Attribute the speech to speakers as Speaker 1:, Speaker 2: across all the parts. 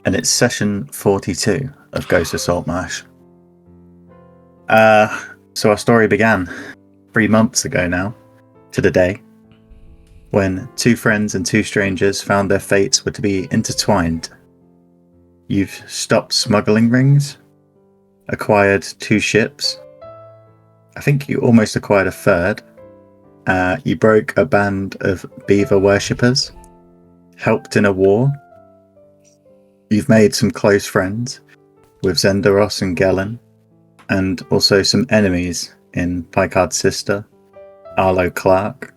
Speaker 1: and it's session 42 of Ghost of Saltmarsh. So our story began 3 months ago now, to the day, when two friends and two strangers found their fates were to be intertwined. You've stopped smuggling rings, acquired 2 ships. I think you almost acquired a third. You broke a band of beaver worshippers, helped in a war. You've made some close friends with Zendaros and Gellin, and also some enemies in Picard's sister, Arlo Clark.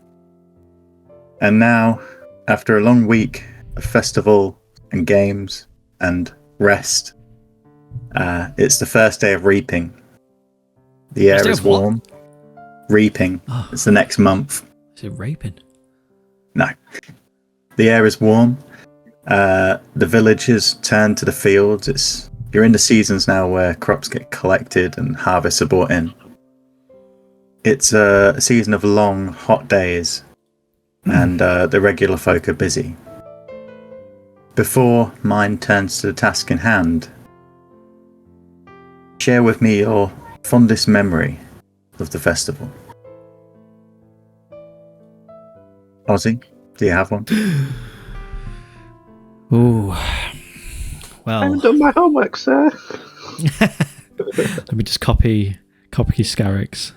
Speaker 1: And now, after a long week of festival and games and rest, it's the first day of reaping. The air is warm. Reaping.
Speaker 2: Oh.
Speaker 1: It's the next month.
Speaker 2: Is it raping?
Speaker 1: No. The air is warm. The village has turned to the fields. You're in the seasons now where crops get collected and harvests are brought in. It's a season of long, hot days, and the regular folk are busy. Before mind turns to the task in hand, share with me your fondest memory of the festival. Ozzy, do you have one?
Speaker 2: Ooh. Well,
Speaker 3: I haven't done my homework, sir.
Speaker 2: let me just copy Scarrick's.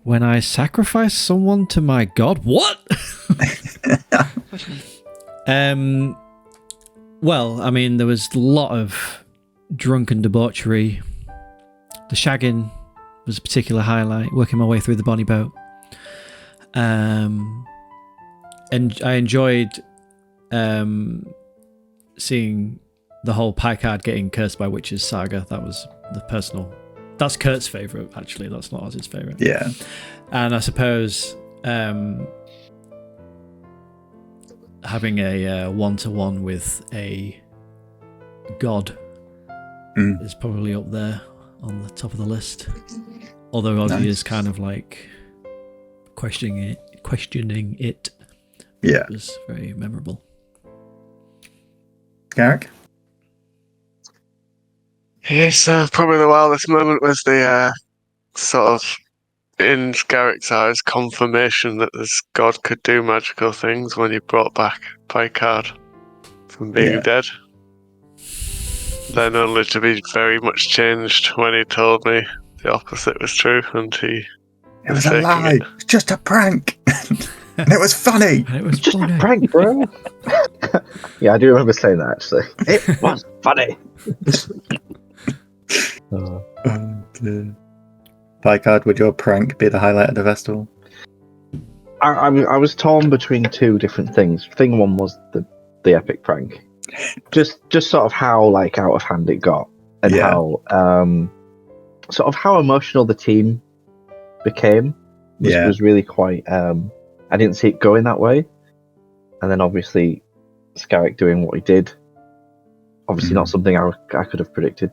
Speaker 2: When I sacrifice someone to my god, what? Well, I mean, there was a lot of drunken debauchery. The shagging was a particular highlight, working my way through the bonny boat. And I enjoyed seeing the whole Picard getting cursed by witches saga. That was that's Kurt's favourite, actually. That's not Oz's favourite.
Speaker 1: Yeah.
Speaker 2: And I suppose having a one-to-one with a god is probably up there on the top of the list. Although Ozzy is kind of like questioning it.
Speaker 1: Yeah.
Speaker 2: It was very memorable.
Speaker 1: Garrick?
Speaker 4: Yes, probably the wildest moment was the sort of, in Garrick's eyes, confirmation that this god could do magical things when he brought back Picard from being dead. Then only to be very much changed when he told me the opposite was true, and he...
Speaker 1: It was a lie. It's just a prank. And it was funny.
Speaker 2: It was
Speaker 3: Just
Speaker 2: funny.
Speaker 3: a prank, bro. Yeah, I do remember saying that, actually. It was funny.
Speaker 1: Oh, dear. Picard, would your prank be the highlight of the festival?
Speaker 3: I was torn between 2 different things. Thing one was the epic prank. Just sort of how like out of hand it got, and how sort of how emotional the team became was really quite. I didn't see it going that way, and then obviously Scarrick doing what he did. Obviously, not something I could have predicted.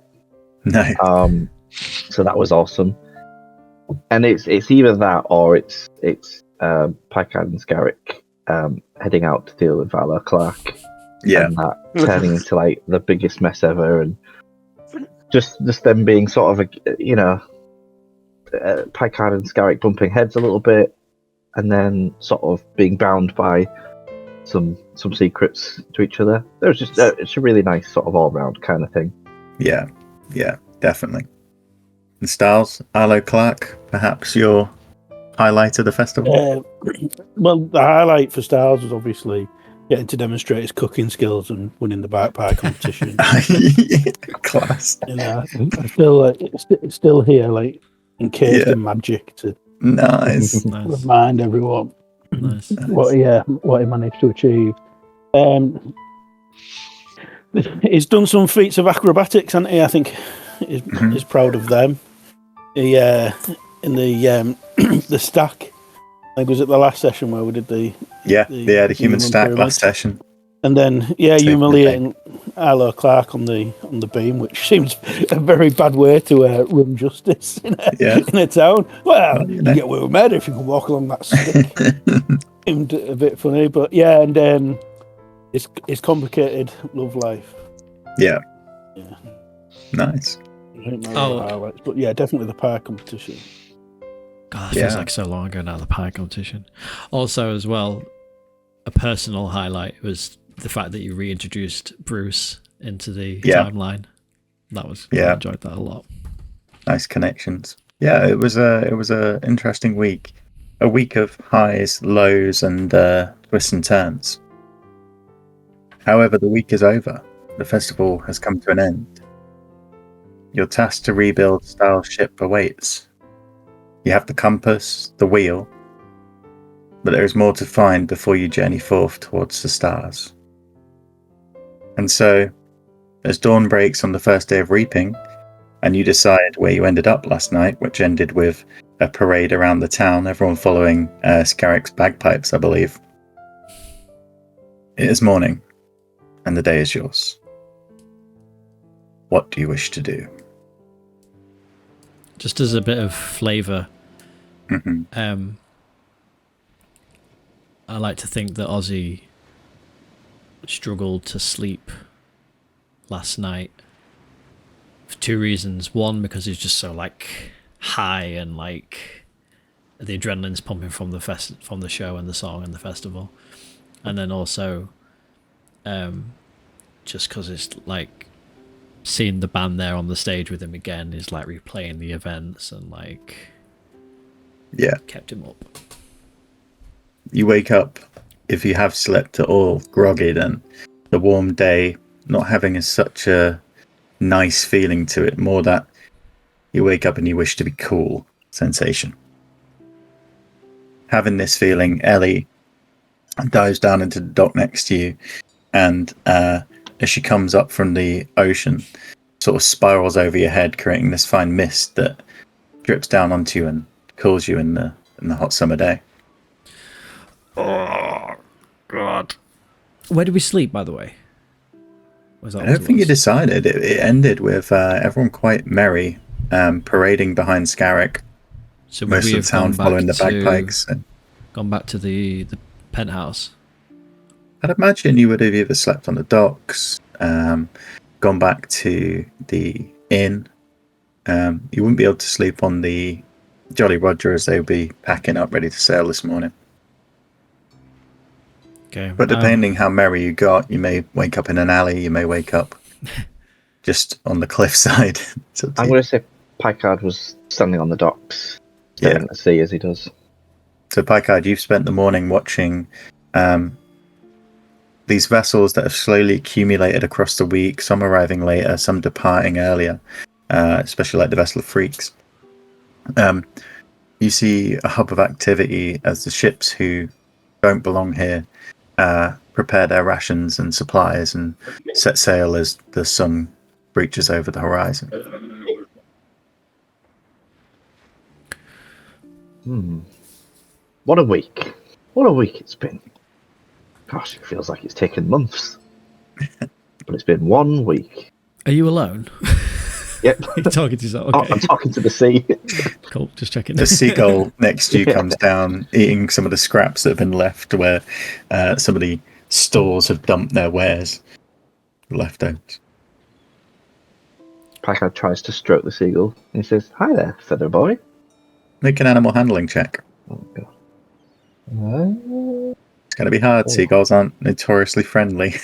Speaker 1: No.
Speaker 3: So that was awesome, and it's either that or it's Picard and Scarrick heading out to deal with Valor Clark.
Speaker 1: Yeah.
Speaker 3: And that turning into like the biggest mess ever, and just them being sort of Picard and Scarrick bumping heads a little bit, and then sort of being bound by some secrets to each other. There's just it's a really nice sort of all round kind of thing.
Speaker 1: Yeah, definitely. And Styles, Arlo Clark, perhaps your highlight of the festival?
Speaker 5: Well, the highlight for Styles was obviously getting to demonstrate his cooking skills and winning the back pie competition.
Speaker 1: Class.
Speaker 5: It's still here, like encased in magic to
Speaker 1: Nice.
Speaker 5: remind everyone
Speaker 2: Nice.
Speaker 5: what he managed to achieve. He's done some feats of acrobatics, hasn't he? I think he's proud of them. He in the stack. I think it was at the last session where we did the
Speaker 1: human stack
Speaker 5: pyramid.
Speaker 1: last session.
Speaker 5: And then humiliating Arlo Clark on the beam, which seems a very bad way to run justice in a town. Well, you get away with murder if you can walk along that stick. Seemed a bit funny, but and his complicated love life
Speaker 1: Yeah.
Speaker 5: Yeah.
Speaker 1: Nice.
Speaker 5: I think my other highlights, but yeah, definitely the pie competition.
Speaker 2: God, that feels like so long ago now, the pie competition. Also, as well, a personal highlight was the fact that you reintroduced Bruce into the timeline. That was I enjoyed that a lot.
Speaker 1: Nice connections. Yeah, it was a interesting week. A week of highs, lows, and twists and turns. However, the week is over. The festival has come to an end. Your task to rebuild Styles' ship awaits. You have the compass, the wheel, but there is more to find before you journey forth towards the stars. And so, as dawn breaks on the first day of reaping, and you decide where you ended up last night, which ended with a parade around the town, everyone following Scarrick's bagpipes, I believe. It is morning, and the day is yours. What do you wish to do?
Speaker 2: Just as a bit of flavour, I like to think that Ozzy struggled to sleep last night for two reasons. One, because he's just so high and the adrenaline's pumping from the show and the song and the festival, and then also just because it's seeing the band there on the stage with him again is replaying the events and kept him up.
Speaker 1: You wake up, if you have slept at all, groggy, then the warm day not having such a nice feeling to it, more that you wake up and you wish to be cool sensation. Having this feeling, Ellie dives down into the dock next to you, and as she comes up from the ocean, sort of spirals over your head, creating this fine mist that drips down onto you and cools you in the hot summer day.
Speaker 2: Oh, God. Where did we sleep, by the way?
Speaker 1: I don't think you decided. It ended with everyone quite merry, parading behind Scarrick.
Speaker 2: So
Speaker 1: most of the town following the bagpipes.
Speaker 2: Gone back to the penthouse.
Speaker 1: I'd imagine you would have either slept on the docks, gone back to the inn. You wouldn't be able to sleep on the Jolly Roger as they would be packing up ready to sail this morning.
Speaker 2: Okay.
Speaker 1: But depending how merry you got, you may wake up in an alley, you may wake up just on the cliffside.
Speaker 3: I'm going to say Picard was standing on the docks, staring at the sea as he does.
Speaker 1: So Picard, you've spent the morning watching these vessels that have slowly accumulated across the week, some arriving later, some departing earlier, especially like the vessel of Freaks. You see a hub of activity as the ships who don't belong here prepare their rations and supplies and set sail as the sun breaches over the horizon.
Speaker 3: What a week. What a week it's been. Gosh, it feels like it's taken months. But it's been 1 week.
Speaker 2: Are you alone?
Speaker 3: Yep.
Speaker 2: You're talking to yourself? Okay.
Speaker 3: I'm talking to the sea.
Speaker 2: Cool, just checking.
Speaker 1: The seagull next to you comes down, eating some of the scraps that have been left where some of the stores have dumped their wares. Leftovers.
Speaker 3: Packard tries to stroke the seagull. And he says, "Hi there, feather boy."
Speaker 1: Make an animal handling check.
Speaker 3: Oh, God.
Speaker 1: It's going to be hard. Seagulls aren't notoriously friendly.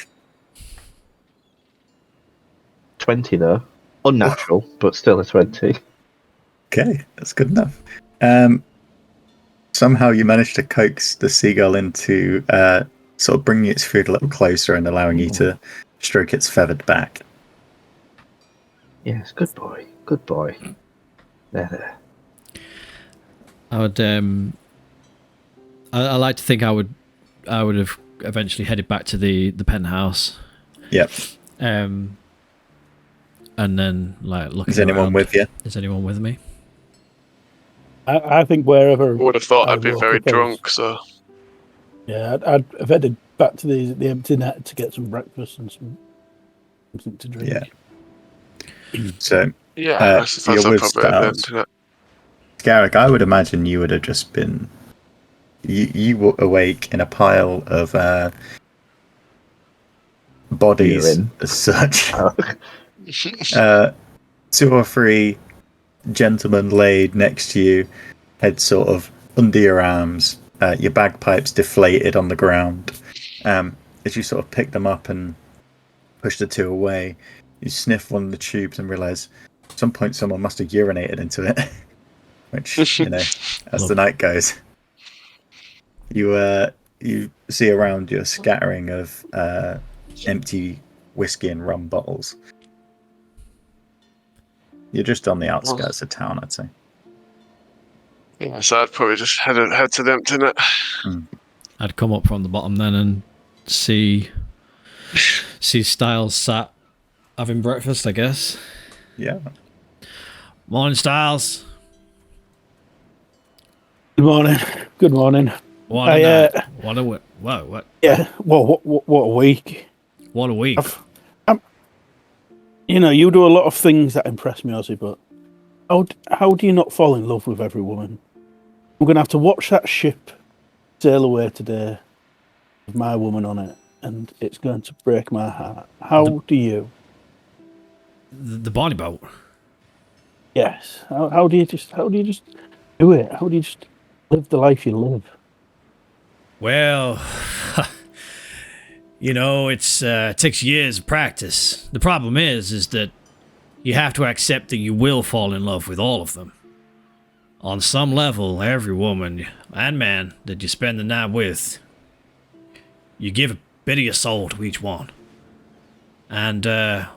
Speaker 3: 20, though. Unnatural, but still a 20.
Speaker 1: Okay, that's good enough. Somehow you managed to coax the seagull into sort of bringing its food a little closer and allowing you to stroke its feathered back.
Speaker 3: Yes, good boy. Good boy. There.
Speaker 2: I would. I like to think I would have eventually headed back to the penthouse.
Speaker 1: Yep.
Speaker 2: And then looking.
Speaker 1: Is anyone
Speaker 2: around.
Speaker 1: with you?
Speaker 2: Is anyone with me?
Speaker 5: I think wherever.
Speaker 4: I would have thought I'd be
Speaker 5: woke
Speaker 4: very
Speaker 5: up,
Speaker 4: drunk, so.
Speaker 5: Yeah, I'd have headed back to the empty net to get some breakfast and something to drink.
Speaker 1: Yeah. So.
Speaker 4: Yeah, I suppose
Speaker 1: you're
Speaker 4: I'll
Speaker 1: with
Speaker 4: probably have
Speaker 1: Styles.
Speaker 4: been to that.
Speaker 1: Garrick, I would imagine you would have just been. You were awake in a pile of bodies
Speaker 3: Urine.
Speaker 1: as such.
Speaker 3: Oh.
Speaker 1: 2 or 3 gentlemen laid next to you, head sort of under your arms, your bagpipes deflated on the ground. As you sort of pick them up and push the 2 away, you sniff one of the tubes and realise at some point someone must have urinated into it. Which, you know, as the night goes, you see around you a scattering of empty whiskey and rum bottles. You're just on the outskirts of town, I'd say.
Speaker 4: Yeah, so I'd probably just head to the empty net.
Speaker 2: I'd come up from the bottom then and see Styles sat having breakfast, I guess.
Speaker 1: Yeah.
Speaker 2: Morning, Styles.
Speaker 5: Good morning. Good morning.
Speaker 2: What a what?
Speaker 5: Yeah. Well, what a week.
Speaker 2: What a week.
Speaker 5: You do a lot of things that impress me, Ozzy, but how do you not fall in love with every woman? I'm going to have to watch that ship sail away today with my woman on it, and it's going to break my heart. How do you?
Speaker 2: The Bonnie boat.
Speaker 5: Yes. How do you just do it? How do you just live the life you live?
Speaker 2: Well, it takes years of practice. The problem is that you have to accept that you will fall in love with all of them. On some level, every woman and man that you spend the night with, you give a bit of your soul to each one. And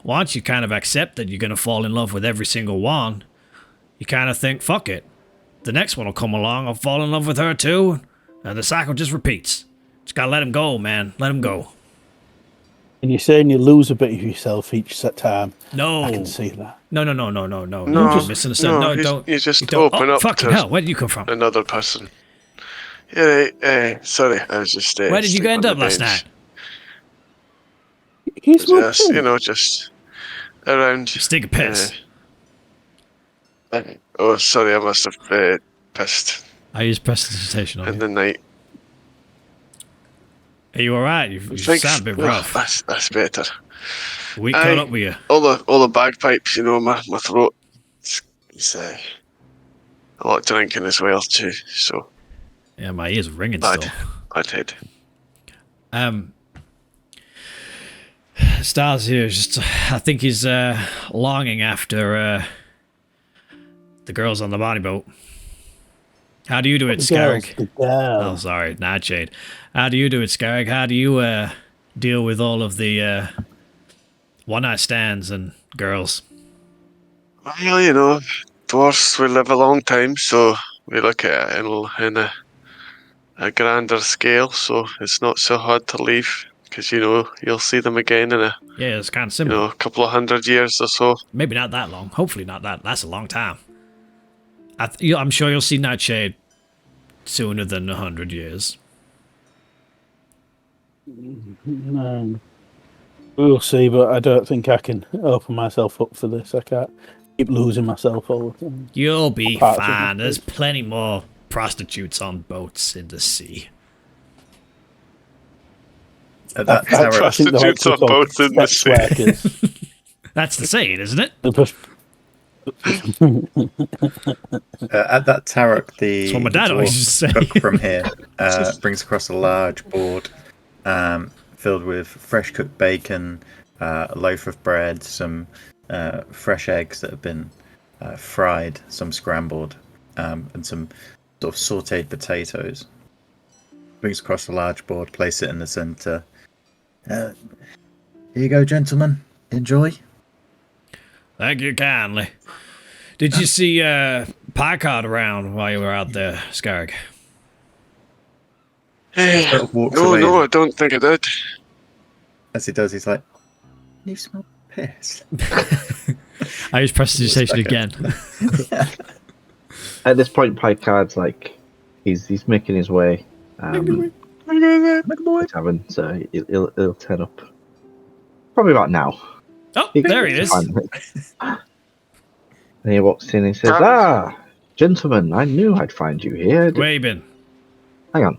Speaker 2: once you kind of accept that you're going to fall in love with every single one, you kind of think, fuck it. The next one will come along, I'll fall in love with her too, and the cycle just repeats. Just gotta let him go, man. Let him go.
Speaker 5: And you're saying you lose a bit of yourself each set time.
Speaker 2: No.
Speaker 5: I can see that.
Speaker 2: No.
Speaker 4: No,
Speaker 2: You misunderstand. No, don't.
Speaker 4: You just
Speaker 2: don't.
Speaker 4: open up
Speaker 2: fucking
Speaker 4: to
Speaker 2: hell, where did you come from?
Speaker 4: another person. Yeah, sorry, I was just...
Speaker 2: Where did you end up last night?
Speaker 5: He's
Speaker 4: Just around...
Speaker 2: Stick of piss.
Speaker 4: Oh, sorry, I must have pissed
Speaker 2: I used prestidigitation on
Speaker 4: in
Speaker 2: you.
Speaker 4: the night.
Speaker 2: Are you alright? You sound a bit rough.
Speaker 4: That's better.
Speaker 2: We caught up with you.
Speaker 4: All the bagpipes, my throat. It's a lot of drinking as well too. So
Speaker 2: Yeah, my ears are ringing still.
Speaker 4: Bad head.
Speaker 2: Styles here is just, I think he's longing after the girls on the Bonnie boat. How do you do it, Scarrick? Oh, sorry, Nightshade. How do you do it, Scarrick? How do you deal with all of the one-night stands and girls?
Speaker 4: Well, dwarfs will live a long time, so we look at it in a grander scale, so it's not so hard to leave, because, you'll see them again in
Speaker 2: it's kind of simple.
Speaker 4: A couple of 100 years or so.
Speaker 2: Maybe not that long. Hopefully not that. That's a long time. I'm sure you'll see Nightshade sooner than 100 years.
Speaker 5: We'll see, but I don't think I can open myself up for this. I can't keep losing myself all the time.
Speaker 2: You'll be fine. There's plenty more prostitutes on boats in the sea.
Speaker 4: Prostitutes on boats in the sea.
Speaker 2: That's the saying, isn't it?
Speaker 1: At that Tarok, the
Speaker 2: what my dad always used to say.
Speaker 1: Cook from here brings across a large board filled with fresh cooked bacon, a loaf of bread, some fresh eggs that have been fried, some scrambled, and some sort of sautéed potatoes. Brings across a large board, place it in the centre. Here you go, gentlemen. Enjoy.
Speaker 2: Thank you kindly. Did you see Picard around while you were out there, Scarrick?
Speaker 4: No, I don't think I did.
Speaker 1: As he does, he's like, you smell piss.
Speaker 2: I use prestidigitation again.
Speaker 3: At this point, Picard's like, he's making his way to the tavern, so he'll turn up probably about now.
Speaker 2: Oh, there he is.
Speaker 3: And he walks in and he says, gentlemen, I knew I'd find you here.
Speaker 2: Where you been?
Speaker 3: Hang on.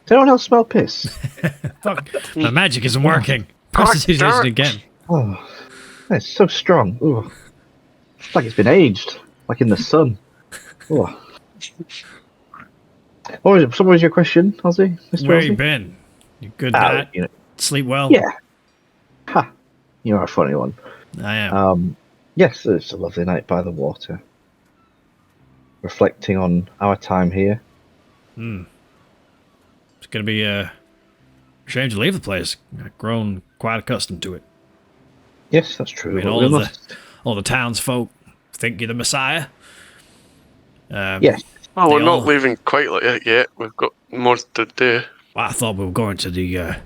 Speaker 3: Does anyone else smell piss?
Speaker 2: Fuck, my magic isn't working. Prestidigitation again.
Speaker 3: Oh, it's so strong. Ooh. It's like it's been aged, like in the sun. Oh. What was your question, Ozzy? Mr.
Speaker 2: Where
Speaker 3: Ozzy?
Speaker 2: you been? You good night?
Speaker 3: You know,
Speaker 2: Sleep well?
Speaker 3: yeah. Ha! You're a funny one.
Speaker 2: I am.
Speaker 3: Yes, it's a lovely night by the water. Reflecting on our time here.
Speaker 2: It's going to be a shame to leave the place. I've grown quite accustomed to it.
Speaker 3: Yes, that's true.
Speaker 2: I mean, all the townsfolk think you're the Messiah.
Speaker 3: Yes.
Speaker 4: Oh, we're not leaving quite like that yet. We've got more to do.
Speaker 2: Well, I thought we were going to the...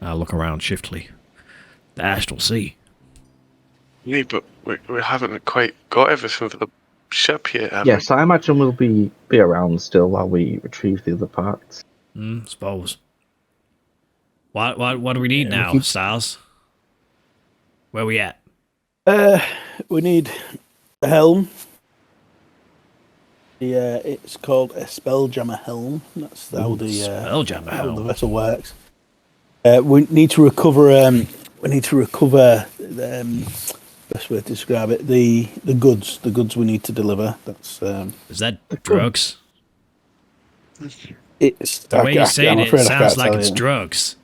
Speaker 2: I'll look around shiftily. The Astral Sea.
Speaker 4: Yeah, but we haven't quite got everything for the ship yet, have
Speaker 3: Yes, I imagine we'll be around still while we retrieve the other parts.
Speaker 2: Suppose. What do we need now, Styles? Where we at?
Speaker 5: We need a helm. It's called a Spelljammer helm. That's how the
Speaker 2: Spelljammer helm.
Speaker 5: The vessel works. We need to recover. Best way to describe it. The goods. The goods we need to deliver. That's.
Speaker 2: Is that drugs?
Speaker 5: It's
Speaker 2: the way you say it sounds like it's drugs.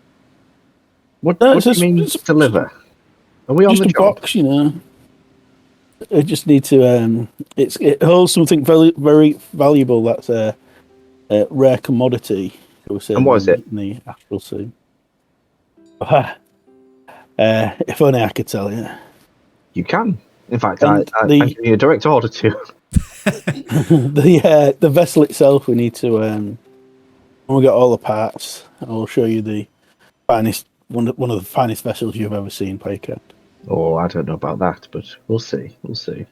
Speaker 3: What do you mean deliver? Are we on
Speaker 5: just
Speaker 3: the
Speaker 5: a
Speaker 3: job?
Speaker 5: box, you know. I just need to. It holds something very, very valuable. That's a rare commodity.
Speaker 3: And what is it?
Speaker 5: In the Astral Sea. If only I could tell you.
Speaker 3: You can. In fact,
Speaker 5: And
Speaker 3: I give you a direct order to.
Speaker 5: The vessel itself, we need to. When we get all the parts, I'll show you the finest one of the finest vessels you've ever seen, Playcat.
Speaker 3: Oh, I don't know about that, but we'll see. We'll see.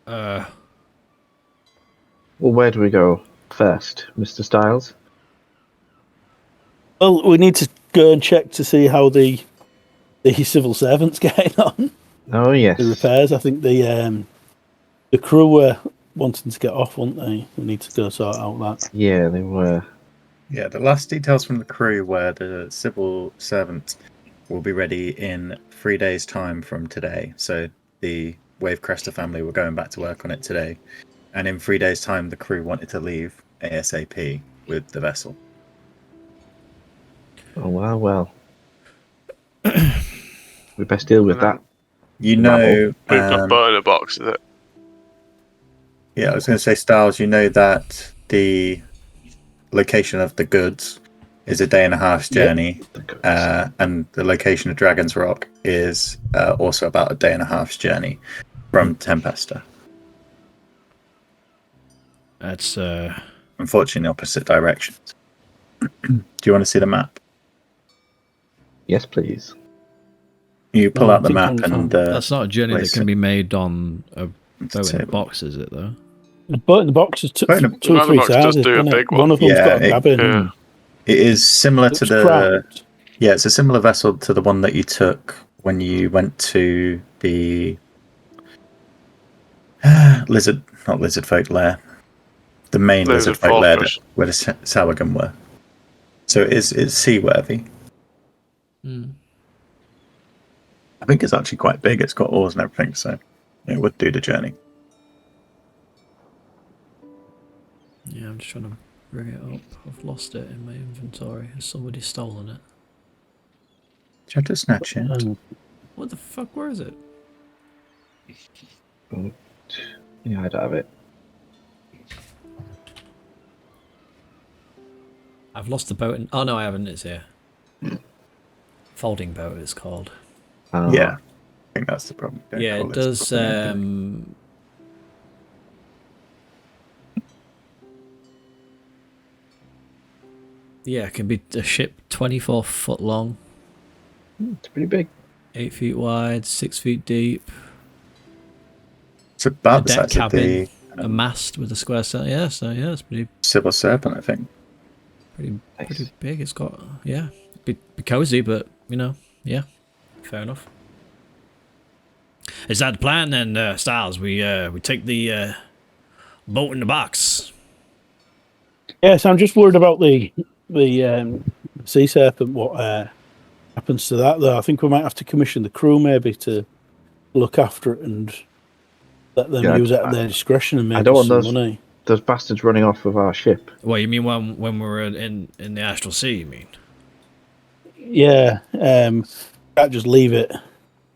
Speaker 3: Well, where do we go first, Mr. Styles?
Speaker 5: Well, we need to go and check to see how the civil servants getting on.
Speaker 3: Oh yes.
Speaker 5: The repairs. I think the crew were wanting to get off, weren't they? We need to go sort out that.
Speaker 3: Yeah, they were.
Speaker 1: Yeah, the last details from the crew were the civil servants will be ready in 3 days' time from today. So the Wavecrester family were going back to work on it today. And in 3 days' time, the crew wanted to leave ASAP with the vessel.
Speaker 3: Oh, well. We best deal with that.
Speaker 1: You know...
Speaker 4: Put a burner box, is it?
Speaker 1: Yeah, I was going to say, Styles, you know that the location of the goods is a 1.5 day journey, and the location of Dragon's Rock is also about a 1.5 day journey from Tempesta.
Speaker 2: That's
Speaker 1: unfortunately opposite directions. Do you want to see the map?
Speaker 3: Yes, please.
Speaker 1: You pull out the map and
Speaker 2: that's not a journey that can be made on a boat in a box, is it? Though
Speaker 5: the boat in the box is two or three sizes. One of them's got a cabin.
Speaker 1: Yeah. It is similar to the.
Speaker 5: Cramped.
Speaker 1: Yeah, it's a similar vessel to the one that you took when you went to the not lizard folk lair, the main lizard folk lair where the Sawagan were. So it's seaworthy. I think it's actually quite big. It's got oars and everything, so it would do the journey.
Speaker 2: Yeah, I'm just trying to bring it up. I've lost it in my inventory. Has somebody stolen it?
Speaker 1: Do you have to snatch it?
Speaker 2: What the fuck? Where is it?
Speaker 3: Yeah, I don't have it.
Speaker 2: I've lost the boat. Oh no, I haven't. It's here. Folding boat, it's called.
Speaker 1: Yeah, I think that's the problem.
Speaker 2: Yeah, it does. Yeah, it can be a ship 24 foot long.
Speaker 3: It's pretty big.
Speaker 2: 8 feet wide, 6 feet deep.
Speaker 1: It's about
Speaker 2: a deck cabin, a mast with a square center. Yeah, so yeah, it's pretty.
Speaker 1: Civil Serpent, I think.
Speaker 2: Pretty big. It's got be cozy, but yeah, fair enough. Is that the plan then, Styles? We take the boat in the box.
Speaker 5: Yes, I'm just worried about the sea serpent. What happens to that, though? I think we might have to commission the crew maybe to look after it and let them use it at their discretion and make us some money.
Speaker 3: Those bastards running off of our ship.
Speaker 2: Well, you mean when we're in the astral sea? You mean?
Speaker 5: Yeah. Can't just leave it.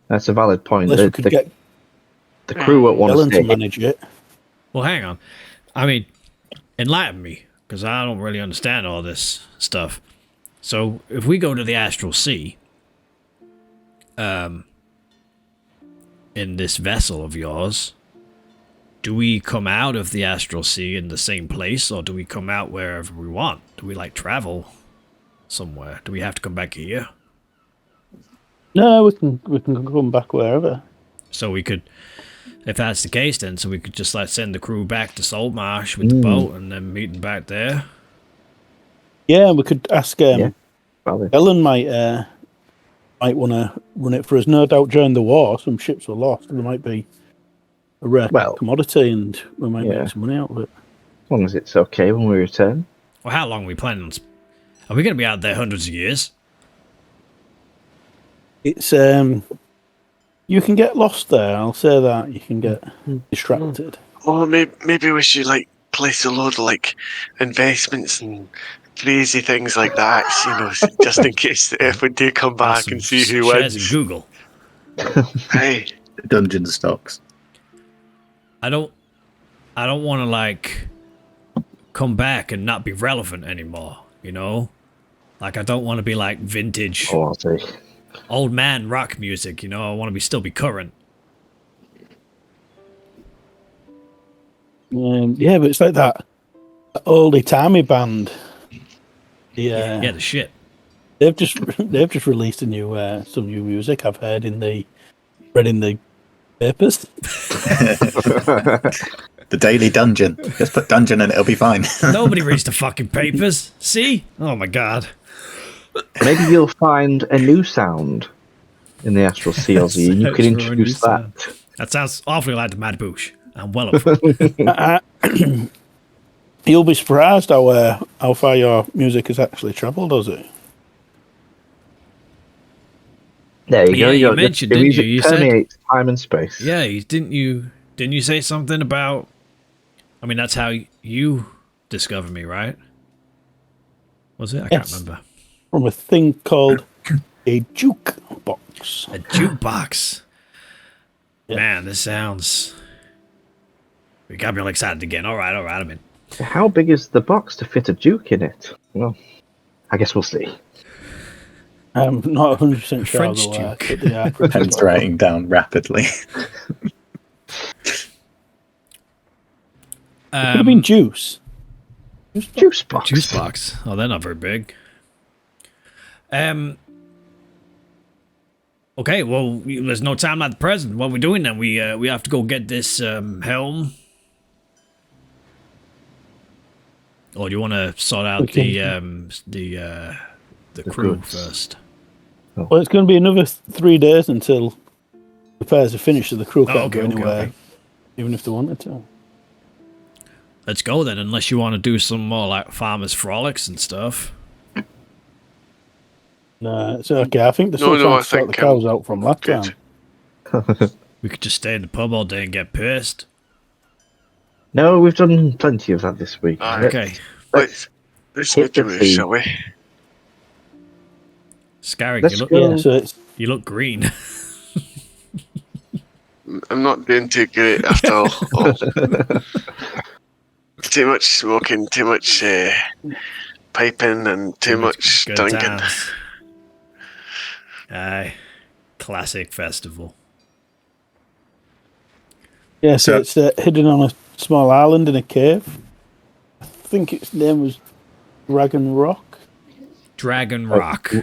Speaker 3: That's a valid point.
Speaker 5: Unless we could get
Speaker 3: the crew won't want
Speaker 5: Ellen to manage it.
Speaker 2: Well, hang on. I mean, enlighten me, because I don't really understand all this stuff. So, if we go to the astral sea, in this vessel of yours, do we come out of the astral sea in the same place, or do we come out wherever we want? Do we, like, travel somewhere? Do we have to come back here?
Speaker 5: No, we can come back wherever.
Speaker 2: So we could, if that's the case, then so we could just like send the crew back to Saltmarsh with the boat and then meeting back there.
Speaker 5: Yeah, we could ask. Ellen might want to run it for us. No doubt during the war, some ships were lost, and there might be a rare commodity, and we might make some money out of it.
Speaker 3: As long as it's okay when we return.
Speaker 2: Well, how long are we planning on? Are we going to be out there hundreds of years?
Speaker 5: It's you can get lost there. I'll say that you can get distracted.
Speaker 4: Or maybe we should like place a load of like investments and crazy things like that. You know, just in case if we do come back and see who wins.
Speaker 2: In Google.
Speaker 4: Hey,
Speaker 1: dungeon stocks.
Speaker 2: I don't want to like come back and not be relevant anymore. You know, like I don't want to be like vintage.
Speaker 3: Oh, I'll see.
Speaker 2: Old man rock music, you know. I want to still be current.
Speaker 5: Yeah, but it's like that oldie timey band.
Speaker 2: Yeah, the shit.
Speaker 5: They've just released some new music. I've read in the papers.
Speaker 1: The Daily Dungeon. Just put dungeon and it'll be fine.
Speaker 2: Nobody reads the fucking papers. See? Oh my god.
Speaker 3: Maybe you'll find a new sound in the astral sea, Ozzy, and you can introduce that.
Speaker 2: That sounds awfully like the Mad Boosh. I'm well up for it.
Speaker 5: You'll be surprised how far your music has actually travelled, does it?
Speaker 3: There you go.
Speaker 2: You mentioned, didn't you? You
Speaker 3: permeates time and space.
Speaker 2: Yeah, didn't you say something about? I mean, that's how you discovered me, right? Was it? I can't remember.
Speaker 5: From a thing called a jukebox.
Speaker 2: A jukebox. Yeah. Man, this sounds. We got me all excited again. All right, I'm in.
Speaker 3: How big is the box to fit a juke in it? Well, I guess we'll see.
Speaker 5: I'm not 100% sure.
Speaker 2: French juke.
Speaker 1: Hence writing down rapidly.
Speaker 5: Could have been juice.
Speaker 3: Juice box.
Speaker 2: Juice box. Oh, they're not very big. Okay, well, there's no time like the present. What are we doing then? We have to go get this helm. Or do you want to sort out the crew first?
Speaker 5: Well, it's going to be another 3 days until repairs are finished, so the crew can't go anywhere, even if they wanted to.
Speaker 2: Let's go then, unless you want to do some more like farmers' frolics and stuff.
Speaker 5: No, it's okay. I think the sort the cows out from last time.
Speaker 2: We could just stay in the pub all day and get pissed.
Speaker 3: No, we've done plenty of that this week.
Speaker 2: Okay.
Speaker 4: Let's get to it, shall we?
Speaker 2: Scary, you look green.
Speaker 4: I'm not doing too great after all. Too much smoking, too much piping, and too much drinking.
Speaker 2: Aye, classic festival.
Speaker 5: Yeah, so it's hidden on a small island in a cave. I think its name was Dragon Rock.
Speaker 2: Dragon Rock.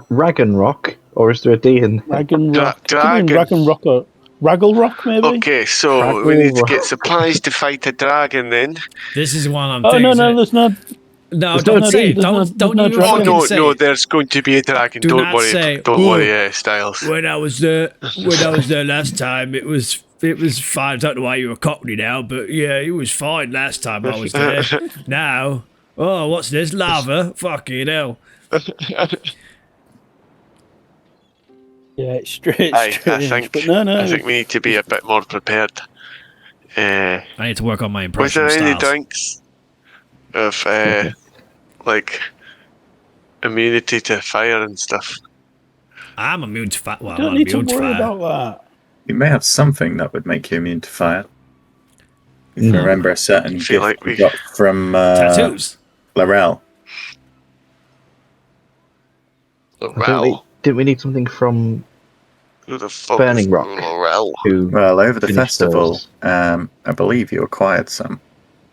Speaker 3: Dragon Rock? Or is there a D in
Speaker 5: Dragon Rock? Dragon Rock or Raggle Rock, maybe?
Speaker 4: Okay, so we need to get supplies to fight a dragon then.
Speaker 2: This is one I'm
Speaker 5: thinking. Oh, no, there's not.
Speaker 2: No, don't say it. Don't you
Speaker 4: no, there's going to be a dragon. Don't worry, Styles.
Speaker 2: When I was there last time, it was fine. I don't know why you were cockney now, but yeah, it was fine last time I was there. Now, what's this? Lava? Fucking hell.
Speaker 5: Yeah, it's strange.
Speaker 4: I
Speaker 5: strange,
Speaker 4: think
Speaker 5: but no.
Speaker 4: I think we need to be a bit more prepared.
Speaker 2: I need to work on my
Speaker 4: Was
Speaker 2: impression
Speaker 4: there
Speaker 2: of
Speaker 4: any
Speaker 2: Styles.
Speaker 4: drinks of like immunity to fire and stuff?
Speaker 2: I'm immune to fire. Well,
Speaker 5: You
Speaker 2: I'm
Speaker 5: don't
Speaker 2: not
Speaker 5: need to
Speaker 2: immune to
Speaker 5: worry
Speaker 2: fire.
Speaker 5: about that.
Speaker 1: You may have something that would make you immune to fire. If you
Speaker 3: No.
Speaker 1: remember a certain
Speaker 4: I feel
Speaker 1: gift
Speaker 4: like
Speaker 1: we
Speaker 4: we-
Speaker 1: got from
Speaker 2: Tattoos.
Speaker 1: Laurel.
Speaker 3: Didn't we need something from
Speaker 4: Who the fuck
Speaker 3: Burning
Speaker 4: is
Speaker 3: Rock?
Speaker 4: Laurel?
Speaker 3: who
Speaker 1: Well, over the
Speaker 3: finished
Speaker 1: festival,
Speaker 3: those?
Speaker 1: I believe you acquired some.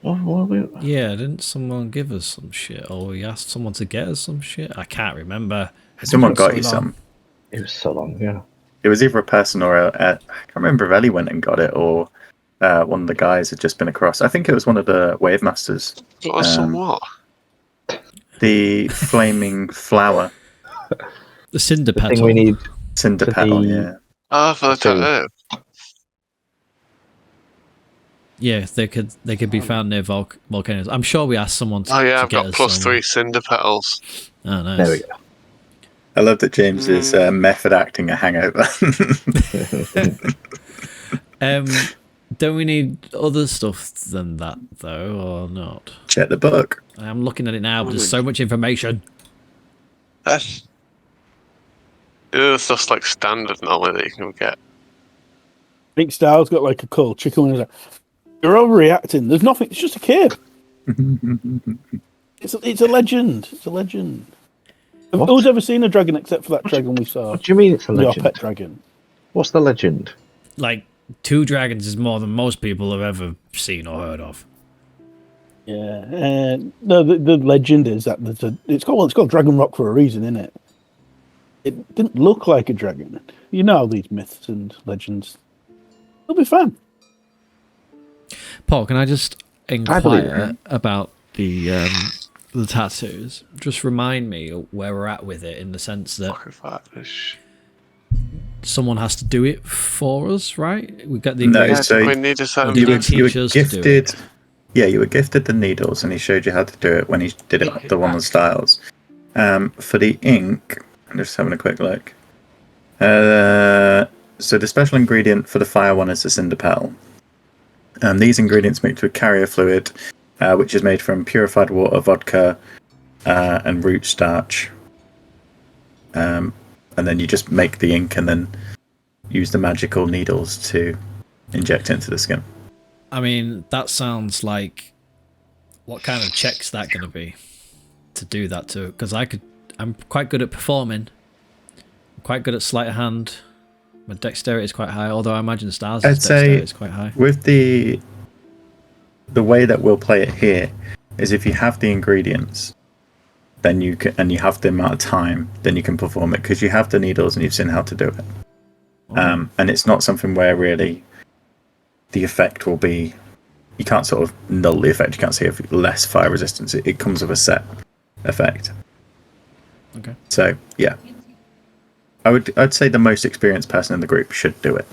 Speaker 2: Yeah, didn't someone give us some shit? Or we asked someone to get us some shit? I can't remember.
Speaker 1: Someone
Speaker 5: been
Speaker 1: got
Speaker 5: so
Speaker 1: you
Speaker 5: long.
Speaker 1: some.
Speaker 3: It was so long, yeah.
Speaker 1: It was either a person or I can't remember if Ellie went and got it or one of the guys had just been across. I think it was one of the Wave Masters.
Speaker 4: Got us some what?
Speaker 1: The flaming flower.
Speaker 2: The cinder
Speaker 3: The
Speaker 2: petal.
Speaker 3: thing we need
Speaker 1: Cinder
Speaker 3: For
Speaker 1: petal,
Speaker 3: the-
Speaker 1: yeah.
Speaker 4: Oh, for the
Speaker 3: Tattoo.
Speaker 4: tattoo.
Speaker 2: Yeah, they could be found near volcanoes. I'm sure we asked someone to,
Speaker 4: Oh yeah,
Speaker 2: to
Speaker 4: I've
Speaker 2: get
Speaker 4: got
Speaker 2: us
Speaker 4: plus
Speaker 2: some.
Speaker 4: 3 cinder petals.
Speaker 2: Oh, nice.
Speaker 3: There we go.
Speaker 1: I love that James is method acting a hangover.
Speaker 2: Don't we need other stuff than that though, or not?
Speaker 1: Check the book.
Speaker 2: I'm looking at it now, but there's so much information.
Speaker 4: That's stuff's like standard knowledge that you can get.
Speaker 5: I think Styles got like a cold chicken. And he's like, "You're overreacting. There's nothing. It's just a kid. It's a legend. It's a legend."
Speaker 3: What?
Speaker 5: Who's ever seen a dragon except for that dragon we saw?
Speaker 3: What do you mean it's a
Speaker 5: Your
Speaker 3: legend?
Speaker 5: pet dragon.
Speaker 3: What's the legend?
Speaker 2: Like 2 dragons is more than most people have ever seen or heard of.
Speaker 5: Yeah. No, the legend is that it's called Dragon Rock for a reason, isn't it? It didn't look like a dragon. You know these myths and legends. It'll be fun.
Speaker 2: Paul, can I just
Speaker 3: believe
Speaker 2: inquire
Speaker 3: it.
Speaker 2: about the tattoos? Just remind me where we're at with it, in the sense that
Speaker 4: Fucking fatfish.
Speaker 2: someone has to do it for us, right? We got the
Speaker 1: No,
Speaker 2: ingredients.
Speaker 1: so
Speaker 4: we need to set
Speaker 2: Or
Speaker 4: them
Speaker 2: did
Speaker 1: you
Speaker 2: he
Speaker 1: were
Speaker 2: teach us to do
Speaker 1: gifted.
Speaker 2: it?
Speaker 1: Yeah, you were gifted the needles, and he showed you how to do it when he did it the one on Styles. For the ink, I'm just having a quick look. So the special ingredient for the fire one is the cinder petal. These ingredients mix with carrier fluid, which is made from purified water, vodka, and root starch. And then you just make the ink and then use the magical needles to inject it into the skin.
Speaker 2: I mean, that sounds like, what kind of check's that going to be to do that to? Because I'm quite good at performing. I'm quite good at sleight of hand. My dexterity is quite high, although I imagine Stars'
Speaker 1: I'd say
Speaker 2: dexterity is quite high.
Speaker 1: with the way that we'll play it here is if you have the ingredients, then you can, and you have the amount of time, then you can perform it because you have the needles and you've seen how to do it. And it's not something where really the effect will be. You can't sort of null the effect. You can't say if less fire resistance. It comes with a set effect.
Speaker 2: Okay.
Speaker 1: So yeah, I'd say the most experienced person in the group should do it.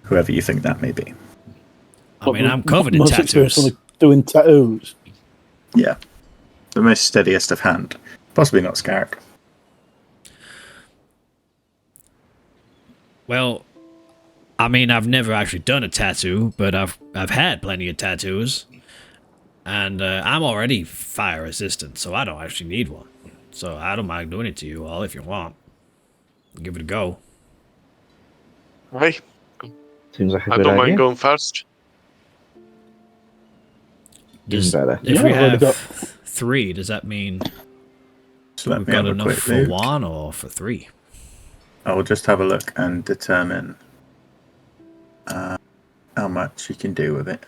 Speaker 1: Whoever you think that may be.
Speaker 2: I mean, I'm covered in
Speaker 5: Most experienced
Speaker 2: tattoos.
Speaker 5: on doing tattoos.
Speaker 1: Yeah, the most steadiest of hand. Possibly not Scarrick.
Speaker 2: Well, I mean, I've never actually done a tattoo, but I've had plenty of tattoos, and I'm already fire resistant, so I don't actually need one. So I don't mind doing it to you all if you want. Give it a go.
Speaker 4: Right.
Speaker 3: Seems like a
Speaker 4: I
Speaker 3: good
Speaker 4: don't
Speaker 3: idea.
Speaker 4: mind going first.
Speaker 2: Does-
Speaker 3: better.
Speaker 2: If
Speaker 5: Yeah,
Speaker 2: we
Speaker 5: I've already
Speaker 2: have
Speaker 5: got-
Speaker 2: 3, does that mean
Speaker 1: So let
Speaker 2: we've
Speaker 1: me
Speaker 2: got
Speaker 1: have a
Speaker 2: enough
Speaker 1: quick
Speaker 2: for
Speaker 1: look.
Speaker 2: 1 or for 3?
Speaker 1: I'll just have a look and determine how much you can do with it.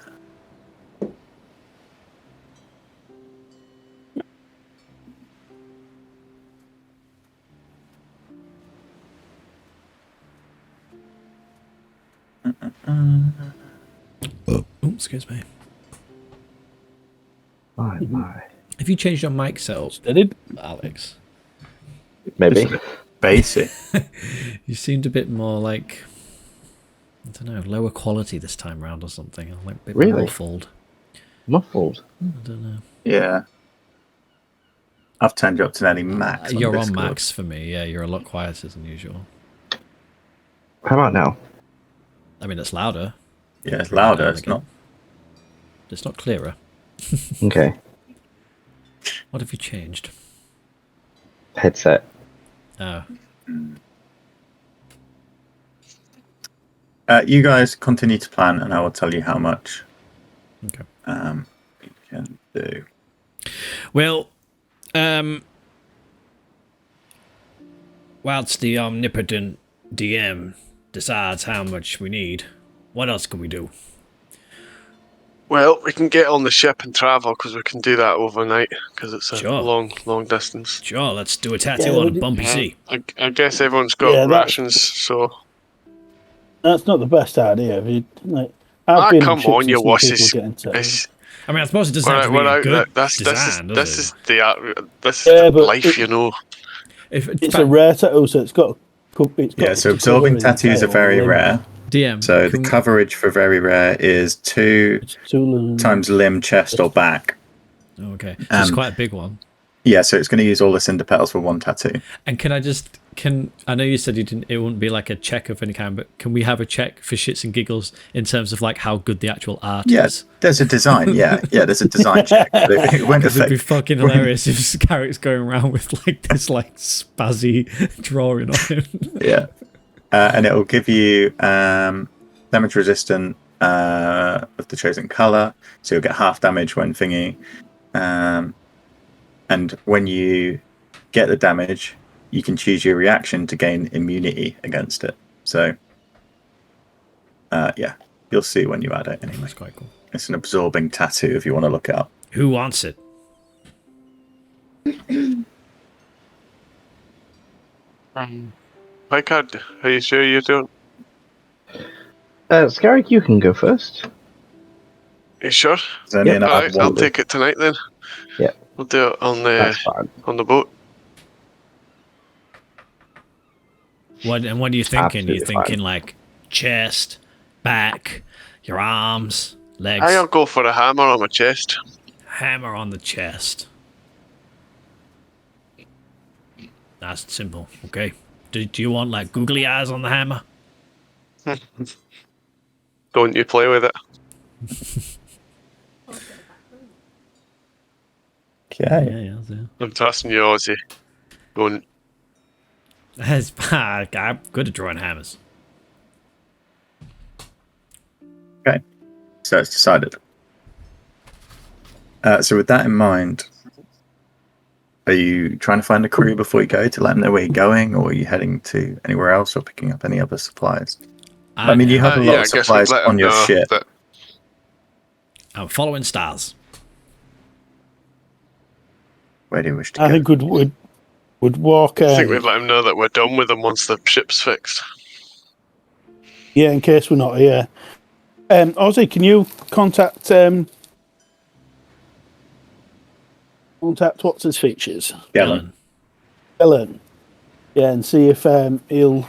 Speaker 2: Oh, excuse me.
Speaker 3: My.
Speaker 2: Have you changed your mic setup,
Speaker 5: They did.
Speaker 2: Alex?
Speaker 3: Maybe.
Speaker 1: Basic.
Speaker 2: You seemed a bit more like, I don't know, lower quality this time round or something. I'm like a bit
Speaker 3: Really?
Speaker 2: muffled.
Speaker 3: Muffled.
Speaker 2: I don't know.
Speaker 1: Yeah. I've turned you up to nearly max.
Speaker 2: You're on
Speaker 1: Discord.
Speaker 2: max for me. Yeah, you're a lot quieter than usual.
Speaker 3: How about now?
Speaker 2: I mean, it's louder.
Speaker 1: Yeah, it's louder. It's not.
Speaker 2: It's not clearer.
Speaker 3: Okay.
Speaker 2: What have you changed?
Speaker 3: Headset.
Speaker 2: Oh.
Speaker 1: You guys continue to plan, and I will tell you how much.
Speaker 2: Okay.
Speaker 1: We can do.
Speaker 2: Well, whilst the omnipotent DM decides how much we need, what else can we do?
Speaker 4: Well, we can get on the ship and travel because we can do that overnight because it's a long distance.
Speaker 2: Sure, let's do a tattoo on a bumpy sea.
Speaker 4: I guess everyone's got rations, so...
Speaker 5: That's not the best idea. I've been
Speaker 4: come on, you wusses.
Speaker 2: I mean, I suppose it doesn't have to be a good design,
Speaker 4: this is the life,
Speaker 5: it,
Speaker 4: you know.
Speaker 5: It's a rare tattoo, so it's got...
Speaker 1: so absorbing tattoos are very rare.
Speaker 2: DM.
Speaker 1: So the coverage for very rare is 2 times limb, chest, or back.
Speaker 2: Okay, so it's quite a big one.
Speaker 1: Yeah, so it's going to use all the cinder petals for one tattoo.
Speaker 2: And I know you said you didn't. It wouldn't be like a check of any kind, but can we have a check for shits and giggles in terms of like how good the actual art is?
Speaker 1: There's a design. Yeah, there's a design check. It won't affect.
Speaker 2: It'd be fucking hilarious if Garrick's going around with like this like spazzy drawing on him.
Speaker 1: Yeah, and it will give you damage resistant of the chosen color, so you'll get half damage when thingy. And when you get the damage, you can choose your reaction to gain immunity against it. So, you'll see when you add it anyway.
Speaker 2: That's quite cool.
Speaker 1: It's an absorbing tattoo if you want to look it up.
Speaker 2: Who wants it?
Speaker 4: Picard, are you sure you don't?
Speaker 3: Scarrick, you can go first.
Speaker 4: You sure? I'll take it tonight then.
Speaker 3: Yeah.
Speaker 4: We'll do it on the boat.
Speaker 2: What are you thinking?
Speaker 3: Absolutely
Speaker 2: You thinking like chest, back, your arms, legs?
Speaker 4: I'll go for a hammer on my chest.
Speaker 2: Hammer on the chest. Nice and simple. Okay. Do you want like googly eyes on the hammer?
Speaker 4: Don't you play with it?
Speaker 1: Okay.
Speaker 2: Yeah.
Speaker 4: I'm trusting you, Ozzy. Going.
Speaker 2: I'm good at drawing hammers.
Speaker 1: Okay. So it's decided. So with that in mind, are you trying to find a crew before you go to let them know where you're going, or are you heading to anywhere else or picking up any other supplies? I mean, you have a lot of supplies on your ship.
Speaker 2: I'm following stars.
Speaker 1: Where do you wish to go?
Speaker 5: I think would walk.
Speaker 4: I think we'd let them know that we're done with them once the ship's fixed.
Speaker 5: Yeah, in case we're not here. Ozzy, can you contact what's his features?
Speaker 1: Ellen.
Speaker 5: Yeah, and see if he'll look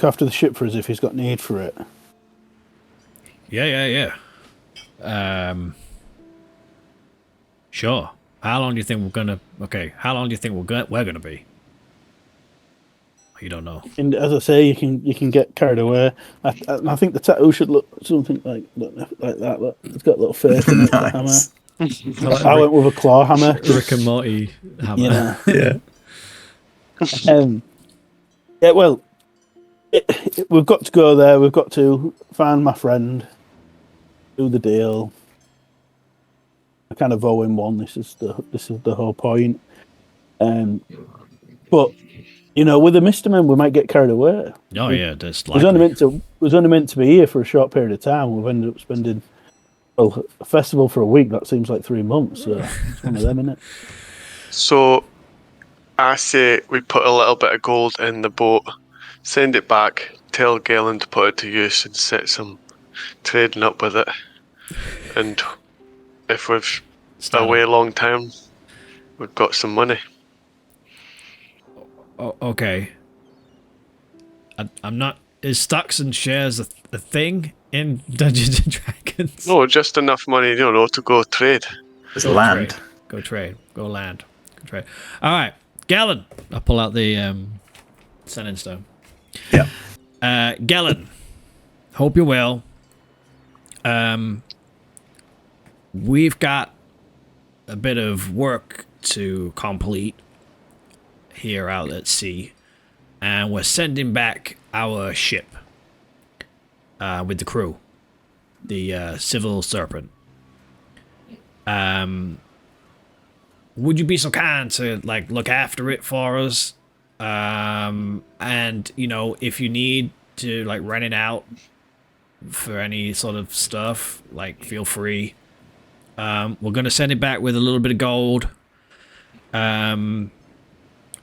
Speaker 5: after the ship for us if he's got need for it.
Speaker 2: Yeah. Sure. How long do you think we're gonna? Okay. How long do you think we're gonna be? You don't know.
Speaker 5: And as I say, you can get carried away. I think the tattoo should look something like that. Look, it's got a little face in it.
Speaker 1: Nice.
Speaker 5: I went with a claw hammer.
Speaker 2: Rick and Morty hammer.
Speaker 1: Yeah.
Speaker 5: Yeah. Well, we've got to go there. We've got to find my friend, do the deal. I kind of owe him one. This is the whole point. But with the Mistermen, we might get carried away.
Speaker 2: Oh yeah, that's
Speaker 5: likely. Was only meant to be here for a short period of time. We've ended up spending a festival for a week. That seems like 3 months. So it's one of them, isn't it?
Speaker 4: So I say we put a little bit of gold in the boat, send it back, tell Galen to put it to use and set some trading up with it. And if we've away a long time, we've got some money.
Speaker 2: Okay. I'm not. Is stocks and shares a thing in Dungeons and Dragons?
Speaker 4: No, just enough money, to go trade.
Speaker 1: There's land.
Speaker 2: Go trade. Go land. All right, Galen. I'll pull out the sending stone.
Speaker 1: Yeah.
Speaker 2: Galen, hope you're well. We've got a bit of work to complete here out at sea, and we're sending back our ship with the crew, the Civil Serpent. Would you be so kind to like look after it for us? And you know, if you need to like rent it out for any sort of stuff, like feel free. We're gonna send it back with a little bit of gold. And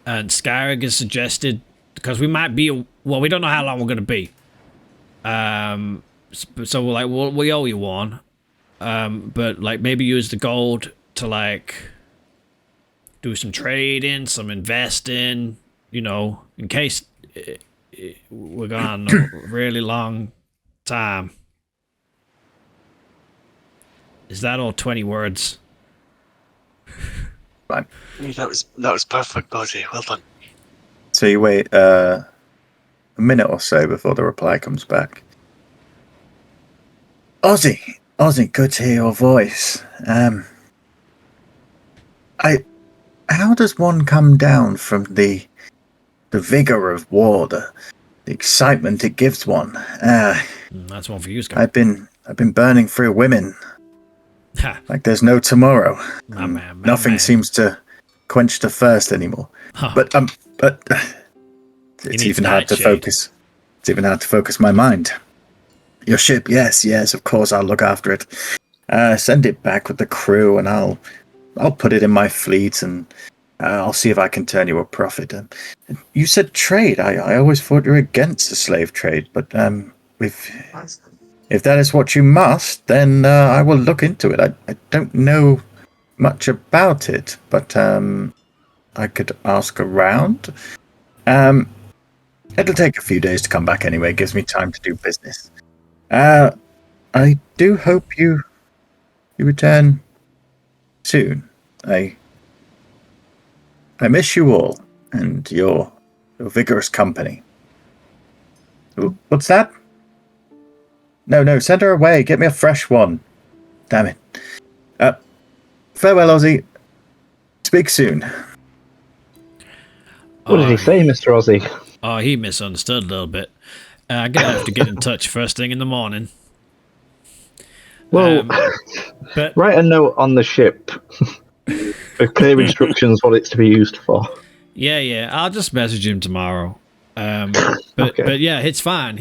Speaker 2: Skyrig has suggested, because we might be, well, we don't know how long we're gonna be. So we're like, we owe you one. But like maybe use the gold to like do some trading, some investing, you know, in case we're gone a really long time. Is that all 20 words?
Speaker 1: Fine.
Speaker 4: That was perfect, Ozzy. Well done.
Speaker 1: So you wait a minute or so before the reply comes back. Ozzy, good to hear your voice. How does one come down from the vigor of war, the excitement it gives one?
Speaker 2: That's one for you, Scott.
Speaker 1: I've been burning through women like there's no tomorrow. Nothing seems to quench the thirst anymore.
Speaker 2: Huh.
Speaker 1: But it's even hard to focus. It's even hard to focus my mind. Your ship, yes, of course, I'll look after it. Send it back with the crew, and I'll put it in my fleet, and I'll see if I can turn you a profit. You said trade. I always thought you were against the slave trade, but if that is what you must, then I will look into it. I don't know much about it, but I could ask around. It'll take a few days to come back anyway. It gives me time to do business. I do hope you return soon. I miss you all and your vigorous company. What's that? No, send her away. Get me a fresh one. Damn it. Farewell, Ozzy. Speak soon.
Speaker 3: What did he say, Mr. Ozzy?
Speaker 2: Oh, he misunderstood a little bit. I'm going to have to get in touch first thing in the morning.
Speaker 3: Well,
Speaker 2: but
Speaker 3: write a note on the ship with clear instructions what it's to be used for.
Speaker 2: Yeah, I'll just message him tomorrow.
Speaker 3: Okay.
Speaker 2: But yeah, it's fine.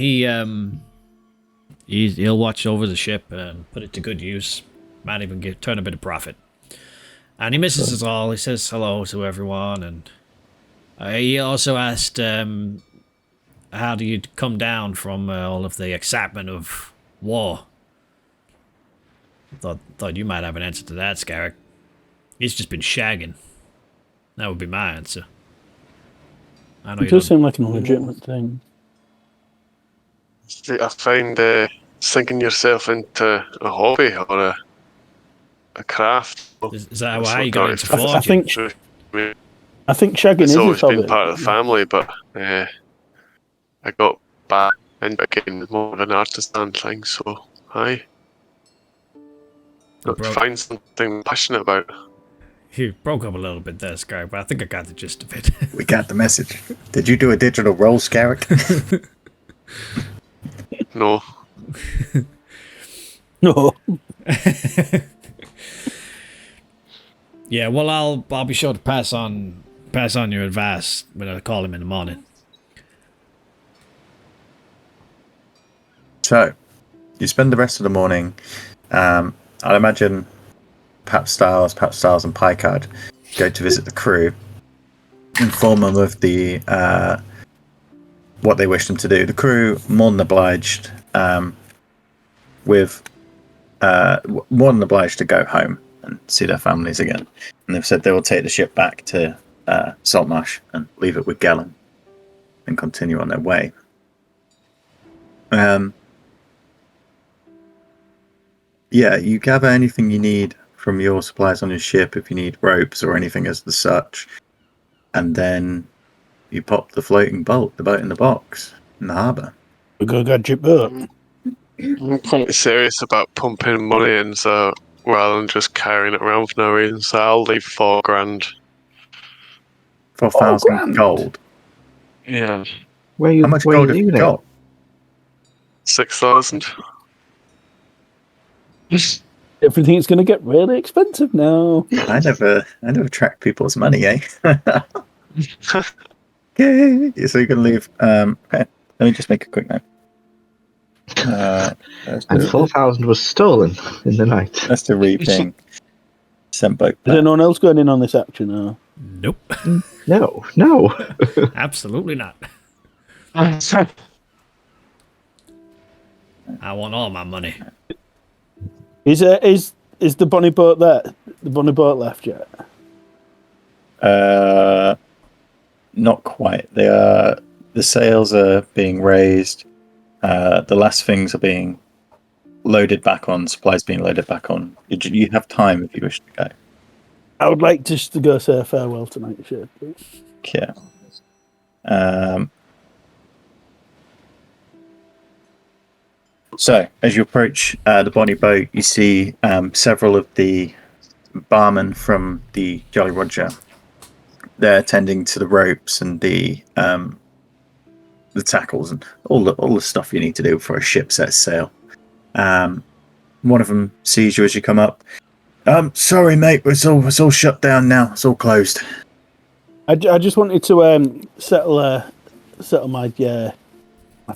Speaker 2: He'll watch over the ship and put it to good use. Might even turn a bit of profit. And he misses us all. He says hello to everyone, and he also asked, how do you come down from all of the excitement of war? Thought you might have an answer to that, Scarrick. He's just been shagging. That would be my answer. I know
Speaker 5: It does seem like an legitimate thing.
Speaker 4: I find sinking yourself into a hobby or a craft.
Speaker 2: Is that why you got into forging?
Speaker 5: I think shagging
Speaker 4: it's
Speaker 5: is
Speaker 4: always
Speaker 5: his
Speaker 4: been
Speaker 5: hobby.
Speaker 4: part of the family, but I got back into getting more of an artisan thing, so got to find something passionate about.
Speaker 2: He broke up a little bit there, Scarrick, but I think I got the gist of it.
Speaker 1: We got the message. Did you do a digital roll, Scarrick?
Speaker 4: No.
Speaker 5: No.
Speaker 2: Yeah, well, I'll be sure to pass on your advice when I call him in the morning.
Speaker 1: So, you spend the rest of the morning. I'd imagine Pat Styles and Picard go to visit the crew, inform them of the what they wish them to do. The crew more than obliged to go home and see their families again. And they've said they will take the ship back to Saltmarsh and leave it with Galen and continue on their way. Yeah, you gather anything you need from your supplies on your ship if you need ropes or anything as such. And then you pop the floating boat, the boat in the box, in the harbour.
Speaker 5: We go gadget boat.
Speaker 4: I'm quite serious about pumping money in, so rather than just carrying it around for no reason, so I'll leave $4,000.
Speaker 1: 4,000 gold.
Speaker 4: Yeah.
Speaker 1: How much gold have you got?
Speaker 4: 6,000.
Speaker 5: Everything's going to get really expensive now.
Speaker 1: I never track people's money, eh? Okay, so you're gonna leave. Okay. Let me just make a quick note.
Speaker 3: And 4,000 was stolen in the night.
Speaker 1: That's the reaping. Sent boat.
Speaker 5: Is anyone else going in on this action? Or?
Speaker 2: Nope.
Speaker 3: No.
Speaker 2: Absolutely not. I want all my money.
Speaker 5: Is the bonny boat there? The bonny boat left yet?
Speaker 1: Not quite. The sails are being raised. The last things are being loaded back on. Supplies being loaded back on. You have time if you wish to go.
Speaker 5: I would like just to go say farewell tonight, sure. Please.
Speaker 1: Yeah. So, as you approach the bonny boat, you see several of the barmen from the Jolly Roger. They're tending to the ropes and the tackles and all the stuff you need to do before a ship sets sail. One of them sees you as you come up. Sorry, mate, it's all shut down now. It's all closed.
Speaker 5: I just wanted to settle my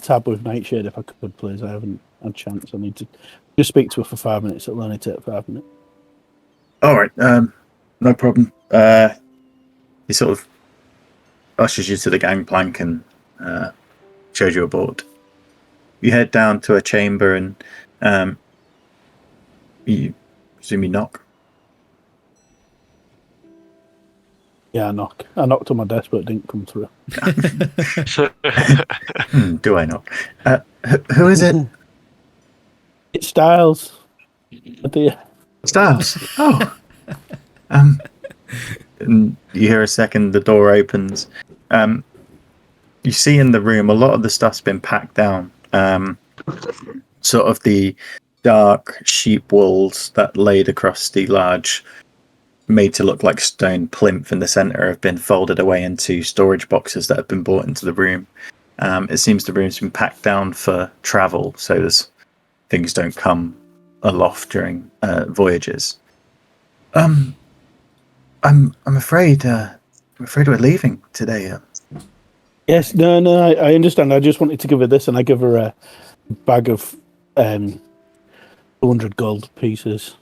Speaker 5: tab with Nightshade if I could, please. I haven't had a chance. I need to just speak to her for 5 minutes. It'll only take 5 minutes.
Speaker 1: All right, no problem. He sort of ushers you to the gangplank and shows you aboard. You head down to a chamber and you presume you knock.
Speaker 5: Yeah, I knock. I knocked on my desk, but it didn't come through.
Speaker 1: Do I knock? Who is it?
Speaker 5: It's Styles. Dear.
Speaker 1: Styles. Oh. And you hear a second, the door opens. You see in the room a lot of the stuff's been packed down. Sort of the dark sheep walls that laid across the large, made to look like stone plinth in the centre have been folded away into storage boxes that have been brought into the room. It seems the room's been packed down for travel, so things don't come aloft during voyages. I'm afraid we're leaving today.
Speaker 5: Yes, no, I understand. I just wanted to give her this, and I give her a bag of 200 gold pieces.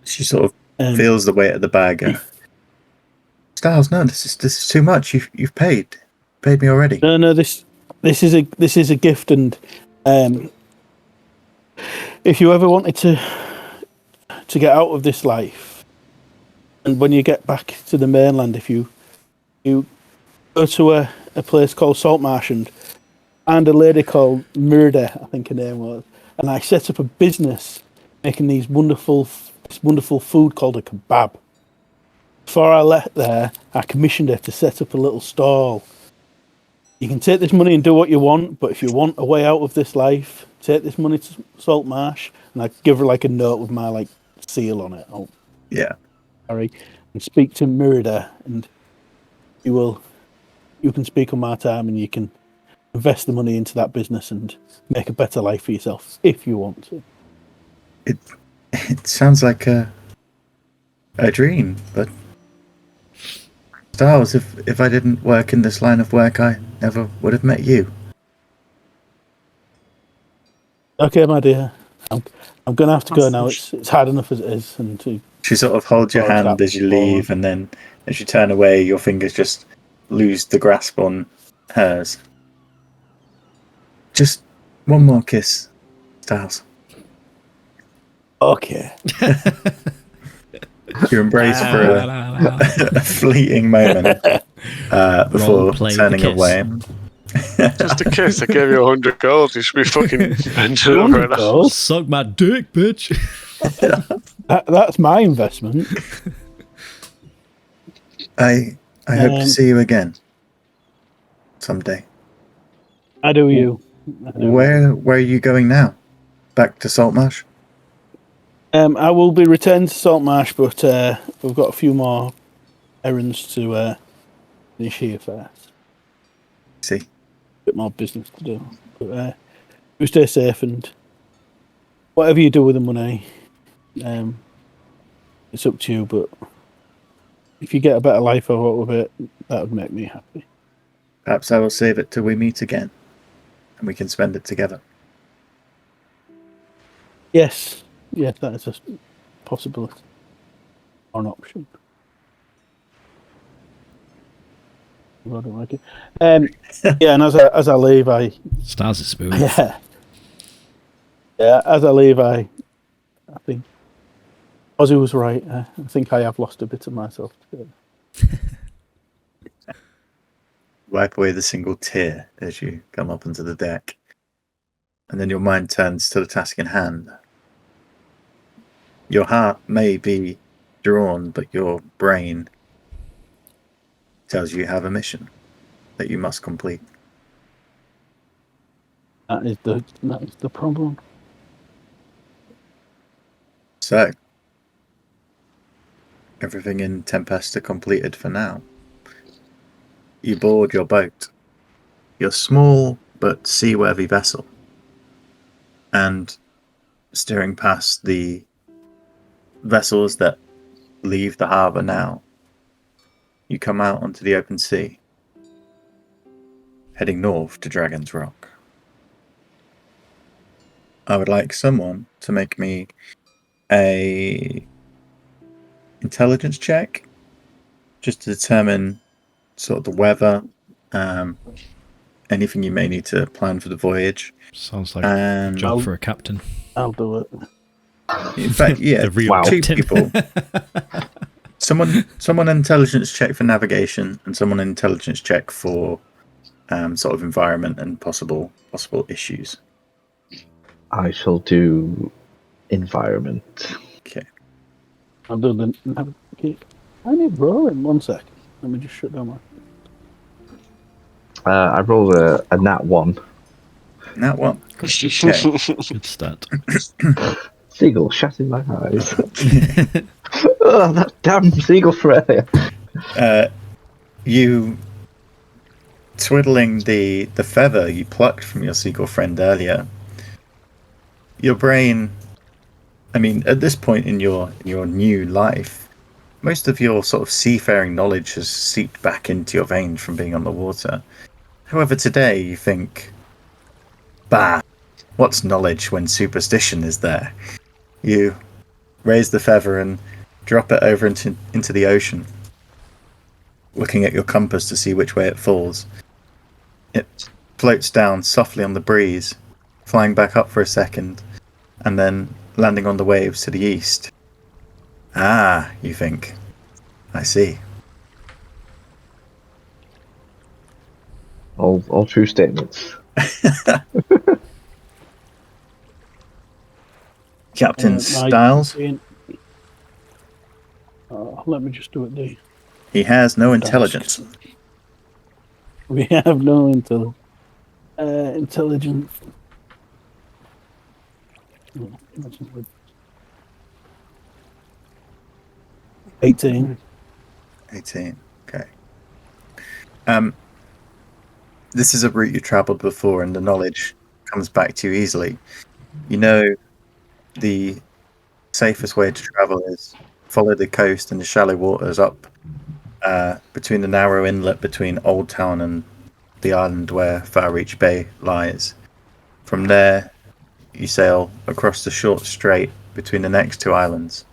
Speaker 1: She sort of feels the weight of the bag. Styles, no, this is too much. You've paid me already.
Speaker 5: No, this is a gift, and if you ever wanted to get out of this life, and when you get back to the mainland, if you go to a place called Saltmarsh and a lady called Murda, I think her name was, and I set up a business making this wonderful food called a kebab. Before I left there, I commissioned her to set up a little stall. You can take this money and do what you want, but if you want a way out of this life, take this money to Saltmarsh, and I give her like a note with my seal on it. Oh,
Speaker 1: yeah.
Speaker 5: Sorry, and speak to Murda, and you can speak on my time, and you can invest the money into that business and make a better life for yourself if you want to.
Speaker 1: It sounds like a dream, but Styles, if I didn't work in this line of work, I never would have met you.
Speaker 5: Okay, my dear, I'm going to have to go now. It's hard enough as it is. And
Speaker 1: she sort of holds your hand as you leave, and then as you turn away, your fingers just lose the grasp on hers. Just one more kiss, Styles.
Speaker 5: Okay.
Speaker 1: You embrace for a fleeting moment before turning away.
Speaker 4: Just a kiss. I gave you 100 gold. You should be fucking bent over now.
Speaker 2: Suck my dick, bitch.
Speaker 5: That's my investment.
Speaker 1: I hope to see you again someday.
Speaker 5: I do you.
Speaker 1: Where are you going now? Back to Saltmarsh?
Speaker 5: I will be returned to Saltmarsh, but we've got a few more errands to finish here first.
Speaker 1: See.
Speaker 5: A bit more business to do. But you stay safe, and whatever you do with the money, it's up to you. But if you get a better life out of it, that would make me happy.
Speaker 1: Perhaps I will save it till we meet again, and we can spend it together.
Speaker 5: Yes, that is a possibility or an option. I don't like it. Yeah, and as I leave,
Speaker 2: Stars is smooth.
Speaker 5: Yeah. As I leave, I think Ozzy was right. I think I have lost a bit of myself today.
Speaker 1: Wipe away the single tear as you come up onto the deck, and then your mind turns to the task in hand. Your heart may be drawn, but your brain tells you have a mission that you must complete.
Speaker 5: That is the problem.
Speaker 1: So, everything in Tempesta completed for now. You board your boat, your small but seaworthy vessel, and steering past the vessels that leave the harbour now, you come out onto the open sea, heading north to Dragon's Rock. I would like someone to make me a intelligence check, just to determine sort of the weather, anything you may need to plan for the voyage.
Speaker 2: Sounds like a job for a captain.
Speaker 5: I'll do it.
Speaker 1: In fact, yeah,
Speaker 2: The real
Speaker 1: two
Speaker 2: captain.
Speaker 1: people. Someone intelligence check for navigation, and someone intelligence check for sort of environment and possible issues.
Speaker 3: I shall do environment.
Speaker 1: Okay.
Speaker 5: I'll do the navigation. I need rolling. 1 sec. Let me just shut down my.
Speaker 3: I rolled a nat 1.
Speaker 1: Nat 1. Okay.
Speaker 2: Good start.
Speaker 3: Seagull shut in my eyes. Oh, that damn seagull for earlier.
Speaker 1: You twiddling the feather you plucked from your seagull friend earlier. Your brain, I mean, at this point in your new life, most of your sort of seafaring knowledge has seeped back into your veins from being on the water. However, today you think, bah, what's knowledge when superstition is there? You raise the feather and drop it over into the ocean, looking at your compass to see which way it falls. It floats down softly on the breeze, flying back up for a second, and then landing on the waves to the east. Ah, you think. I see.
Speaker 3: All true statements.
Speaker 1: Captain Styles?
Speaker 5: Let me just do it, D.
Speaker 1: He has no intelligence.
Speaker 5: We have no intelligence. 18.
Speaker 1: 18. Okay. This is a route you travelled before, and the knowledge comes back to you easily. You know the safest way to travel is follow the coast and the shallow waters up between the narrow inlet between Old Town and the island where Far Reach Bay lies. From there, you sail across the short strait between the next two islands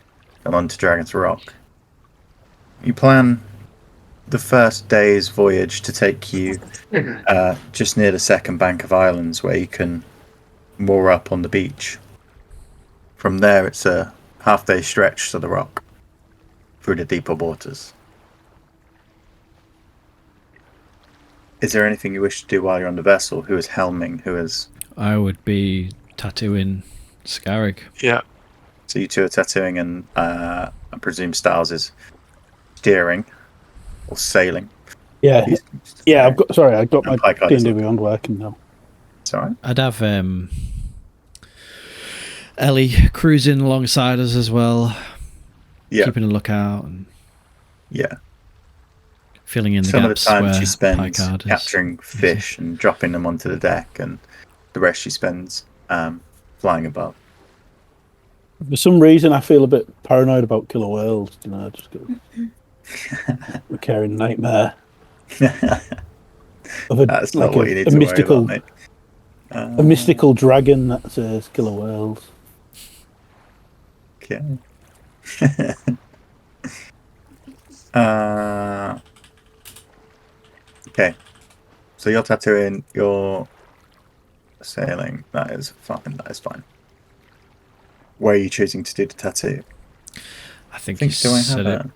Speaker 1: and onto Dragon's Rock. You plan the first day's voyage to take you just near the second bank of islands where you can moor up on the beach. From there, it's a half-day stretch to the rock through the deeper waters. Is there anything you wish to do while you're on the vessel? Who is helming? Who is...
Speaker 2: I would be tattooing Scarrig.
Speaker 4: Yeah.
Speaker 1: So you two are tattooing, and I presume Styles is steering or sailing.
Speaker 5: Yeah, yeah. I've got my D&D
Speaker 1: is
Speaker 5: Beyond working now.
Speaker 1: Sorry,
Speaker 2: I'd have Ellie cruising alongside us as well.
Speaker 1: Yeah,
Speaker 2: keeping a lookout and filling in the
Speaker 1: Some
Speaker 2: gaps.
Speaker 1: of the time
Speaker 2: where
Speaker 1: she spends
Speaker 2: Picard
Speaker 1: capturing fish and dropping them onto the deck, and the rest she spends flying above.
Speaker 5: For some reason, I feel a bit paranoid about killer whales. You know, I just got a recurring nightmare of
Speaker 1: That's not what you need to
Speaker 5: mystical,
Speaker 1: worry about, mate.
Speaker 5: a mystical dragon that says killer whales.
Speaker 1: Okay. Okay. So you're tattooing, you're sailing. That is fine. That is fine. Where are you choosing to do the tattoo?
Speaker 2: I think you said it.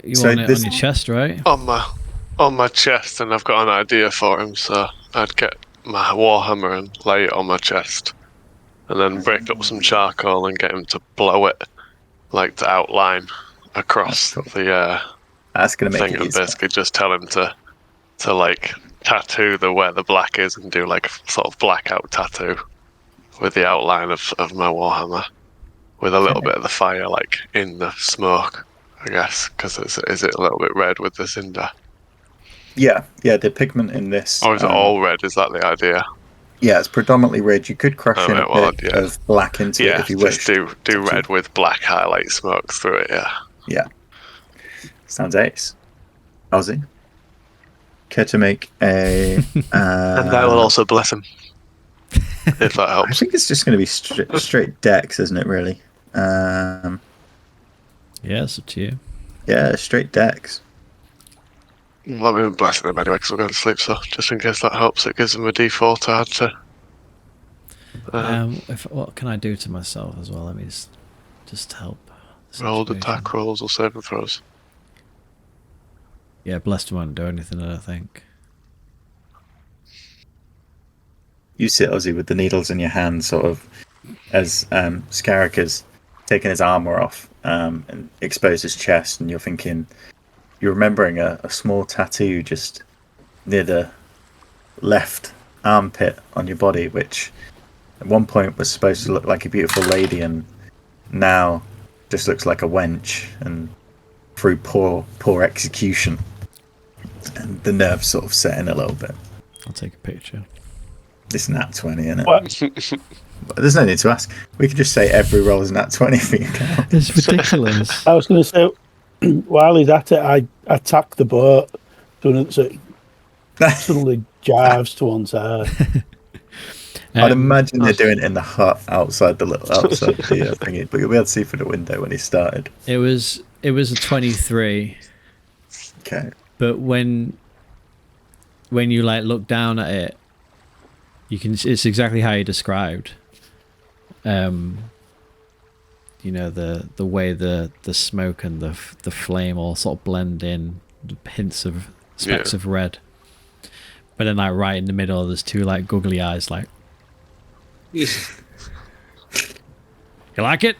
Speaker 2: You want it on your chest, right?
Speaker 4: On my chest, and I've got an idea for him. So I'd get my warhammer and lay it on my chest, and then break up some charcoal and get him to blow it, like to outline across the
Speaker 1: That's gonna make
Speaker 4: thing,
Speaker 1: it
Speaker 4: and
Speaker 1: easier.
Speaker 4: basically just tell him to like tattoo where the black is, and do like a sort of blackout tattoo with the outline of my warhammer, with a little bit of the fire like in the smoke, I guess, because is it a little bit red with the cinder?
Speaker 1: Yeah. The pigment in this.
Speaker 4: Or is it all red? Is that the idea?
Speaker 1: Yeah, it's predominantly red. You could crush in a bit of black into it if you wish.
Speaker 4: Just do red with black highlight smokes through it.
Speaker 1: Yeah. Sounds ace. Ozzy, care to make a?
Speaker 4: And I will also bless him, if that helps.
Speaker 1: I think it's just going to be straight dex, isn't it? Really?
Speaker 2: Yeah, it's up to you.
Speaker 1: Yeah, straight dex.
Speaker 4: Let me bless him anyway, because we're going to sleep. So just in case that helps, it gives him a D4 to add to.
Speaker 2: What can I do to myself as well? Let me just help.
Speaker 4: Rolled attack rolls or saving throws.
Speaker 2: Yeah, blessed won't do anything, I don't think.
Speaker 1: You sit, Ozzy, with the needles in your hand, sort of, as Scarrick has taken his armor off and exposed his chest, and you're remembering a small tattoo just near the left armpit on your body, which at one point was supposed to look like a beautiful lady, and now just looks like a wench, and through poor execution, and the nerves sort of set in a little bit.
Speaker 2: I'll take a picture.
Speaker 1: It's nat 20, isn't it? There's no need to ask. We could just say every roll is nat 20 for you.
Speaker 2: It's ridiculous.
Speaker 5: I was going to say, while he's at it, I attack the boat, so it suddenly jives to one side.
Speaker 1: I'd imagine they're doing it in the hut outside the thingy, but you'll be able to see through the window when he started.
Speaker 2: It was a 23.
Speaker 1: Okay.
Speaker 2: But when you like look down at it, it's exactly how you described. You know, the way the smoke and the flame all sort of blend in, hints of specks of red. But then like right in the middle there's two like googly eyes like You like it?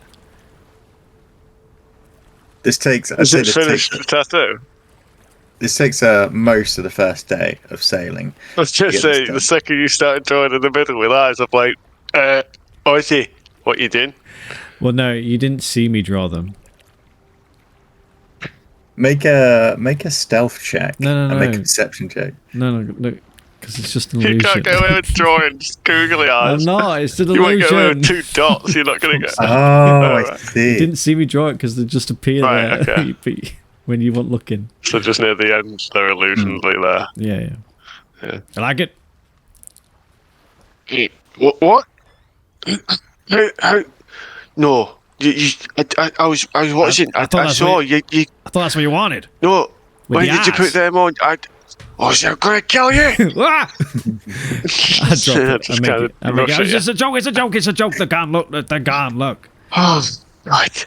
Speaker 1: This takes
Speaker 4: the tattoo?
Speaker 1: This takes most of the first day of sailing.
Speaker 4: I was just saying, the second you started drawing in the middle with eyes, I'm like, Ozzy, what you doing?
Speaker 2: Well, no, you didn't see me draw them.
Speaker 1: Make a stealth check.
Speaker 2: No.
Speaker 1: Make a perception check.
Speaker 2: No, because it's just an illusion.
Speaker 4: You can't go away with drawing googly eyes.
Speaker 2: I'm not, it's an
Speaker 4: illusion. You won't get away with 2 dots, you're not going to get...
Speaker 1: I see.
Speaker 2: You didn't see me draw it because they just appear there.
Speaker 4: Okay.
Speaker 2: When you weren't looking.
Speaker 4: So just near the end, they're illusionally there.
Speaker 2: Yeah. I like it.
Speaker 4: What? How? No. I was watching. I saw you.
Speaker 2: I thought that's what you wanted.
Speaker 4: No. Why did you put them on? I'm gonna kill you.
Speaker 2: I dropped it. It's just a joke. It's a joke. They can't look.
Speaker 4: Oh, right.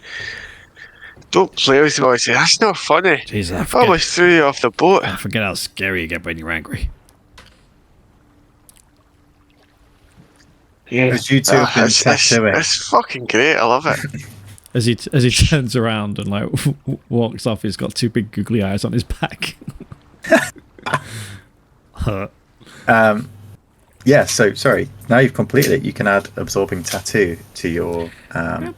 Speaker 4: Don't play with me. That's not funny.
Speaker 2: Jeez,
Speaker 4: I almost threw you off the boat.
Speaker 2: I forget how scary you get when you're angry.
Speaker 1: Yeah. As you two have been tattooing.
Speaker 4: It's fucking great. I love it.
Speaker 2: As he turns around and like walks off, he's got 2 big googly eyes on his back.
Speaker 1: Yeah, so sorry. Now you've completed it, you can add absorbing tattoo to your. I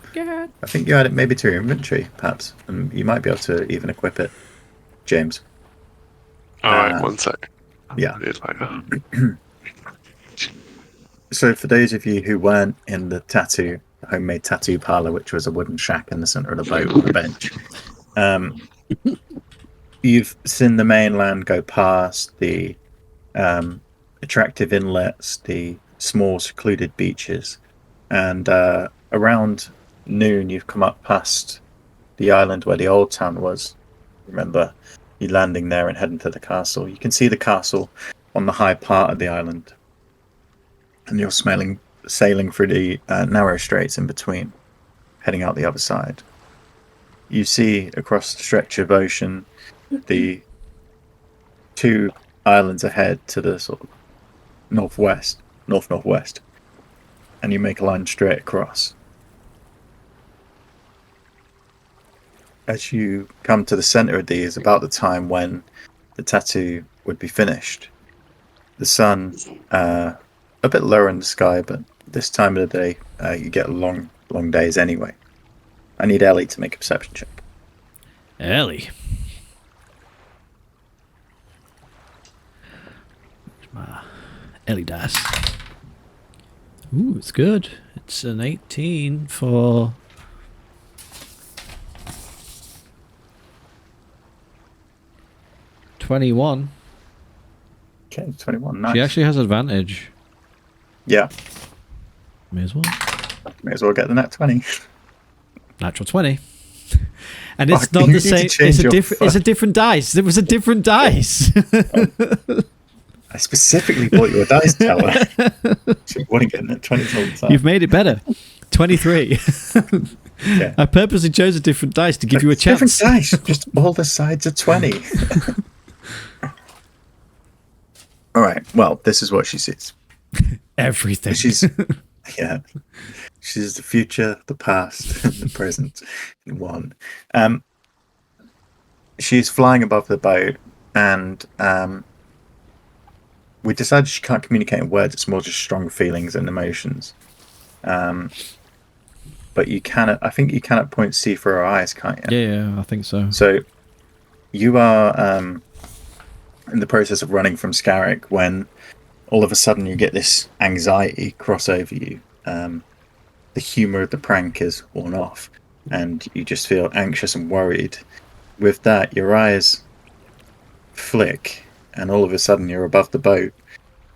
Speaker 1: think you add it maybe to your inventory, perhaps, and you might be able to even equip it, James.
Speaker 4: All right, one sec.
Speaker 1: Yeah.
Speaker 4: Like
Speaker 1: So for those of you who weren't in the homemade tattoo parlor, which was a wooden shack in the center of the boat with a bench, you've seen the mainland go past, the attractive inlets, the small secluded beaches, and around noon you've come up past the island where the old town was. Remember, you landing there and heading to the castle. You can see the castle on the high part of the island, and you're sailing through the narrow straits in between, heading out the other side. You see across the stretch of ocean the 2 islands ahead to the sort of northwest, and you make a line straight across. As you come to the center of these, about the time when the tattoo would be finished, the sun, a bit lower in the sky, but this time of the day, you get long days anyway. I need Ellie to make a perception check.
Speaker 2: Ellie. My Ellie dice. Ooh, it's good. It's an 18 for... $21.
Speaker 1: Okay, 21. Nice.
Speaker 2: She actually has advantage.
Speaker 1: Yeah.
Speaker 2: May as well.
Speaker 1: May as well get the nat 20.
Speaker 2: Natural 20. And it's not the same. It's a different dice. There was a different dice.
Speaker 1: I specifically bought you a dice tower. You wouldn't get that 20 all the time.
Speaker 2: You've made it better. 23.
Speaker 1: Yeah.
Speaker 2: I purposely chose a different dice to give you a chance.
Speaker 1: Different dice. Just all the sides are 20. All right. Well, this is what she sees.
Speaker 2: Everything.
Speaker 1: She's the future, the past, and the present in one. She's flying above the boat, and we decided she can't communicate in words. It's more just strong feelings and emotions. But you cannot. I think you cannot see through her eyes, can't you?
Speaker 2: Yeah, I think so.
Speaker 1: So you are in the process of running from Scarrick when all of a sudden you get this anxiety cross over you. The humour of the prank is worn off, and you just feel anxious and worried. With that, your eyes flick, and all of a sudden you're above the boat.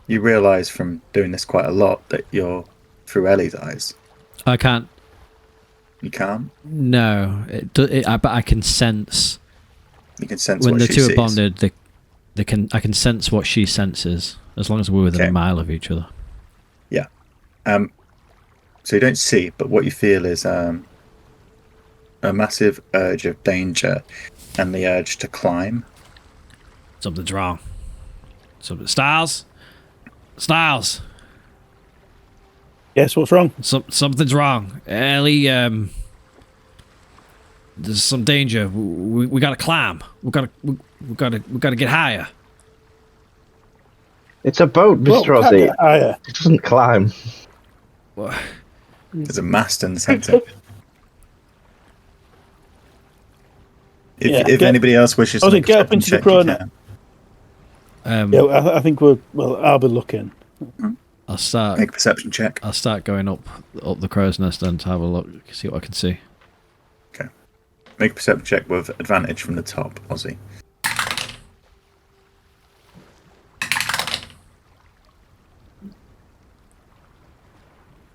Speaker 1: You realise from doing this quite a lot that you're through Ellie's eyes.
Speaker 2: I can't.
Speaker 1: You can't?
Speaker 2: No, but I can sense.
Speaker 1: You can sense
Speaker 2: when
Speaker 1: what
Speaker 2: the
Speaker 1: she
Speaker 2: two
Speaker 1: sees.
Speaker 2: are bonded. I can sense what she senses as long as we're within a mile of each other.
Speaker 1: Yeah. So you don't see, but what you feel is a massive urge of danger and the urge to climb.
Speaker 2: Something's wrong. Styles.
Speaker 5: Yes, what's wrong?
Speaker 2: Something's wrong. Ellie, there's some danger. We gotta climb. We gotta get higher.
Speaker 3: It's a boat, Mr. Ozzy. It doesn't climb.
Speaker 2: What?
Speaker 1: There's a mast in the centre. If anybody else wishes to
Speaker 5: get up into the corner. I think I'll be looking.
Speaker 2: I'll start.
Speaker 1: Make a perception check.
Speaker 2: I'll start going up the crow's nest and to have a look, see what I can see.
Speaker 1: Okay. Make a perception check with advantage from the top, Ozzy.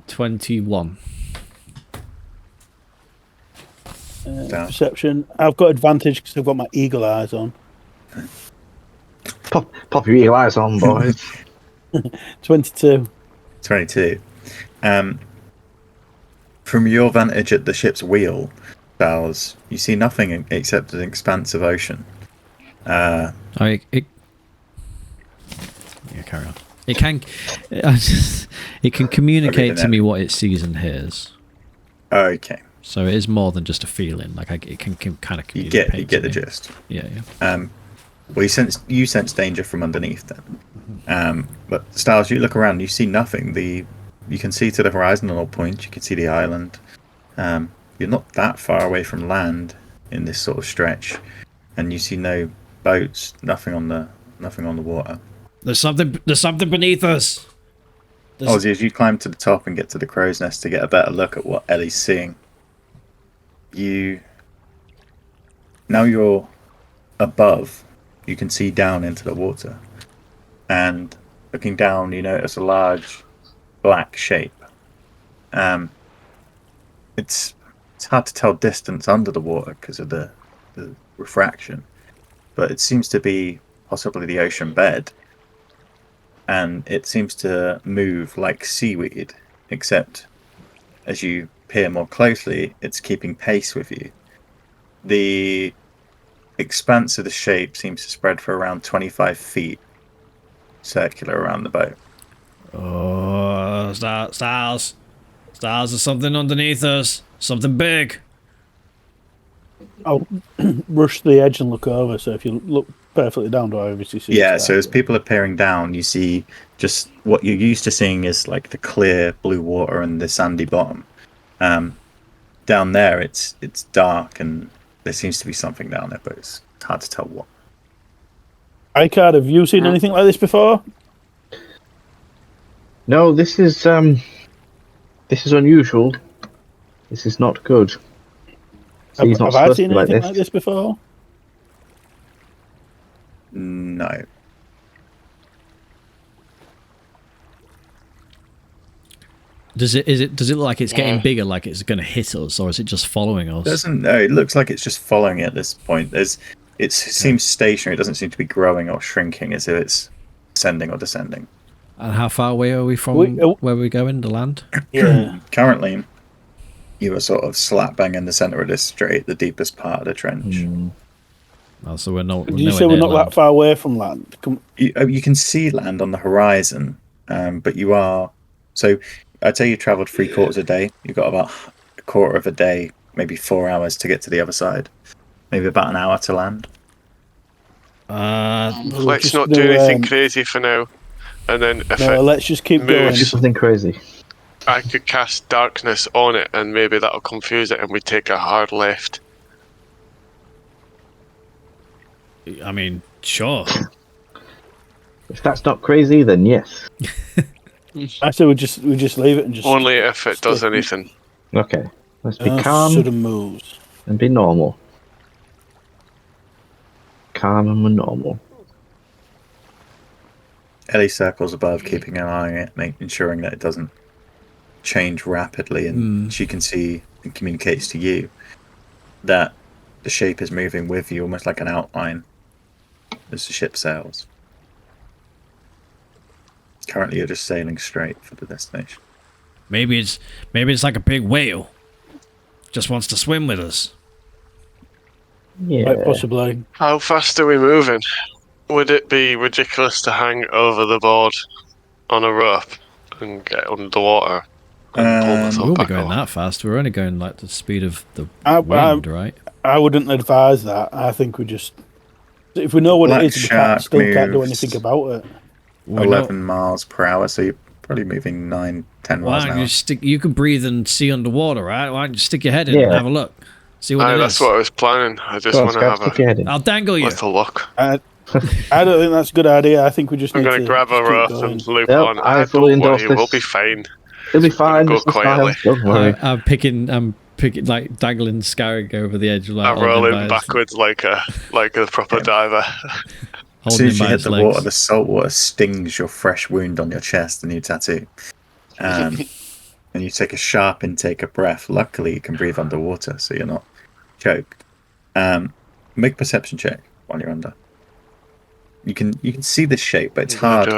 Speaker 2: $21.
Speaker 5: Perception. I've got advantage because I've got my eagle eyes on.
Speaker 3: Pop your eagle eyes on, boys.
Speaker 5: 22.
Speaker 1: 22. From your vantage at the ship's wheel, Bowles, you see nothing except an expanse of ocean.
Speaker 2: Yeah, carry on. It can communicate to me what it sees and hears.
Speaker 1: Okay.
Speaker 2: So it is more than just a feeling. Like it can kind of communicate.
Speaker 1: You get the gist.
Speaker 2: Yeah.
Speaker 1: Well, you sense danger from underneath then. But Styles, you look around, you see nothing. You can see to the horizon on all points. You can see the island. You're not that far away from land in this sort of stretch, and you see no boats, nothing on the water.
Speaker 2: There's something beneath us.
Speaker 1: Ozzy, as you climb to the top and get to the crow's nest to get a better look at what Ellie's seeing, now you're above. You can see down into the water, and looking down, you notice a large black shape. It's hard to tell distance under the water because of the refraction, but it seems to be possibly the ocean bed, and it seems to move like seaweed, except as you peer more closely, it's keeping pace with you. The expanse of the shape seems to spread for around 25 feet, circular around the boat.
Speaker 2: Oh, Styles, there's something underneath us. Something big.
Speaker 5: I'll rush to the edge and look over. So if you look perfectly down, do I obviously see?
Speaker 1: Yeah, so as people are peering down, you see just what you're used to seeing is like the clear blue water and the sandy bottom. Down there, it's dark and there seems to be something down there, but it's hard to tell what.
Speaker 5: Icard, have you seen anything like this before?
Speaker 3: No, this is unusual. This is not good.
Speaker 5: Have I seen anything like this before?
Speaker 1: No.
Speaker 2: Does it look like it's getting bigger, like it's going to hit us, or is it just following us?
Speaker 1: No, it looks like it's just following it at this point. It seems stationary. It doesn't seem to be growing or shrinking as if it's ascending or descending.
Speaker 2: And how far away are we from where we're going to land?
Speaker 5: Yeah.
Speaker 1: Currently, you are sort of slap bang in the center of this strait, the deepest part of the trench.
Speaker 2: Oh, so we're not.
Speaker 5: Did you say we're not that far away from land?
Speaker 1: You can see land on the horizon, but you are. So I'd say you travelled 3/4 a day. You've got about a quarter of a day, maybe 4 hours to get to the other side. Maybe about an hour to land.
Speaker 4: Let's not do anything crazy for now. And then
Speaker 5: let's just keep going.
Speaker 3: Do something crazy.
Speaker 4: I could cast darkness on it, and maybe that'll confuse it, and we take a hard left.
Speaker 2: I mean, sure.
Speaker 3: If that's not crazy, then yes.
Speaker 5: I say we just leave it and just.
Speaker 4: Only if it does anything.
Speaker 3: Okay, let's be calm
Speaker 5: sudden moves
Speaker 3: and be normal. Calm and normal.
Speaker 1: Ellie circles above, keeping an eye on it, ensuring that it doesn't change rapidly, and she can see and communicates to you that the shape is moving with you, almost like an outline as the ship sails. Currently, you're just sailing straight for the destination.
Speaker 2: Maybe it's like a big whale. Just wants to swim with us.
Speaker 3: Yeah,
Speaker 5: quite possibly.
Speaker 4: How fast are we moving? Would it be ridiculous to hang over the board on a rope and get under the water and pull
Speaker 2: We
Speaker 4: myself
Speaker 2: won't be
Speaker 4: back
Speaker 2: going
Speaker 4: over?
Speaker 2: that fast. We're only going like the speed of the
Speaker 5: wind,
Speaker 2: right?
Speaker 5: I wouldn't advise that. I think we just, if we know what it is, we can't do anything about it.
Speaker 1: 11 miles per hour, so you're probably moving 9-10 miles an hour.
Speaker 2: You can breathe and see underwater, right? Why don't you stick your head in and have a look? See what it is.
Speaker 4: That's what I was planning. I just want to have
Speaker 2: I'll dangle you.
Speaker 4: little look.
Speaker 5: I don't think that's a good idea. I think we just
Speaker 4: I'm
Speaker 5: need
Speaker 4: going to grab a rope and loop
Speaker 3: Yep,
Speaker 4: on.
Speaker 3: I fully endorse
Speaker 4: We'll
Speaker 3: this.
Speaker 4: be fine.
Speaker 3: It'll be fine.
Speaker 4: Go
Speaker 3: This is
Speaker 4: quietly.
Speaker 3: fine, don't worry.
Speaker 2: I'm picking like dangling Scarrig over the edge. Like,
Speaker 4: I'm rolling backwards like a proper diver.
Speaker 1: As soon as you hit the water, the salt water stings your fresh wound on your chest and your tattoo. And you take a sharp intake of breath. Luckily, you can breathe underwater, so you're not choked. Make a perception check while you're under. You can see this shape, but it's hard.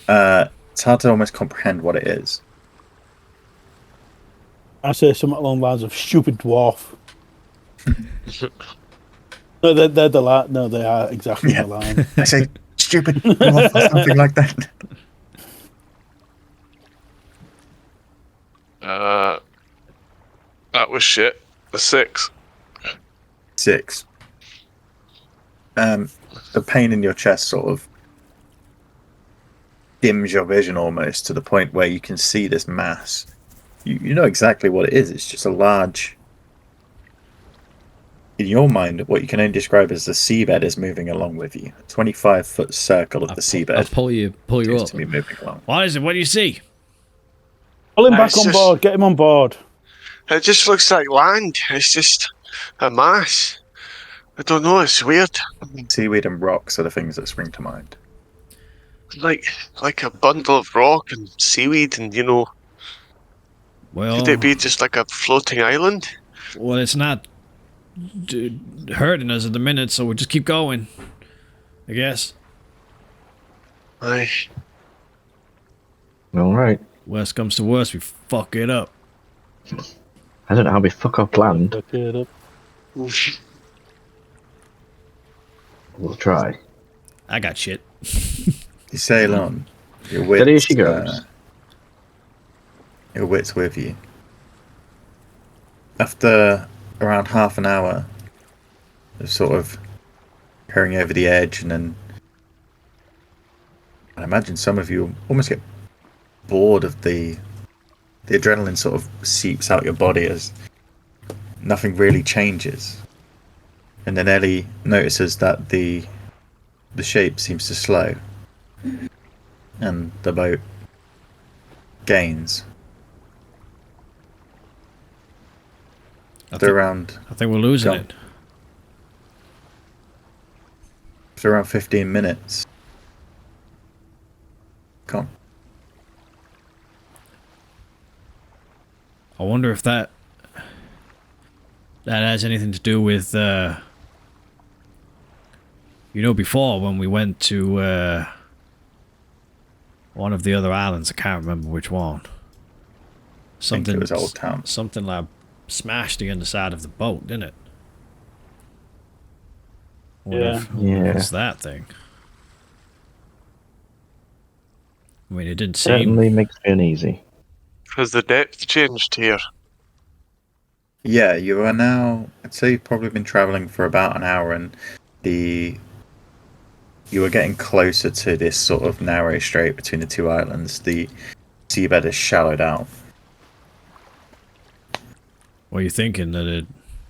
Speaker 1: It's hard to almost comprehend what it is.
Speaker 5: I say something along the lines of stupid dwarf. No, they're the line. No, they are exactly the line.
Speaker 1: I say stupid dwarf or something like that.
Speaker 4: That was shit. A 6.
Speaker 1: 6. The pain in your chest sort of dims your vision almost to the point where you can see this mass. You know exactly what it is. It's just a large... In your mind, what you can only describe as the seabed is moving along with you. A 25-foot circle of the seabed.
Speaker 2: I'll pull you up.
Speaker 1: To be moving along.
Speaker 2: What is it? What do you see?
Speaker 5: Pull him back on board. Get him on board.
Speaker 4: It just looks like land. It's just a mass. I don't know. It's weird.
Speaker 1: Seaweed and rocks are the things that spring to mind.
Speaker 4: Like a bundle of rock and seaweed, and
Speaker 2: Well,
Speaker 4: could it be just like a floating island?
Speaker 2: Well, it's not hurting us at the minute, so we'll just keep going, I guess.
Speaker 4: Aye.
Speaker 3: All right.
Speaker 2: Worst comes to worst, we fuck it up.
Speaker 3: I don't know how we fuck up land.
Speaker 5: Fuck it up.
Speaker 3: We'll try.
Speaker 2: I got shit.
Speaker 1: You sail on. Your
Speaker 3: Steady as she goes.
Speaker 1: Your wit's with you. After around half an hour of sort of hurrying over the edge, and then I imagine some of you almost get bored of the adrenaline sort of seeps out your body as nothing really changes. And then Ellie notices that the shape seems to slow and the boat gains. I think
Speaker 2: we're losing it.
Speaker 1: After around 15 minutes. Come.
Speaker 2: I wonder if that has anything to do with before when we went to one of the other islands. I can't remember which one.
Speaker 1: Something, I think it was Old Town.
Speaker 2: Something like smashed the underside of the boat, didn't it?
Speaker 5: Yeah.
Speaker 2: What's that thing? I mean, it didn't seem...
Speaker 3: Certainly makes me uneasy.
Speaker 4: Has the depth changed here?
Speaker 1: Yeah, you are now... I'd say you've probably been travelling for about an hour, and you are getting closer to this sort of narrow strait between the two islands. The seabed is shallowed out.
Speaker 2: What are you thinking? That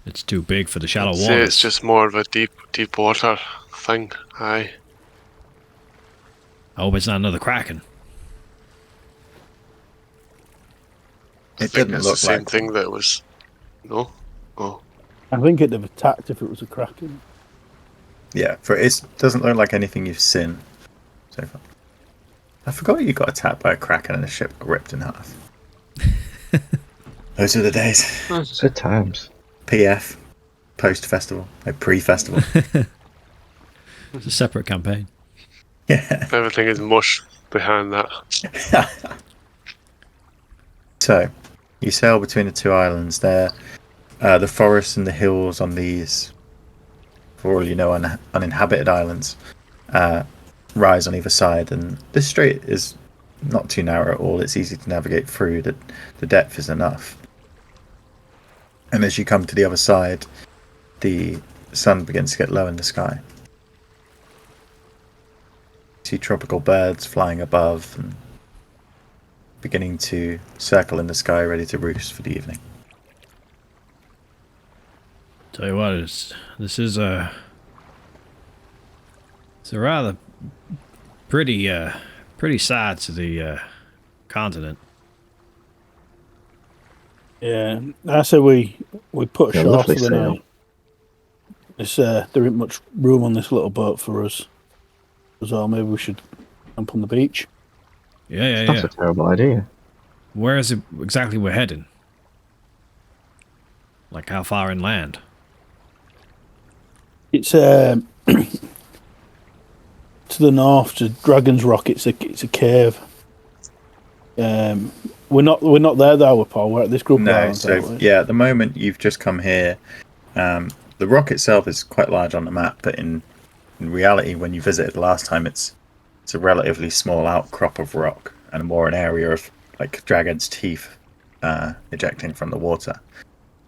Speaker 2: it's too big for the shallow
Speaker 4: I'd
Speaker 2: water?
Speaker 4: say it's just more of a deep water thing. Aye.
Speaker 2: I hope it's not another Kraken.
Speaker 4: I think it's the same thing that was... No? Oh.
Speaker 5: I think it'd have attacked if it was a Kraken.
Speaker 1: Yeah, it doesn't look like anything you've seen so far. I forgot you got attacked by a Kraken and the ship got ripped in half. Those are the days.
Speaker 3: Good times.
Speaker 1: PF. Post-festival. Pre-festival.
Speaker 2: It's a separate campaign.
Speaker 1: Yeah.
Speaker 4: Everything is mush behind that.
Speaker 1: So, you sail between the two islands there. The forests and the hills on these, for all you know, uninhabited islands, rise on either side, and this strait is not too narrow at all. It's easy to navigate through. The depth is enough. And as you come to the other side, the sun begins to get low in the sky. You see tropical birds flying above and beginning to circle in the sky, ready to roost for the evening.
Speaker 2: Tell you what, this is a rather pretty side to the continent.
Speaker 5: Yeah, I say we put ashore for the night. There ain't much room on this little boat for us. So maybe we should camp on the beach.
Speaker 2: Yeah.
Speaker 3: That's a terrible idea.
Speaker 2: Where is it exactly we're heading? Like how far inland?
Speaker 5: It's to the north, to Dragon's Rock. It's a cave. We're not there though, Paul. We're at this group.
Speaker 1: No, so yeah, at the moment you've just come here. The rock itself is quite large on the map, but in reality, when you visited last time, it's a relatively small outcrop of rock and more an area of like dragon's teeth ejecting from the water.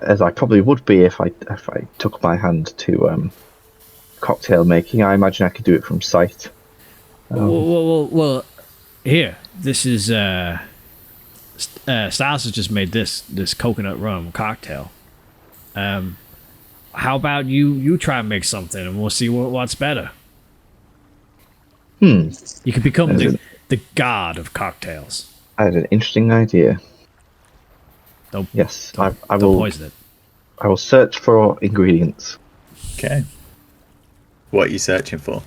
Speaker 3: as I probably would be if I took my hand to cocktail making. I imagine I could do it from sight.
Speaker 2: Well, here. This is Styles has just made this coconut rum cocktail. How about you try and make something, and we'll see what's better. You could become the god of cocktails.
Speaker 3: I had an interesting idea.
Speaker 2: Don't,
Speaker 3: Yes,
Speaker 2: don't,
Speaker 3: I
Speaker 2: don't
Speaker 3: will.
Speaker 2: poison it.
Speaker 3: I will search for ingredients.
Speaker 1: Okay. What are you searching for?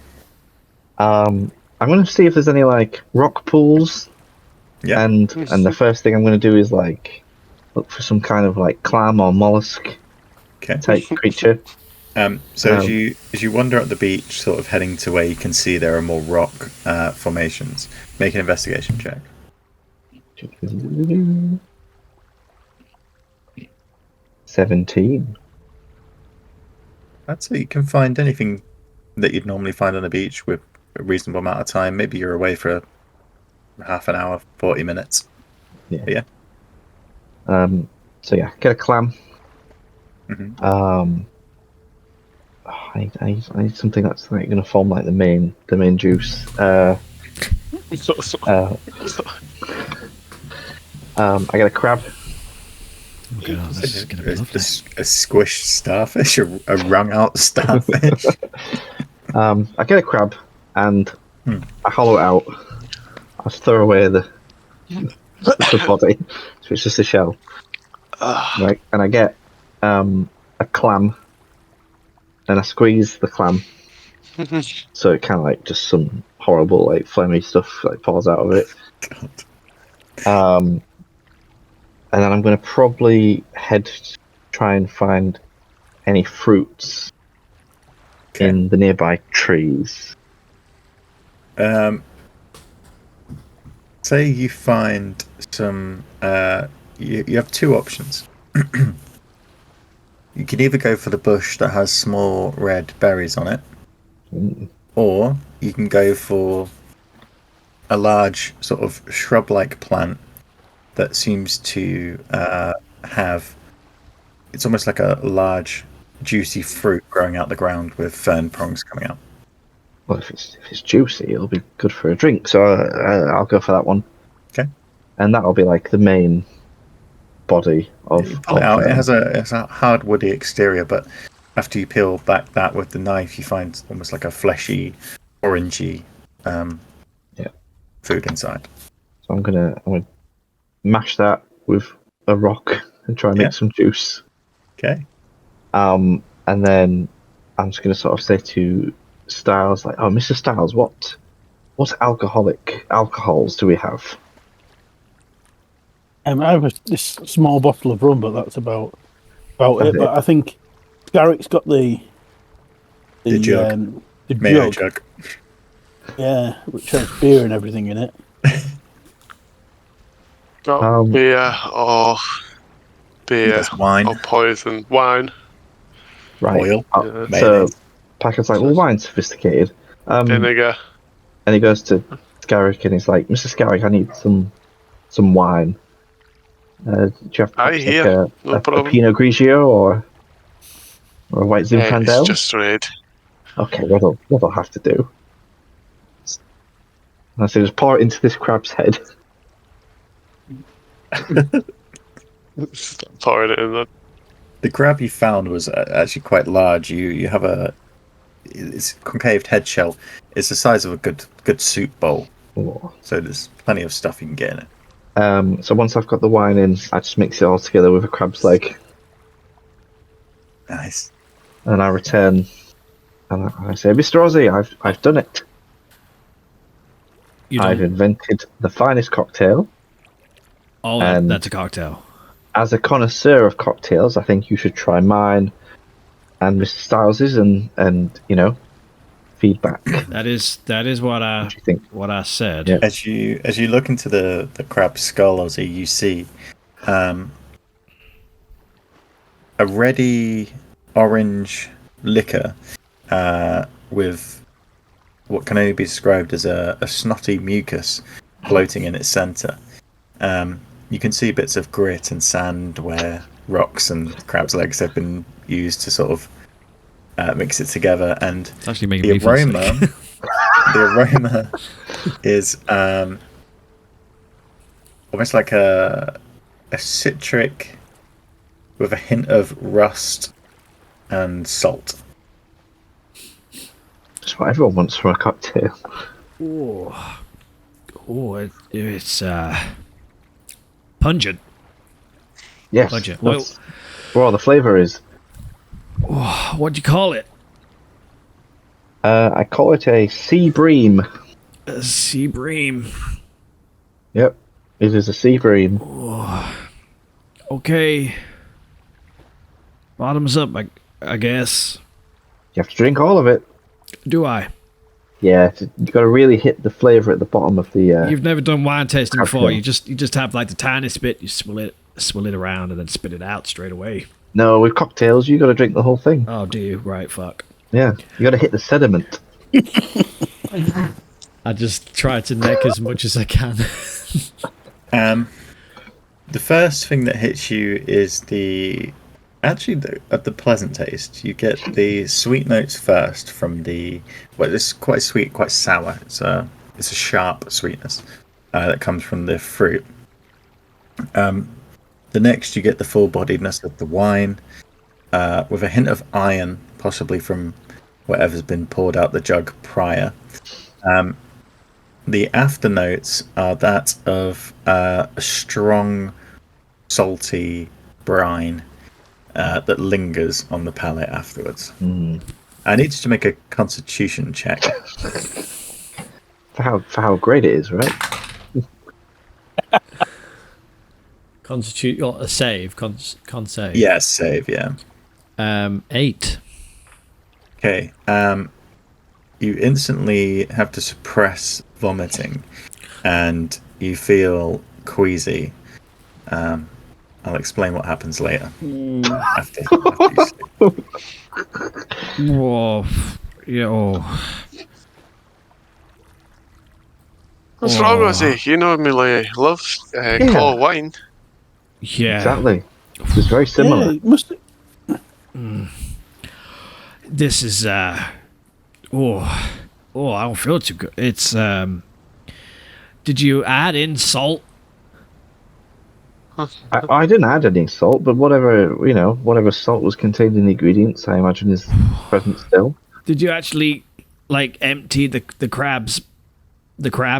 Speaker 3: I'm going to see if there's any like rock pools.
Speaker 1: Yeah.
Speaker 3: And the first thing I'm going to do is like look for some kind of like clam or mollusk
Speaker 1: Okay.
Speaker 3: type creature.
Speaker 1: So as you wander up the beach, sort of heading to where you can see there are more rock formations, make an investigation check.
Speaker 3: 17.
Speaker 1: I'd say you can find anything that you'd normally find on the beach with a reasonable amount of time. Maybe you're away for half an hour, 40 minutes.
Speaker 3: Yeah.
Speaker 1: But yeah.
Speaker 3: So yeah, get a clam.
Speaker 1: Mm-hmm.
Speaker 3: I need something that's like going to form like the main juice. I get a crab.
Speaker 2: Oh god, this is gonna be lovely.
Speaker 1: A squished starfish, a wrung out starfish.
Speaker 3: I get a crab and I hollow it out. I throw away the body, so it's just a shell. Right, and I get a clam, and I squeeze the clam, so it kind of like just some horrible like flamy stuff like pours out of it.
Speaker 1: God.
Speaker 3: And then I'm going to probably head to try and find any fruits in the nearby trees.
Speaker 1: Say you find some. You have two options. You can either go for the bush that has small red berries on it, or you can go for a large sort of shrub-like plant that seems to have. It's almost like a large, juicy fruit growing out the ground with fern prongs coming out.
Speaker 3: Well, if it's juicy, it'll be good for a drink. So I'll go for that one.
Speaker 1: Okay.
Speaker 3: And that'll be like the main body of.
Speaker 1: Pull it out. It has a hard woody exterior, but after you peel back that with the knife, you find almost like a fleshy, orangey food inside.
Speaker 3: So I'm gonna mash that with a rock and try and make some juice.
Speaker 1: Okay.
Speaker 3: And then I'm just gonna sort of say to Styles, like, "Oh, Mr. Styles, what alcohols do we have?"
Speaker 5: I have this small bottle of rum, but that's about it. But I think Garrick's got the
Speaker 1: jug.
Speaker 5: The
Speaker 1: Mayo
Speaker 5: jug. Yeah, which has beer and everything in it.
Speaker 4: Beer or
Speaker 1: wine
Speaker 4: or poison wine.
Speaker 3: Right.
Speaker 1: Oil.
Speaker 3: So Packer's like, "Well, wine's sophisticated."
Speaker 4: Vinegar.
Speaker 3: And he goes to Scarrick and he's like, "Mr. Scarrick, I need some wine. Do you have perhaps a Pinot Grigio or a white Zinfandel?"
Speaker 4: It's just red.
Speaker 3: Okay, what'll have to do. And I say, just pour it into this crab's head.
Speaker 4: Pouring it in there.
Speaker 1: The crab you found was actually quite large. You have it's concaved head shell. It's the size of a good soup bowl.
Speaker 3: Oh.
Speaker 1: So there's plenty of stuff you can get in it.
Speaker 3: So once I've got the wine in, I just mix it all together with a crab's leg.
Speaker 1: Nice.
Speaker 3: And I return, and I say, "Mr. Ozzy, I've done it. I've invented the finest cocktail."
Speaker 2: Oh, that's a cocktail.
Speaker 3: As a connoisseur of cocktails, I think you should try mine and Mr. Styles's, and feedback.
Speaker 2: That is what I said.
Speaker 3: Yeah.
Speaker 1: As you look into the crab's skull, Ozzy, you see a reddy orange liquor with what can only be described as a snotty mucus floating in its centre. You can see bits of grit and sand where rocks and crab's legs have been used to sort of mix it together, and
Speaker 2: it's actually making me feel sick.
Speaker 1: The aroma is almost like a citric with a hint of rust and salt.
Speaker 3: That's what everyone wants from a cocktail.
Speaker 2: Oh, it's Pungent.
Speaker 3: Yes.
Speaker 2: Pungent.
Speaker 3: That's where all the flavour is.
Speaker 2: What do you call it?
Speaker 3: I call it a sea bream.
Speaker 2: A sea bream.
Speaker 3: Yep. It is a sea bream.
Speaker 2: Okay. Bottoms up, I guess.
Speaker 3: You have to drink all of it.
Speaker 2: Do I?
Speaker 3: Yeah, you've got to really hit the flavour at the bottom of the...
Speaker 2: You've never done wine tasting before.
Speaker 3: cocktail.
Speaker 2: You just have like the tiniest bit. You swill it around and then spit it out straight away.
Speaker 3: No, with cocktails, you got to drink the whole thing.
Speaker 2: Oh, do you? Right, fuck.
Speaker 3: Yeah, you got to hit the sediment.
Speaker 2: I just try to neck as much as I can.
Speaker 1: The first thing that hits you is of the pleasant taste. You get the sweet notes first from it's quite sweet, quite sour. It's a sharp sweetness that comes from the fruit. The next, you get the full-bodiedness of the wine, with a hint of iron, possibly from whatever's been poured out the jug prior. The afternotes are that of a strong, salty brine that lingers on the palate afterwards. I need you to make a constitution check.
Speaker 3: For how great it is, right?
Speaker 2: Constitute or a save. Con save.
Speaker 1: Yeah, save, yeah.
Speaker 2: 8.
Speaker 1: Okay. You instantly have to suppress vomiting, and you feel queasy. I'll explain what happens later. After you sleep.
Speaker 2: Whoa. Yeah. Oh.
Speaker 4: What's wrong with he? You know Millie loves cold wine.
Speaker 2: Yeah.
Speaker 3: Exactly. It's very similar.
Speaker 5: Yeah, it must.
Speaker 2: This is I don't feel too good. It's did you add in salt?
Speaker 3: I didn't add any salt, but whatever salt was contained in the ingredients, I imagine is present still.
Speaker 2: Did you actually like empty the crab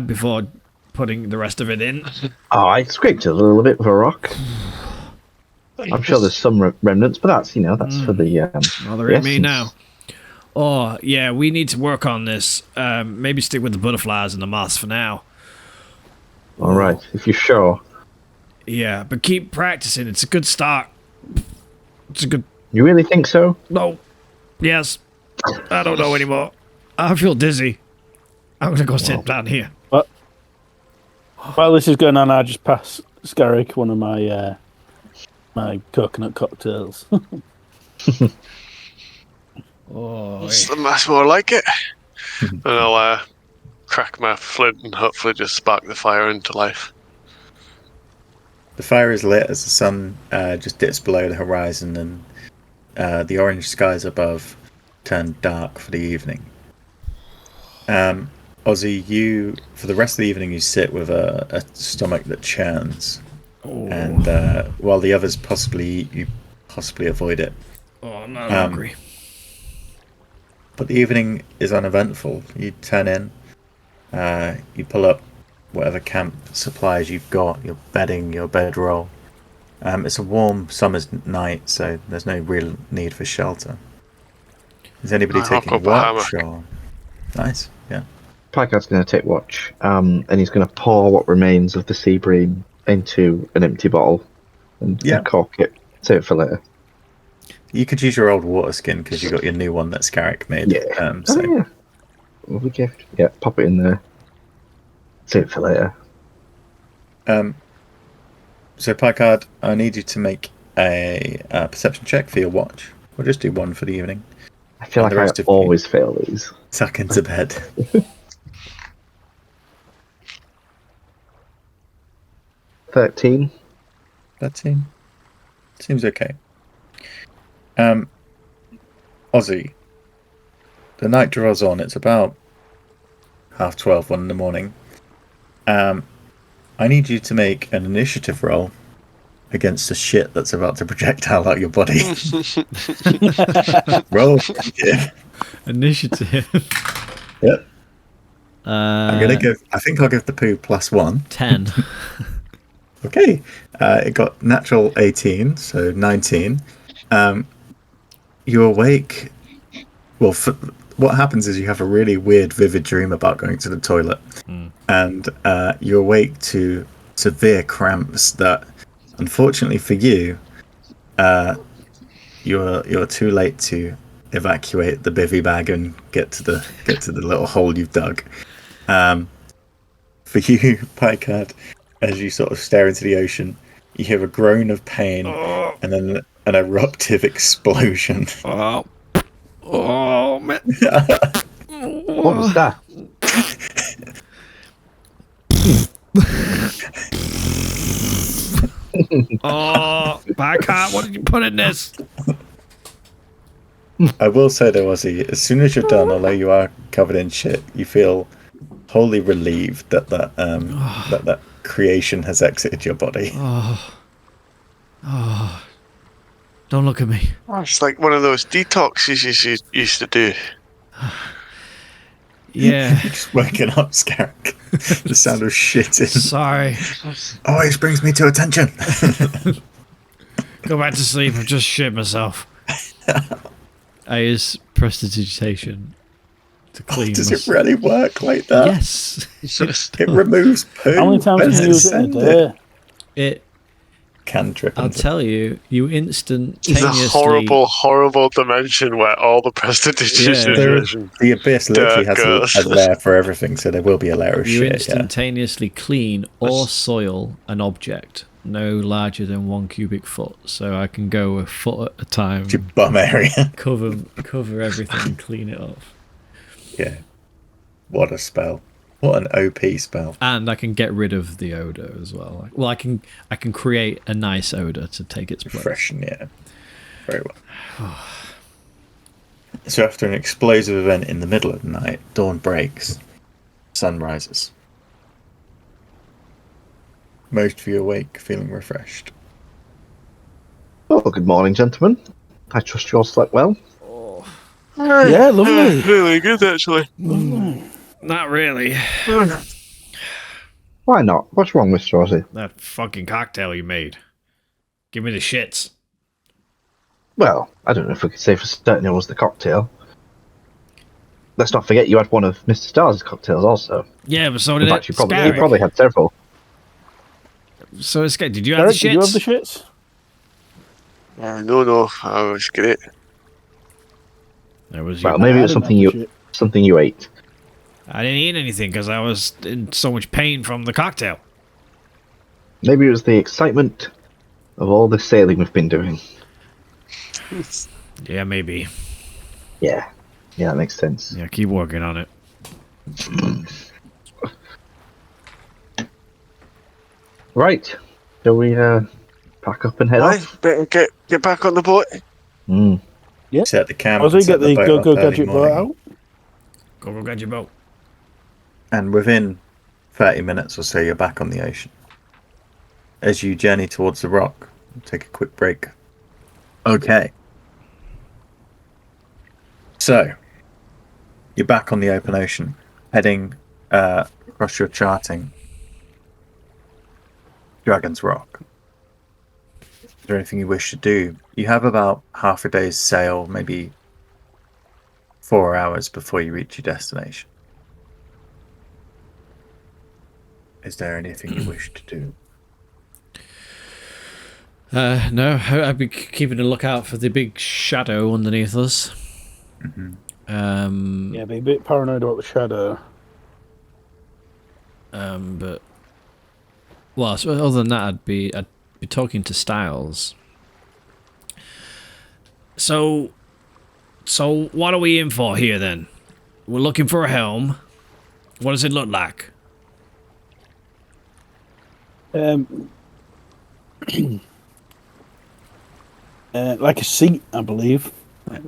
Speaker 2: before putting the rest of it in?
Speaker 3: Oh, I scraped it a little bit with a rock. I'm sure there's some remnants, but that's for the.
Speaker 2: Well, they're at me now. Oh yeah, we need to work on this. Maybe stick with the butterflies and the moths for now.
Speaker 3: All right, if you're sure.
Speaker 2: Yeah, but keep practicing. It's a good start. It's a good.
Speaker 3: You really think so?
Speaker 2: No. Yes. I don't know anymore. I feel dizzy. I'm gonna go sit down here.
Speaker 5: But while this is going on, I just pass Scarrick one of my my coconut cocktails.
Speaker 4: That's more like it. And I'll crack my flint and hopefully just spark the fire into life.
Speaker 1: The fire is lit as the sun just dips below the horizon, and the orange skies above turn dark for the evening. Ozzy, you, for the rest of the evening, you sit with a stomach that churns. And while the others possibly avoid it.
Speaker 2: Oh, I'm not hungry.
Speaker 1: But the evening is uneventful. You turn in, you pull up whatever camp supplies you've got, your bedding, your bedroll. It's a warm summer's night, so there's no real need for shelter. Is anybody taking watch? Or... Nice, yeah.
Speaker 3: Picard's going to take watch, and he's going to pour what remains of the sea bream into an empty bottle and cork it. Save it for later.
Speaker 1: You could use your old water skin because you got your new one that Scarrick made.
Speaker 3: Yeah. Yeah. Lovely gift. Yeah, pop it in there. Save it for later.
Speaker 1: So Picard, I need you to make a perception check for your watch. We'll just do one for the evening.
Speaker 3: I feel like I always fail these.
Speaker 1: Tuck into bed.
Speaker 3: 13.
Speaker 1: 13. Seems okay. Ozzy, the night draws on. It's about 12:30, 1 in the morning. I need you to make an initiative roll against the shit that's about to projectile out your body. Roll.
Speaker 2: Initiative.
Speaker 1: Yep. I think I'll give the poo +1.
Speaker 2: 10.
Speaker 1: Okay. It got natural 18, so 19. You awake. Well, what happens is you have a really weird, vivid dream about going to the toilet. And you awake to severe cramps that, unfortunately for you, you're too late to evacuate the bivy bag and get to the little hole you've dug. For you, Picard, as you sort of stare into the ocean, you hear a groan of pain and then an eruptive explosion.
Speaker 2: Oh man!
Speaker 3: What was that?
Speaker 2: Oh, Picard, what did you put in this?
Speaker 1: I will say though, Ozzy, as soon as you're done, although you are covered in shit, you feel wholly relieved that creation has exited your body.
Speaker 2: Don't look at me.
Speaker 4: It's like one of those detoxes you used to do.
Speaker 2: Yeah.
Speaker 1: Just waking up, Scarrick. The sound of shitting.
Speaker 2: Sorry.
Speaker 1: Always brings me to attention.
Speaker 2: Go back to sleep. I've just shit myself. I use prestidigitation to clean.
Speaker 1: Does it really work like that?
Speaker 2: Yes.
Speaker 1: It removes poo.
Speaker 5: How many times can you use it in a day?
Speaker 2: It
Speaker 1: cantrip.
Speaker 2: I'll tell you, you instantaneously.
Speaker 4: It's a horrible dimension where all the prestidigitation.
Speaker 1: The abyss literally has a layer for everything, so there will be a layer of shit.
Speaker 2: You instantaneously clean or soil an object no larger than 1 cubic foot, so I can go a foot at a time.
Speaker 1: Your bum area.
Speaker 2: Cover everything and clean it off.
Speaker 1: Yeah. What a spell. What an OP spell.
Speaker 2: And I can get rid of the odor as well. Well, I can create a nice odor to take its place.
Speaker 1: Freshen, yeah. Very well. So after an explosive event in the middle of the night, dawn breaks. Sun rises. Most of you awake, feeling refreshed.
Speaker 3: Oh, good morning, gentlemen. I trust you all slept well.
Speaker 5: Yeah, lovely.
Speaker 4: Really good, actually.
Speaker 2: Not really.
Speaker 3: Why not? What's wrong, Mr. Ozzy?
Speaker 2: That fucking cocktail you made. Give me the shits.
Speaker 3: Well, I don't know if we could say for certain it was the cocktail. Let's not forget you had one of Mr. Star's cocktails also.
Speaker 2: Yeah, but so
Speaker 3: In
Speaker 2: did
Speaker 3: fact,
Speaker 2: it.
Speaker 3: you probably had several.
Speaker 2: So it's good. Did you have the shits?
Speaker 5: Did you have the shits?
Speaker 4: No, I was great.
Speaker 2: That was
Speaker 3: Well, maybe it was something you ate.
Speaker 2: I didn't eat anything because I was in so much pain from the cocktail.
Speaker 3: Maybe it was the excitement of all the sailing we've been doing.
Speaker 2: Yeah, maybe.
Speaker 3: Yeah, that makes sense.
Speaker 2: Yeah, keep working on it.
Speaker 3: Right, shall we pack up and head off?
Speaker 4: Better get back on the boat.
Speaker 5: Yeah.
Speaker 1: Set the camp.
Speaker 5: Ozzy, get the
Speaker 1: boat
Speaker 5: go
Speaker 1: up early
Speaker 5: gadget boat
Speaker 1: morning.
Speaker 5: out.
Speaker 2: Go get your boat.
Speaker 1: And within 30 minutes or so, you're back on the ocean. As you journey towards the rock, take a quick break. Okay. So, you're back on the open ocean, heading across your charting. Dragon's Rock. Is there anything you wish to do? You have about half a day's sail, maybe 4 hours before you reach your destination. Is there anything you wish to do?
Speaker 2: No, I'd be keeping a lookout for the big shadow underneath us.
Speaker 1: Mm-hmm.
Speaker 5: Yeah, be a bit paranoid about the shadow.
Speaker 2: But well, so other than that, I'd be talking to Styles. So what are we in for here then? We're looking for a helm. What does it look like?
Speaker 5: Like a seat, I believe.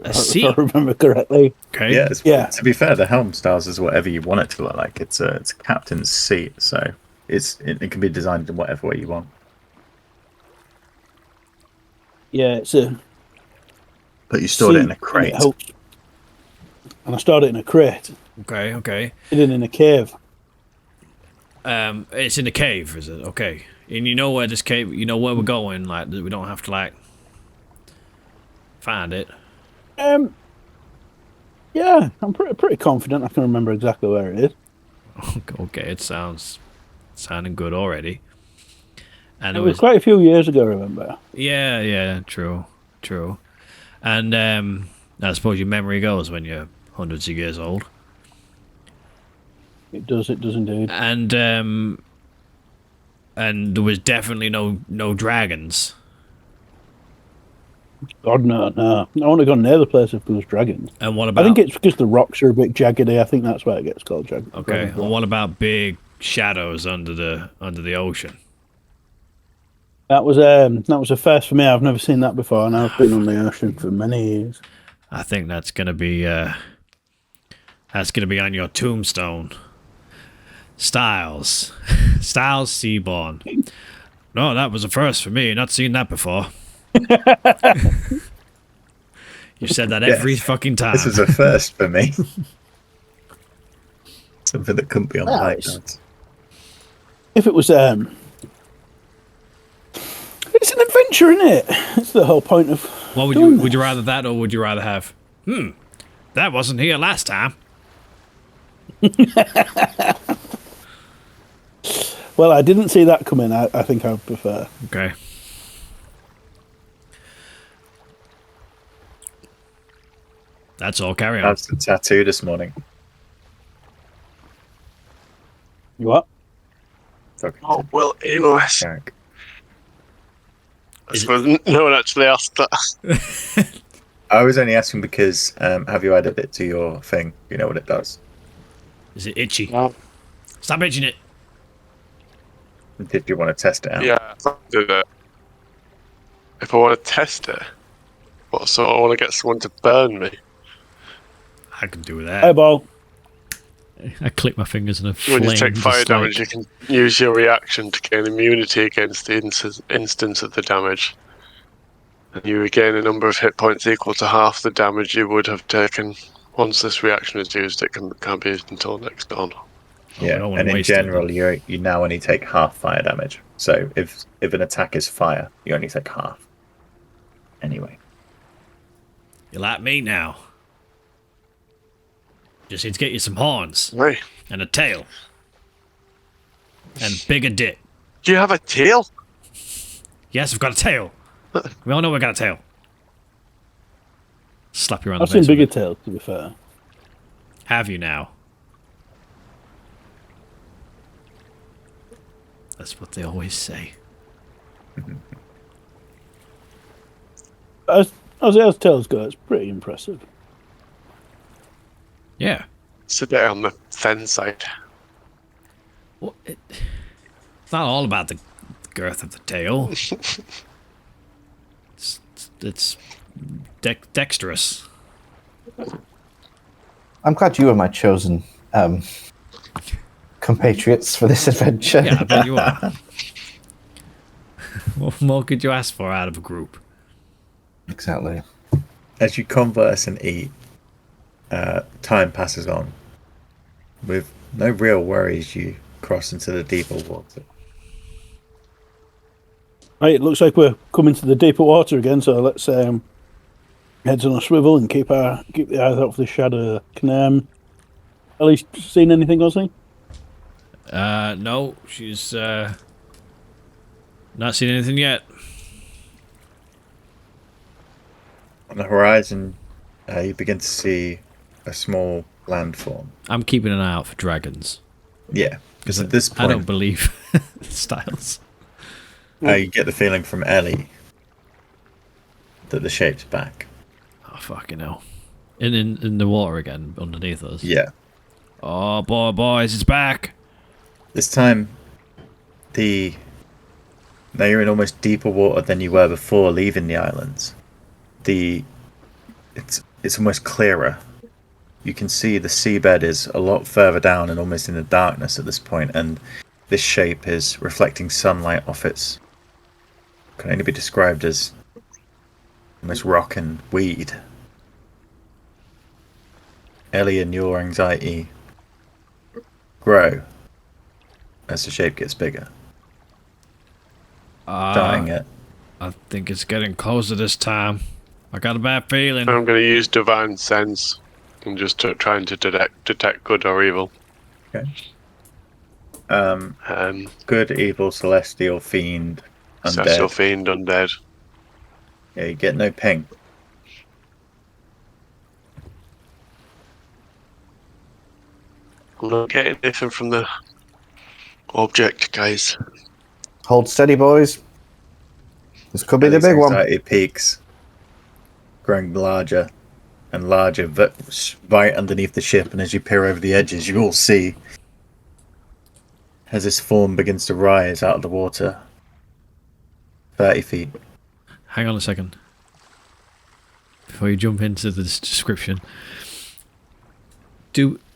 Speaker 2: A seat?
Speaker 5: If I remember correctly.
Speaker 2: Okay.
Speaker 1: Yeah, to be fair, the helm styles is whatever you want it to look like. It's a captain's seat, so it can be designed in whatever way you want.
Speaker 5: Yeah, it's a.
Speaker 1: But you stored it in a
Speaker 5: seat,
Speaker 1: crate.
Speaker 5: And I stored it in a crate,
Speaker 2: Okay.
Speaker 5: hidden in a cave.
Speaker 2: It's in the cave, is it? Okay. And you know where this cave, you know where we're going, like, we don't have to, like, find it.
Speaker 5: Yeah, I'm pretty confident I can remember exactly where it is.
Speaker 2: Okay, it sounding good already. And
Speaker 5: it was quite a few years ago, remember?
Speaker 2: Yeah, true. And I suppose your memory goes when you're hundreds of years old.
Speaker 5: It does indeed.
Speaker 2: And there was definitely no dragons.
Speaker 5: God, no. I wouldn't have gone near the place if there was dragons.
Speaker 2: And what about...
Speaker 5: I think it's because the rocks are a bit jaggedy. I think that's why it gets called jagged.
Speaker 2: Okay, and what about big shadows under the ocean?
Speaker 5: That was a first for me. I've never seen that before, and I've been on the ocean for many years.
Speaker 2: I think that's gonna be on your tombstone. Styles Seaborn. No, that was a first for me. Not seen that before. You said that every fucking time.
Speaker 1: This is a first for me. Something that couldn't be on the whiteboard.
Speaker 5: If it was it's an adventure, isn't it? It's the whole point of.
Speaker 2: What would you rather that, or would you rather have? That wasn't here last time.
Speaker 5: Well, I didn't see that coming. I think I would prefer.
Speaker 2: Okay. That's all. Carry on.
Speaker 1: That's the tattoo this morning.
Speaker 5: You what?
Speaker 4: Oh, well, anyways. I suppose no one actually asked that.
Speaker 1: I was only asking because have you added it to your thing? You know what it does?
Speaker 2: Is it itchy?
Speaker 4: No.
Speaker 2: Stop itching it.
Speaker 1: Did you want to test it out?
Speaker 4: Yeah, I do that. If I want to test it, what? So I want to get someone to burn me.
Speaker 2: I can do that.
Speaker 5: Eyeball.
Speaker 2: I click my fingers and a flame.
Speaker 4: When you take fire damage, you can use your reaction to gain immunity against the instance of the damage. And you regain a number of hit points equal to half the damage you would have taken. Once this reaction is used, it can't be used until next dawn.
Speaker 1: Yeah, and in general, you now only take half fire damage. So if an attack is fire, you only take half. Anyway.
Speaker 2: You're like me now. Just need to get you some horns.
Speaker 4: Right.
Speaker 2: And a tail. And bigger dick.
Speaker 4: Do you have a tail?
Speaker 2: Yes, I've got a tail. We all know we got a tail. Slap you around
Speaker 5: I've
Speaker 2: the face.
Speaker 5: seen bigger tails, to be fair.
Speaker 2: Have you now? That's what they always say.
Speaker 5: As tails go, it's pretty impressive.
Speaker 2: Yeah.
Speaker 4: It's a bit on the thin side.
Speaker 2: Well, it's not all about the girth of the tail. it's dexterous.
Speaker 3: I'm glad you were my chosen compatriots for this adventure.
Speaker 2: Yeah, I bet you are. What more could you ask for out of a group?
Speaker 3: Exactly.
Speaker 1: As you converse and eat, time passes on. With no real worries, you cross into the deeper water.
Speaker 5: Right, it looks like we're coming to the deeper water again, so let's heads on a swivel and keep the eyes out for the shadow. Can Ellie's seen anything, Ozzy?
Speaker 2: No, she's not seen anything yet.
Speaker 1: On the horizon, you begin to see a small landform.
Speaker 2: I'm keeping an eye out for dragons.
Speaker 1: Yeah, because at this point,
Speaker 2: I don't believe Styles.
Speaker 1: You get the feeling from Ellie that the shape's back.
Speaker 2: Oh, fucking hell. In the water again, underneath us.
Speaker 1: Yeah.
Speaker 2: Oh, boys, it's back.
Speaker 1: This time, now you're in almost deeper water than you were before leaving the islands. It's almost clearer. You can see the seabed is a lot further down and almost in the darkness at this point, and this shape is reflecting sunlight off its... can only be described as almost rock and weed. Ellie, and your anxiety grow as the shape gets bigger. Starting it.
Speaker 2: I think it's getting closer this time. I got a bad feeling.
Speaker 4: I'm going to use divine sense and just trying to detect good or evil.
Speaker 1: Okay. Good, evil, celestial, fiend, undead.
Speaker 4: Celestial, fiend, undead.
Speaker 1: Yeah, you get no ping.
Speaker 4: I'm not getting anything from the object, guys.
Speaker 3: Hold steady, boys. This could be the big one.
Speaker 1: Anxiety peaks, growing larger and larger, but right underneath the ship. And as you peer over the edges, you all see as this form begins to rise out of the water, 30 feet.
Speaker 2: Hang on a second. Before you jump into this description,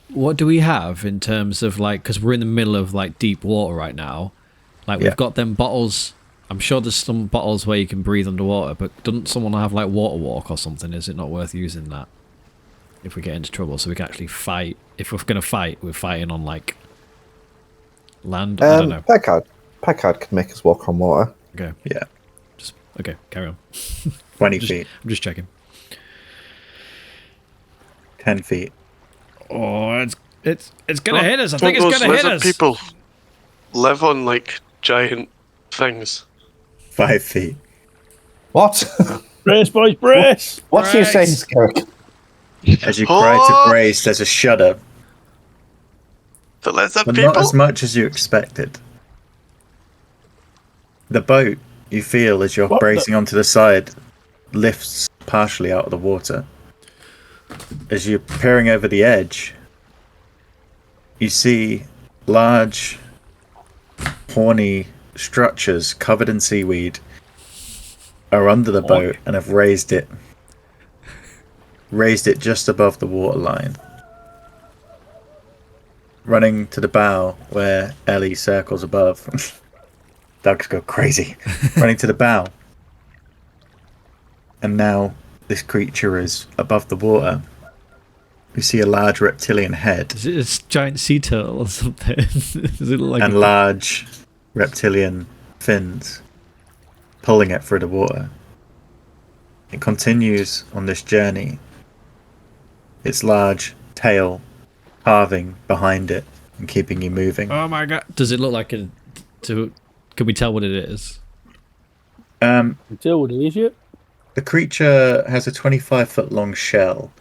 Speaker 2: what do we have in terms of like, because we're in the middle of like deep water right now, like we've got them bottles. I'm sure there's some bottles where you can breathe underwater, but doesn't someone have like water walk or something? Is it not worth using that if we get into trouble, so we can actually fight? If we're going to fight, we're fighting on like land. I don't know.
Speaker 3: Packard can make us walk on water.
Speaker 2: Okay.
Speaker 1: Yeah.
Speaker 2: Okay, carry on.
Speaker 1: 20 feet.
Speaker 2: I'm just checking.
Speaker 1: 10 feet.
Speaker 2: Oh, it's gonna hit us. I think it's gonna hit us.
Speaker 4: People live on like giant things.
Speaker 1: 5 feet.
Speaker 3: What?
Speaker 5: Brace, boys, brace!
Speaker 3: What are you saying, Skerrick?
Speaker 1: As you cry to brace, there's a shudder.
Speaker 4: The lizard
Speaker 1: But
Speaker 4: people?
Speaker 1: not as much as you expected. The boat, you feel as you're bracing onto the side, lifts partially out of the water. As you're peering over the edge, you see large, horny structures covered in seaweed are under the boat and have raised it just above the waterline. Running to the bow where Ellie circles above. Dogs go crazy. Running to the bow. And now this creature is above the water. You see a large reptilian head.
Speaker 2: Is it a giant sea turtle or something? Does it look like
Speaker 1: and large reptilian fins pulling it through the water. It continues on this journey. Its large tail carving behind it and keeping you moving.
Speaker 2: Oh my god! Does it look like a? Can we tell what it is?
Speaker 5: Tell what it is yet?
Speaker 1: The creature has a 25-foot long shell,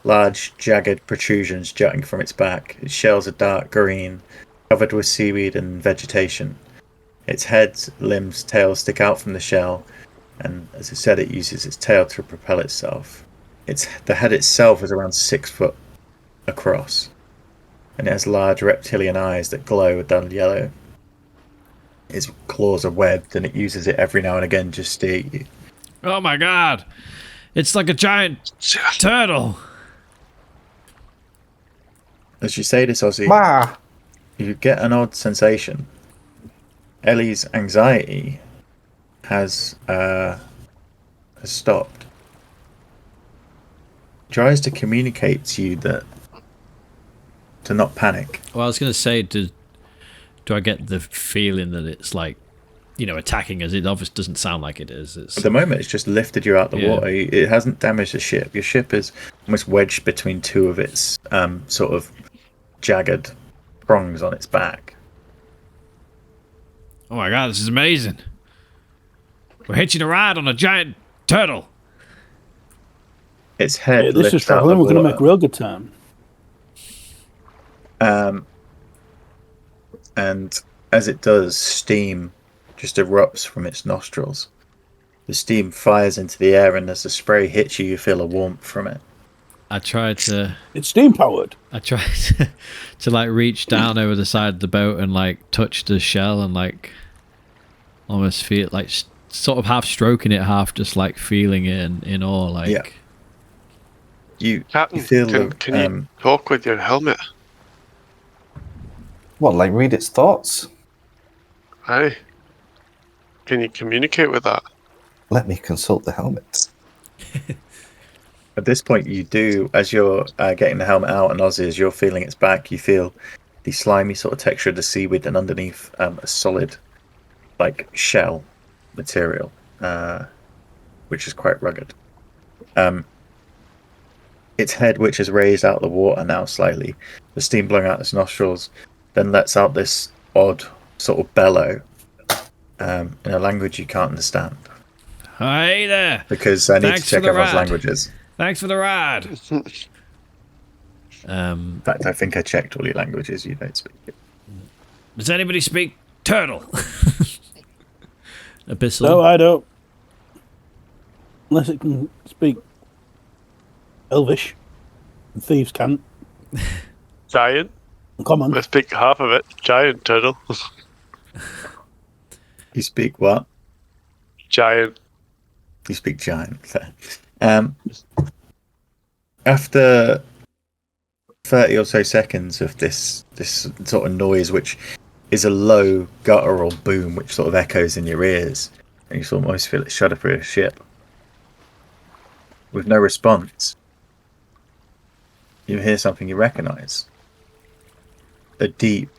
Speaker 1: large jagged protrusions jutting from its back. Its shells are dark green, covered with seaweed and vegetation. Its head, limbs, tail stick out from the shell, and as I said, it uses its tail to propel itself. The head itself is around 6 foot across, and it has large reptilian eyes that glow a dull yellow. Its claws are webbed, and it uses it every now and again just to eat you.
Speaker 2: Oh my god! It's like a giant turtle!
Speaker 1: As you say this, Ozzy, you get an odd sensation. Ellie's anxiety has stopped. Tries to communicate to you to not panic.
Speaker 2: Well, I was going to say, do I get the feeling that it's like, attacking us? It obviously doesn't sound like it is.
Speaker 1: At the moment, it's just lifted you out the water. It hasn't damaged the ship. Your ship is almost wedged between two of its sort of jagged prongs on its back.
Speaker 2: Oh my god, this is amazing. We're hitching a ride on a giant turtle.
Speaker 1: Its head
Speaker 5: this
Speaker 1: lifts
Speaker 5: is
Speaker 1: out
Speaker 5: traveling.
Speaker 1: the
Speaker 5: We're going to
Speaker 1: water.
Speaker 5: make real good time.
Speaker 1: And as it does, steam just erupts from its nostrils. The steam fires into the air, and as the spray hits you, you feel a warmth from it.
Speaker 2: I tried to...
Speaker 5: It's steam powered.
Speaker 2: I tried to like reach down over the side of the boat and like touch the shell and like almost feel like sort of half stroking it, half just like feeling it in awe. Like,
Speaker 1: yeah. You
Speaker 4: Captain,
Speaker 1: feel
Speaker 4: can you talk with your helmet?
Speaker 3: What, like read its thoughts?
Speaker 4: Aye. Can you communicate with that?
Speaker 3: Let me consult the helmet.
Speaker 1: At this point, you do, as you're getting the helmet out, and Ozzy, as you're feeling its back, you feel the slimy sort of texture of the seaweed, and underneath a solid, like, shell material, which is quite rugged. Its head, which is raised out of the water now slightly, the steam blowing out its nostrils, then lets out this odd sort of bellow in a language you can't understand.
Speaker 2: Hey there!
Speaker 1: Because I need to check everyone's languages.
Speaker 2: Thanks for the ride!
Speaker 1: In fact, I think I checked all your languages. You don't speak it.
Speaker 2: Does anybody speak turtle? Abyssal?
Speaker 5: No, I don't. Unless it can speak Elvish. And thieves can't.
Speaker 4: Giant.
Speaker 5: Common.
Speaker 4: I speak half of it. Giant turtle.
Speaker 1: You speak what?
Speaker 4: Giant.
Speaker 1: You speak giant. After 30 or so seconds of this sort of noise, which is a low guttural boom which sort of echoes in your ears, and you sort of almost feel it shudder through a ship. With no response, you hear something you recognise. A deep,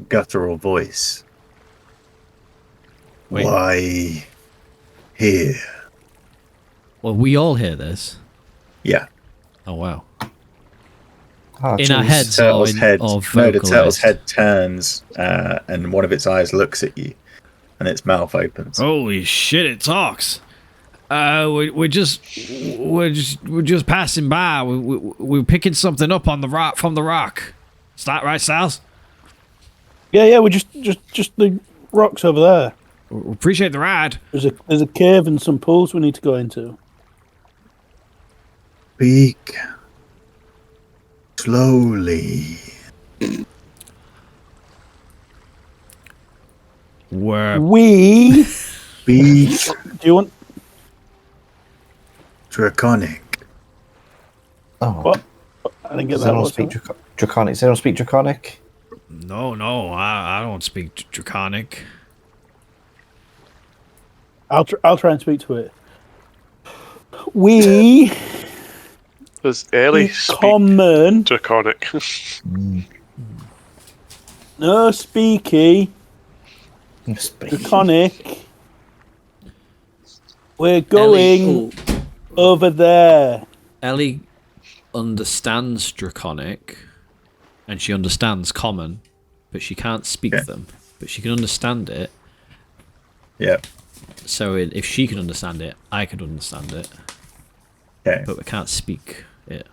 Speaker 1: guttural voice.
Speaker 2: Wait.
Speaker 1: Why here?
Speaker 2: Well, we all hear this.
Speaker 1: Yeah.
Speaker 2: Oh, wow.
Speaker 3: Oh,
Speaker 2: In our
Speaker 3: jeez.
Speaker 2: heads
Speaker 1: Turtle's head.
Speaker 2: or
Speaker 1: No, the turtle's
Speaker 2: vocalised?
Speaker 1: head turns, and one of its eyes looks at you, and its mouth opens.
Speaker 2: Holy shit! It talks. We're just passing by. We're picking something up on the rock from the rock. Is that right, Sals?
Speaker 5: Yeah, we're just the rocks over there.
Speaker 2: We appreciate the ride.
Speaker 5: There's a cave and some pools we need to go into.
Speaker 1: Speak slowly.
Speaker 5: We
Speaker 1: Speak
Speaker 5: do you want
Speaker 1: draconic.
Speaker 3: Oh,
Speaker 5: what? I didn't get
Speaker 3: does
Speaker 5: that.
Speaker 3: anyone
Speaker 5: What's
Speaker 3: speak
Speaker 5: that?
Speaker 3: draconic? Does anyone speak draconic?
Speaker 2: No, I don't speak draconic.
Speaker 5: I'll try and speak to it. We
Speaker 4: Does Ellie speak
Speaker 5: common
Speaker 4: draconic?
Speaker 5: no speaky draconic. We're going over there.
Speaker 2: Ellie understands draconic, and she understands common, but she can't speak them. But she can understand it.
Speaker 1: Yeah.
Speaker 2: So if she can understand it, I can understand it.
Speaker 1: Okay.
Speaker 2: But we can't speak it.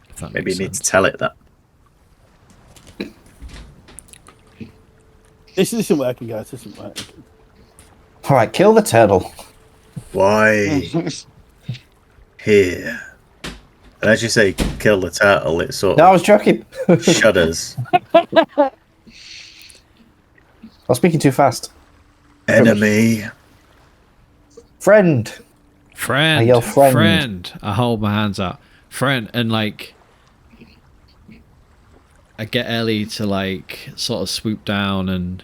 Speaker 2: If that
Speaker 1: Maybe
Speaker 2: makes
Speaker 1: you need
Speaker 2: sense.
Speaker 1: to tell it that.
Speaker 5: This isn't working, guys. This isn't working.
Speaker 3: All right, kill the turtle.
Speaker 1: Why here? And as you say, kill the turtle, it sort
Speaker 3: No, I
Speaker 1: of
Speaker 3: was joking.
Speaker 1: shudders.
Speaker 3: I was speaking too fast.
Speaker 1: Enemy.
Speaker 3: Friend.
Speaker 2: Friend,
Speaker 3: I yell friend.
Speaker 2: friend. I hold my hands out. Friend, and like, I get Ellie to like sort of swoop down and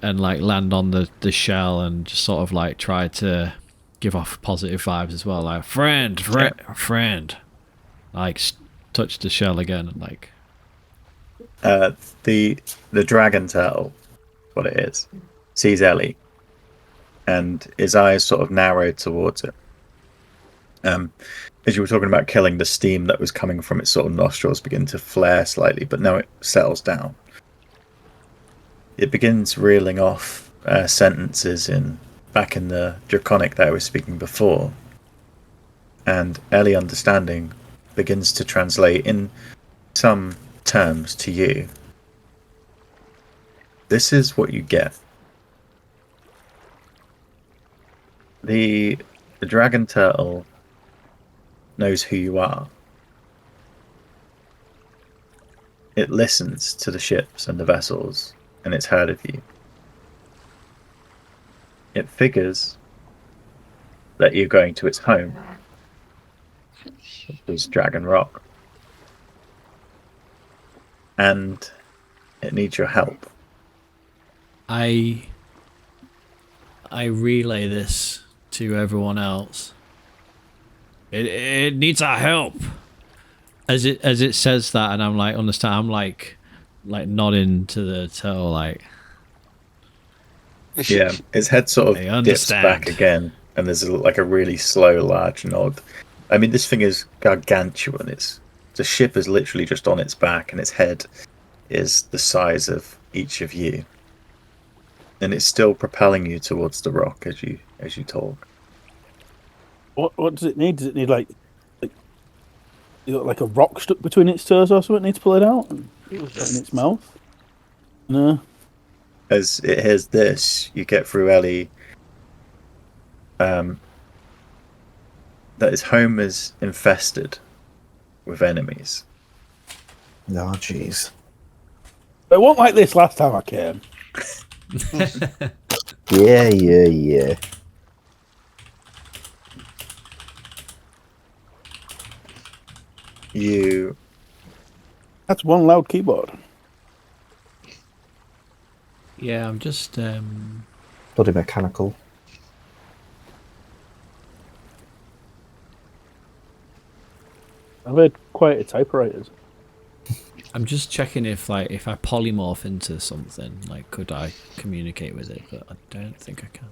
Speaker 2: like land on the shell and just sort of like try to give off positive vibes as well. Like friend. Like touch the shell again and like.
Speaker 1: The dragon turtle, what it is, sees Ellie, and his eyes sort of narrowed towards it. As you were talking about killing, the steam that was coming from its sort of nostrils began to flare slightly, but now it settles down. It begins reeling off sentences back in the draconic that I was speaking before, and Ellie, understanding, begins to translate in some terms to you. This is what you get. The dragon turtle knows who you are. It listens to the ships and the vessels, and it's heard of you. It figures that you're going to its home, which is Dragon Rock. And it needs your help.
Speaker 2: I relay this to everyone else. It needs our help. as it says that, and I'm like, understand. I'm like nodding to the turtle, like.
Speaker 1: Yeah, its head sort
Speaker 2: I
Speaker 1: of dips
Speaker 2: understand.
Speaker 1: back again, and there's a really slow, large nod. I mean, this thing is gargantuan. The ship is literally just on its back, and its head is the size of each of you, and it's still propelling you towards the rock as you talk.
Speaker 5: What does it need? Does it need like a rock stuck between its toes or something? It needs to pull it out and put it in its mouth. No.
Speaker 1: As it hears this, you get through Ellie. That his home is infested with enemies.
Speaker 3: Oh, jeez.
Speaker 5: It wasn't like this last time I came.
Speaker 3: Yeah.
Speaker 5: That's one loud keyboard.
Speaker 2: Yeah, I'm just.
Speaker 3: Bloody mechanical.
Speaker 5: I've heard quieter typewriters.
Speaker 2: I'm just checking if I polymorph into something, like, could I communicate with it? But I don't think I can.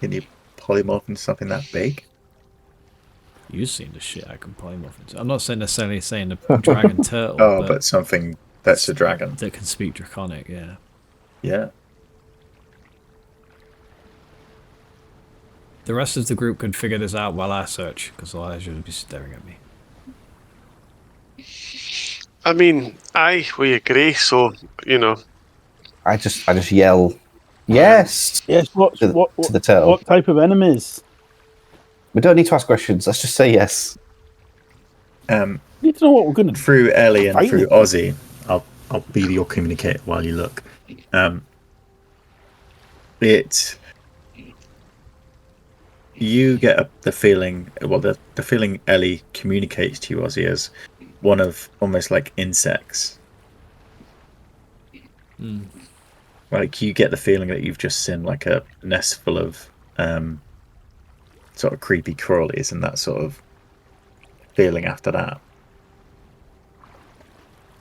Speaker 1: Can you polymorph into something that big?
Speaker 2: You've seen the shit I can polymorph into. I'm not necessarily saying a dragon turtle.
Speaker 1: But something that's a dragon
Speaker 2: that can speak Draconic. Yeah.
Speaker 1: Yeah.
Speaker 2: The rest of the group can figure this out while I search, because otherwise you'll be staring at me.
Speaker 4: I mean, we agree. So
Speaker 3: I just yell, yes.
Speaker 5: Yes.
Speaker 3: To the turtle.
Speaker 5: What type of enemies?
Speaker 3: We don't need to ask questions. Let's just say yes.
Speaker 5: You need to know what we're going to do.
Speaker 1: Through Ellie and through Ozzy, I'll be your communicator while you look. You get the feeling. Well, the feeling Ellie communicates to you, Ozzy, as one of almost like insects. Like you get the feeling that you've just seen like a nest full of sort of creepy crawlies, and that sort of feeling after that.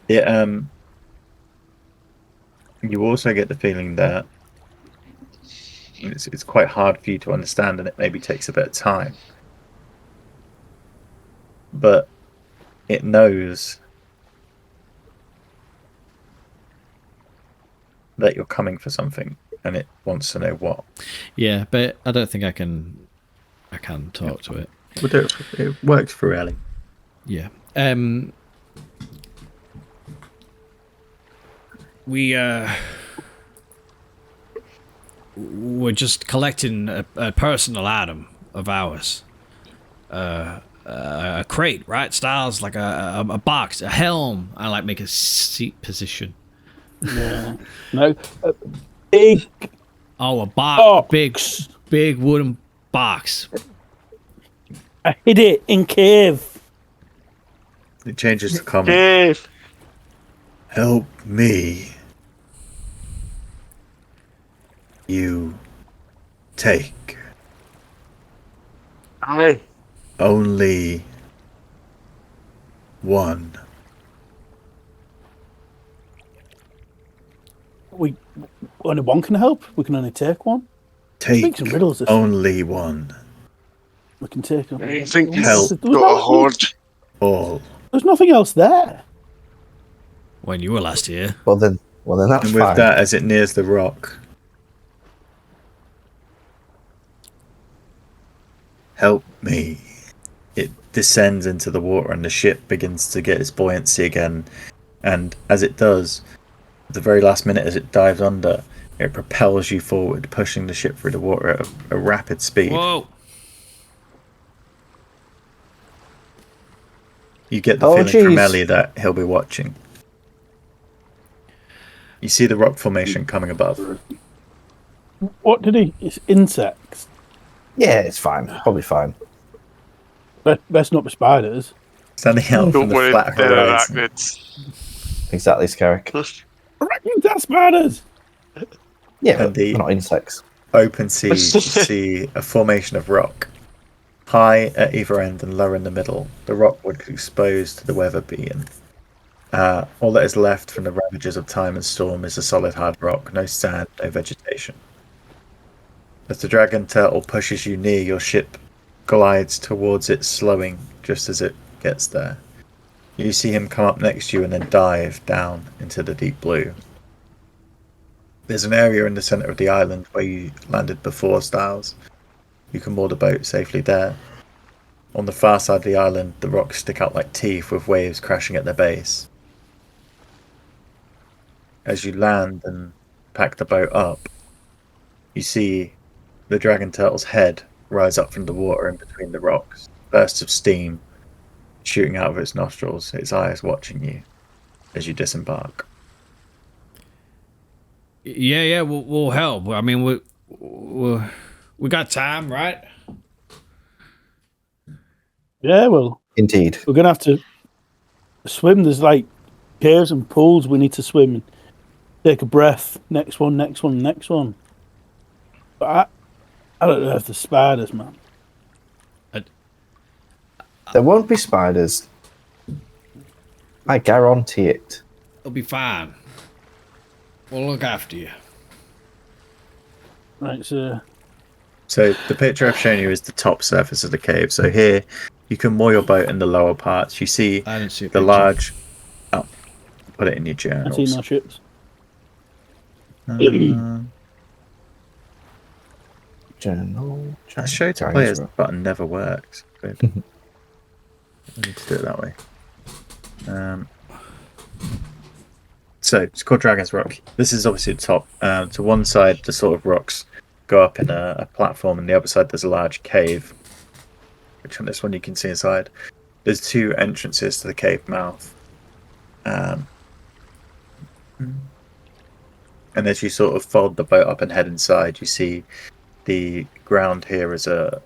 Speaker 1: You also get the feeling that it's quite hard for you to understand, and it maybe takes a bit of time. But it knows that you're coming for something, and it wants to know what.
Speaker 2: Yeah, but I don't think I can talk to it.
Speaker 1: It works through Ellie.
Speaker 2: Yeah. We're just collecting a personal item of ours. A crate, right? Styles like a box, a helm. I like make a seat position.
Speaker 5: Yeah. No. Big.
Speaker 2: Oh, a box.
Speaker 5: Oh.
Speaker 2: Big wooden box.
Speaker 5: I hid it in cave.
Speaker 1: It changes to comment.
Speaker 4: Cave.
Speaker 1: Help me. You take.
Speaker 4: Aye.
Speaker 1: Only one.
Speaker 5: Only one can help. We can only take one.
Speaker 1: Take
Speaker 5: Make some riddles.
Speaker 1: only one.
Speaker 5: We can take them.
Speaker 4: I think you've
Speaker 1: Help.
Speaker 4: got a hoard.
Speaker 1: All.
Speaker 5: There's nothing else there.
Speaker 2: When you were last here.
Speaker 3: Well then that's
Speaker 1: And with
Speaker 3: fine.
Speaker 1: that, as it nears the rock, help me. It descends into the water, and the ship begins to get its buoyancy again. And as it does, at the very last minute, as it dives under, it propels you forward, pushing the ship through the water at a rapid speed.
Speaker 2: Whoa!
Speaker 1: You get the feeling from Ellie that he'll be watching. You see the rock formation coming above.
Speaker 5: What did he? It's insects.
Speaker 3: Yeah, it's fine. Probably fine.
Speaker 5: Best not be spiders.
Speaker 1: Standing out from
Speaker 4: Don't
Speaker 1: the
Speaker 4: worry,
Speaker 1: flat
Speaker 4: they're
Speaker 1: horizon.
Speaker 4: arachnids.
Speaker 3: Exactly, Scarrick.
Speaker 5: Arachnids are spiders.
Speaker 3: Yeah,
Speaker 1: And
Speaker 3: but they're not insects.
Speaker 1: Open sea, you see a formation of rock. High at either end and low in the middle, the rock was exposed to the weather being. All that is left from the ravages of time and storm is a solid hard rock, no sand, no vegetation. As the dragon turtle pushes you near, your ship glides towards it, slowing just as it gets there. You see him come up next to you and then dive down into the deep blue. There's an area in the center of the island where you landed before, Styles. You can moor the boat safely there. On the far side of the island, the rocks stick out like teeth with waves crashing at their base. As you land and pack the boat up, you see the dragon turtle's head rise up from the water in between the rocks. Bursts of steam shooting out of its nostrils, its eyes watching you as you disembark.
Speaker 2: Yeah, we'll help. I mean, we got time, right?
Speaker 5: Yeah, well,
Speaker 3: Indeed.
Speaker 5: we're gonna have to swim. There's like caves and pools we need to swim and take a breath. Next one. But I don't know if the spiders, man.
Speaker 3: There won't be spiders. I guarantee it.
Speaker 2: It'll be fine. We'll look after you.
Speaker 5: Right, so
Speaker 1: the picture I've shown you is the top surface of the cave. So here, you can moor your boat in the lower parts. You see
Speaker 2: I didn't see
Speaker 1: the large... Oh, put it in your
Speaker 5: I
Speaker 1: journals.
Speaker 5: see no ships.
Speaker 3: Journal.
Speaker 1: That show to players button never works. Good. I need to do it that way. So it's called Dragon's Rock. This is obviously the top. To one side, the sort of rocks go up in a platform, and the other side there's a large cave, which on this one you can see inside. There's two entrances to the cave mouth. And as you sort of fold the boat up and head inside, you see the ground here is a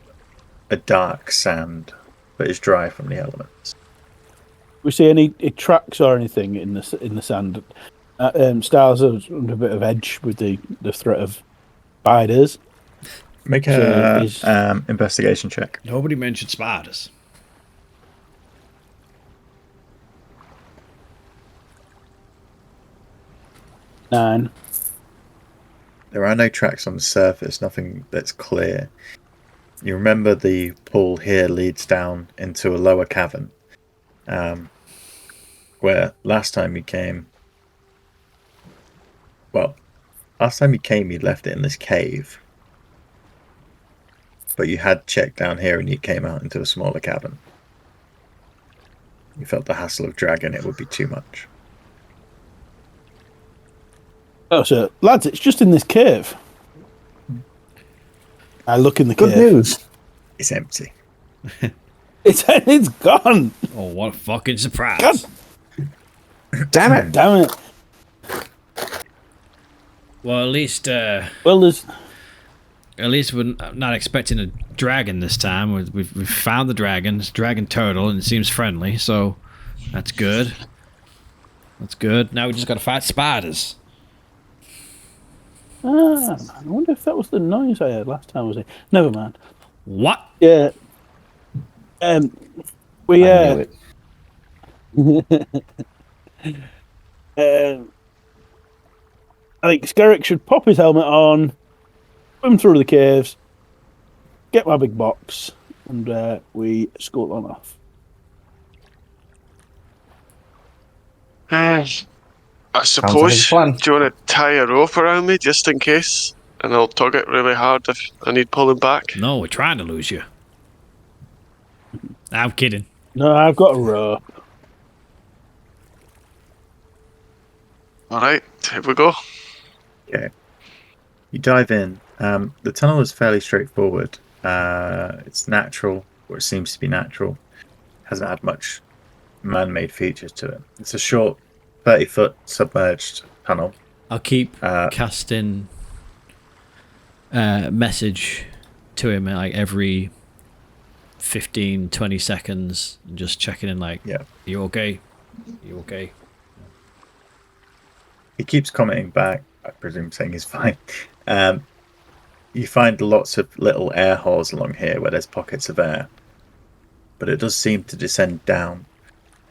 Speaker 1: dark sand, but is dry from the elements.
Speaker 5: We see any tracks or anything in the sand? Styles are under a bit of edge with the threat of spiders.
Speaker 1: Make a investigation check.
Speaker 2: Nobody mentioned spiders.
Speaker 5: Nine.
Speaker 1: There are no tracks on the surface, nothing that's clear. You remember the pool here leads down into a lower cavern, where last time you came, you left it in this cave. But you had checked down here and you came out into a smaller cavern. You felt the hassle of dragging it would be too much.
Speaker 5: Oh, so lads, it's just in this cave. I look in the
Speaker 3: Good
Speaker 5: cave.
Speaker 3: news.
Speaker 1: It's empty.
Speaker 5: It's gone.
Speaker 2: Oh, what a fucking surprise!
Speaker 5: God.
Speaker 3: Damn it.
Speaker 5: Damn it.
Speaker 2: Well, at least we're not expecting a dragon this time. We've found the dragon. It's a dragon turtle, and it seems friendly, so that's good. That's good. Now we just got to fight spiders.
Speaker 5: I wonder if that was the noise I heard last time I was here. Never mind.
Speaker 2: What?
Speaker 5: Yeah. We
Speaker 3: I knew it.
Speaker 5: I think Skerrick should pop his helmet on, swim through the caves, get my big box, and we scoot on off.
Speaker 4: I suppose. Do you want to tie a rope around me just in case? And I'll tug it really hard if I need pulling back.
Speaker 2: No, we're trying to lose you. I'm kidding.
Speaker 5: No, I've got a rope.
Speaker 4: Alright, here we go.
Speaker 1: Okay. You dive in. The tunnel is fairly straightforward. It's natural, or it seems to be natural. Hasn't had much man-made features to it. It's a short 30-foot submerged tunnel.
Speaker 2: I'll keep casting message to him like every 15, 20 seconds and just checking in like,
Speaker 1: yeah.
Speaker 2: You okay? You okay?
Speaker 1: He keeps commenting back, I presume saying he's fine. You find lots of little air holes along here where there's pockets of air, but it does seem to descend down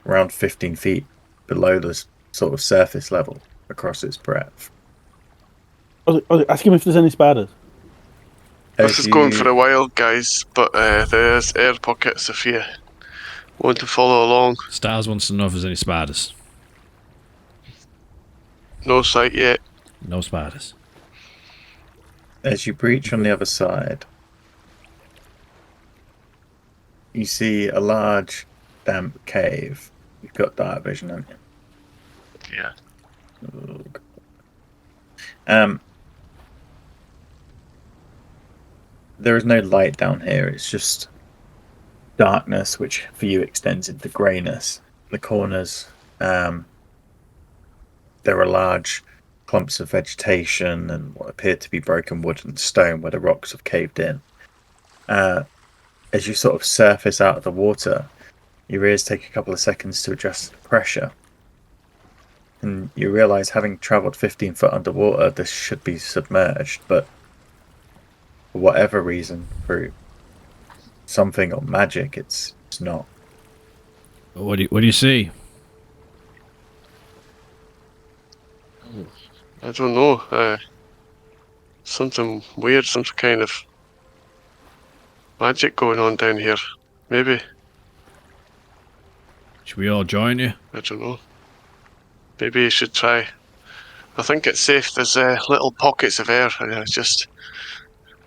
Speaker 1: around 15 feet below the sort of surface level across its breadth.
Speaker 5: Ask him if there's any spiders.
Speaker 4: This is going for a while, guys, but there's air pockets if you want to follow along.
Speaker 2: Stars wants to know if there's any spiders.
Speaker 4: No sight yet.
Speaker 2: No spiders.
Speaker 1: As you breach on the other side, you see a large, damp cave. You've got dark vision, haven't you?
Speaker 4: Yeah.
Speaker 1: There is no light down here. It's just darkness, which for you extends into greyness. The corners, there are large clumps of vegetation and what appear to be broken wood and stone where the rocks have caved in. As you sort of surface out of the water, your ears take a couple of seconds to adjust the pressure. And you realise, having travelled 15 foot underwater, this should be submerged, but for whatever reason, through something or magic, it's not.
Speaker 2: What do you see?
Speaker 4: I don't know. Something weird, some kind of magic going on down here. Maybe.
Speaker 2: Should we all join you?
Speaker 4: I don't know. Maybe you should try. I think it's safe. There's little pockets of air. Just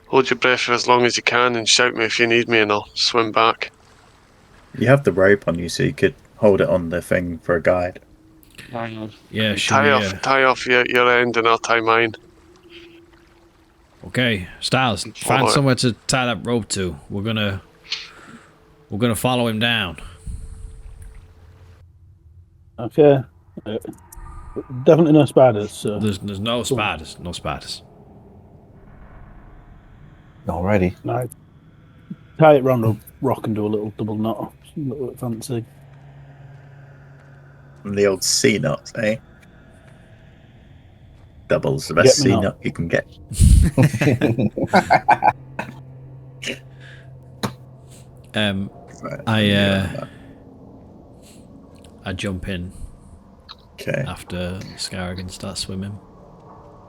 Speaker 4: hold your breath for as long as you can and shout me if you need me and I'll swim back.
Speaker 1: You have the rope on you, so you could hold it on the thing for a guide.
Speaker 2: Yeah,
Speaker 4: tie off your end and I'll tie mine.
Speaker 2: Okay, Styles, find somewhere to tie that rope to. We're gonna follow him down.
Speaker 5: Okay. Definitely no spiders. So.
Speaker 2: There's no spiders. No spiders.
Speaker 3: Alrighty.
Speaker 5: No. Tie it round a rock and do a little double knot. A little fancy.
Speaker 1: And the old C knots, eh? Double's the best C knot you can get.
Speaker 2: I jump in.
Speaker 1: Okay.
Speaker 2: After Scarrigan starts swimming.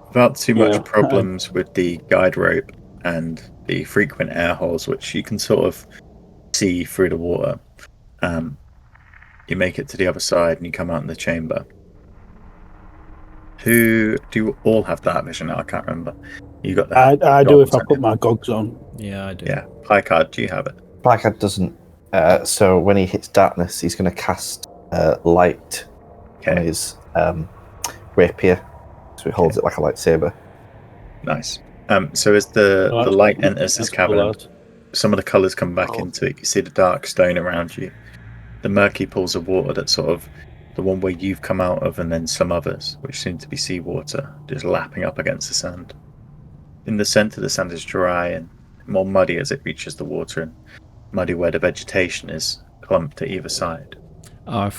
Speaker 1: Without too much problems with the guide rope and the frequent air holes, which you can sort of see through the water, you make it to the other side and you come out in the chamber. Who do you all have dark vision? I can't remember. You got that?
Speaker 5: I do if I put my goggles on.
Speaker 2: Yeah, I do.
Speaker 1: Yeah. Picard, do you have it?
Speaker 3: Picard doesn't. So when he hits darkness, he's going to cast light on his rapier. So he holds it like a lightsaber.
Speaker 1: Nice. So as the light enters this cavern, some of the colours come back into it. You see the dark stone around you. The murky pools of water that's sort of the one where you've come out of, and then some others, which seem to be seawater, just lapping up against the sand. In the centre, the sand is dry and more muddy as it reaches the water, and muddy where the vegetation is clumped to either side.
Speaker 2: Oh,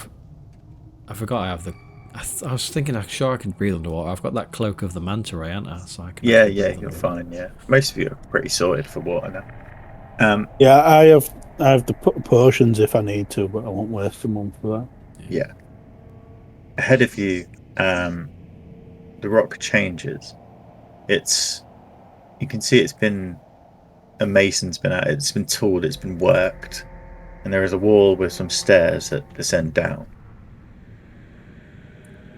Speaker 2: I forgot I have the... I was thinking I'm sure I can breathe underwater. I've got that cloak of the manta ray, haven't I? So I can
Speaker 1: you're fine, yeah. Most of you are pretty sorted for water now.
Speaker 5: Yeah, I have the potions if I need to, but I won't waste them on for that.
Speaker 1: Yeah. Ahead of you, the rock changes. You can see it's been... A mason's been at it. It's been tooled, it's been worked. And there is a wall with some stairs that descend down.